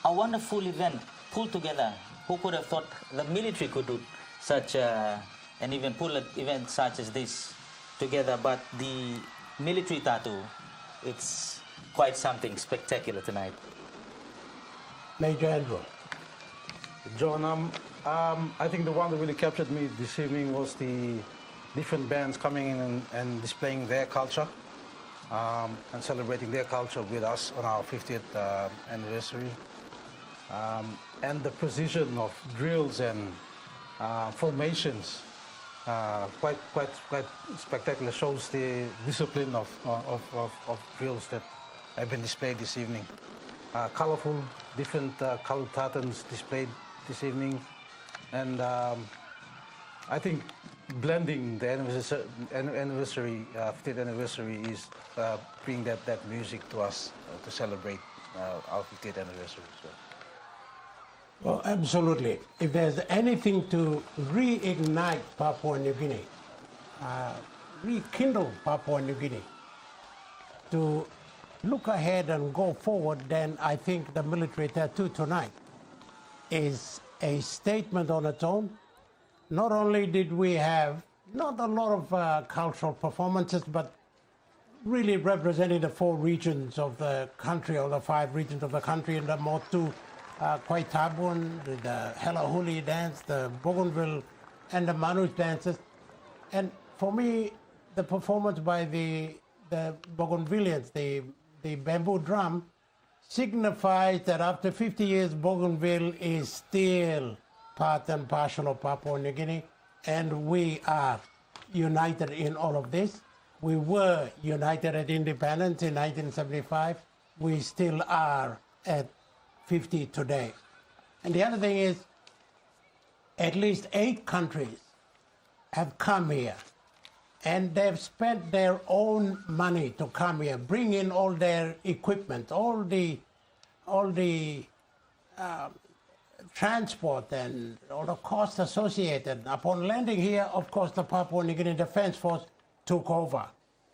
a wonderful event pulled together. Who could have thought the military could do such and even pull an event such as this together? But the military tattoo, it's quite something spectacular tonight. Major Andrew. John, I think the one that really captured me this evening was the different bands coming in and displaying their culture and celebrating their culture with us on our 50th anniversary. And the precision of drills and formations, quite spectacular, shows the discipline of drills that have been displayed this evening. Colorful, different colored patterns displayed this evening, and I think blending the anniversary, 50th anniversary, is bring that music to us to celebrate our 50th anniversary. So. Well, absolutely. If there's anything to reignite Papua New Guinea, rekindle Papua New Guinea, to look ahead and go forward, then I think the military tattoo tonight is a statement on its own. Not only did we have not a lot of cultural performances, but really representing the 4 regions of the country, or the 5 regions of the country, in the Motu Koitabu, the Hela Huli dance, the Bougainville, and the Manus dances. And for me, the performance by the Bougainvillians, the bamboo drum, signifies that after 50 years, Bougainville is still part and parcel of Papua New Guinea, and we are united in all of this. We were united at independence in 1975. We still are at 50 today. And the other thing is, at least 8 countries have come here, and they've spent their own money to come here, bring in all their equipment, all the transport and all the costs associated. Upon landing here, of course, the Papua New Guinea Defense Force took over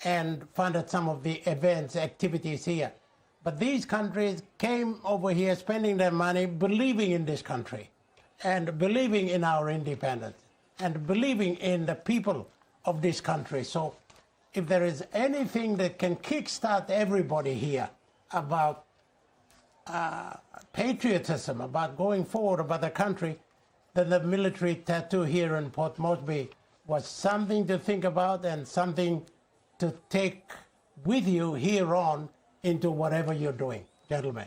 and funded some of the events, activities here. But these countries came over here spending their money, believing in this country and believing in our independence and believing in the people of this country. So if there is anything that can kickstart everybody here about patriotism, about going forward about the country, then the military tattoo here in Port Moresby was something to think about and something to take with you here on into whatever you're doing, gentlemen.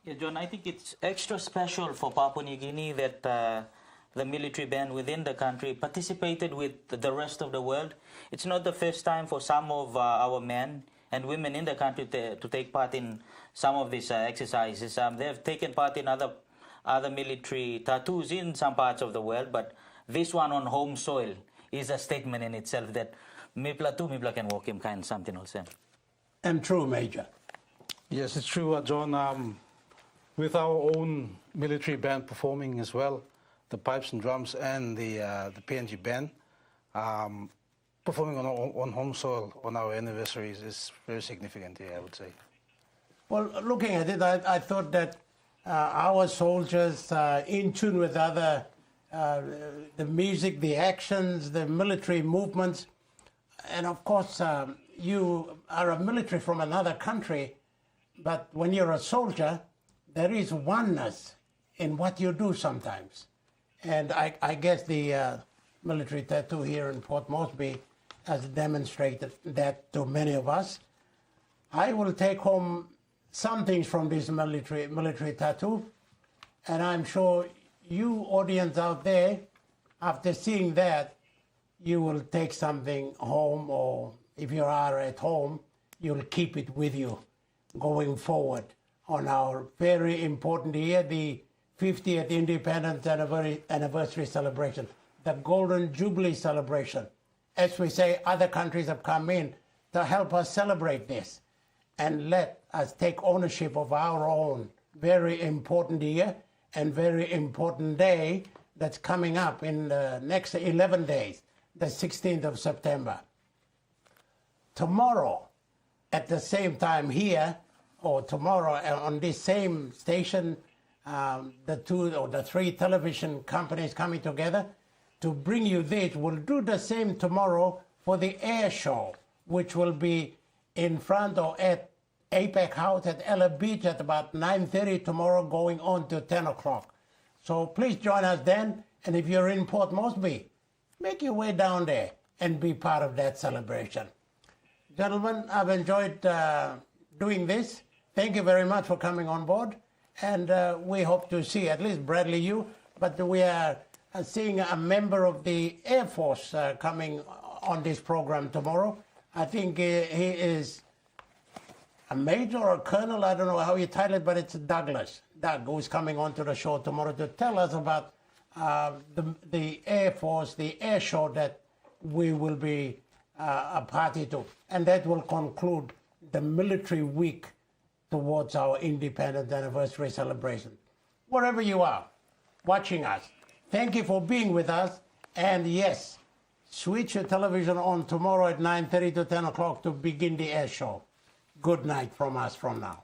Yeah, John, I think it's extra special for Papua New Guinea that the military band within the country participated with the rest of the world. It's not the first time for some of our men and women in the country to take part in some of these exercises. They've taken part in other military tattoos in some parts of the world, but this one on home soil is a statement in itself that Mipla too, Mipla can walk him kind something also. And true, Major. Yes, it's true, John. With our own military band performing as well, the pipes and drums and the PNG band, performing on home soil on our anniversaries is very significant here, I would say. Well, looking at it, I thought that our soldiers, in tune with other, the music, the actions, the military movements, and of course, you are a military from another country, but when you're a soldier, there is oneness in what you do sometimes. And I guess the military tattoo here in Port Moresby has demonstrated that to many of us. I will take home some things from this military tattoo, and I'm sure you audience out there, after seeing that, you will take something home or if you are at home, you'll keep it with you going forward on our very important year, the 50th Independence Anniversary celebration, the Golden Jubilee celebration. As we say, other countries have come in to help us celebrate this and let us take ownership of our own very important year and very important day that's coming up in the next 11 days, the 16th of September. Tomorrow, at the same time here, or tomorrow on this same station, the 2 or the 3 television companies coming together to bring you this. We'll do the same tomorrow for the air show, which will be in front or at APEC House at Ella Beach at about 9:30 tomorrow, going on to 10 o'clock. So please join us then. And if you're in Port Moresby, make your way down there and be part of that celebration. Gentlemen, I've enjoyed doing this. Thank you very much for coming on board. And we hope to see at least Bradley, you, but we are seeing a member of the Air Force coming on this program tomorrow. I think he is a major or a colonel, I don't know how you title it, but it's Douglas. Doug, who's coming onto the show tomorrow to tell us about the Air Force, the air show that we will be a party to. And that will conclude the military week towards our independence anniversary celebration. Wherever you are watching us, thank you for being with us. And yes, switch your television on tomorrow at 9:30 to 10 o'clock to begin the air show. Good night from us from now.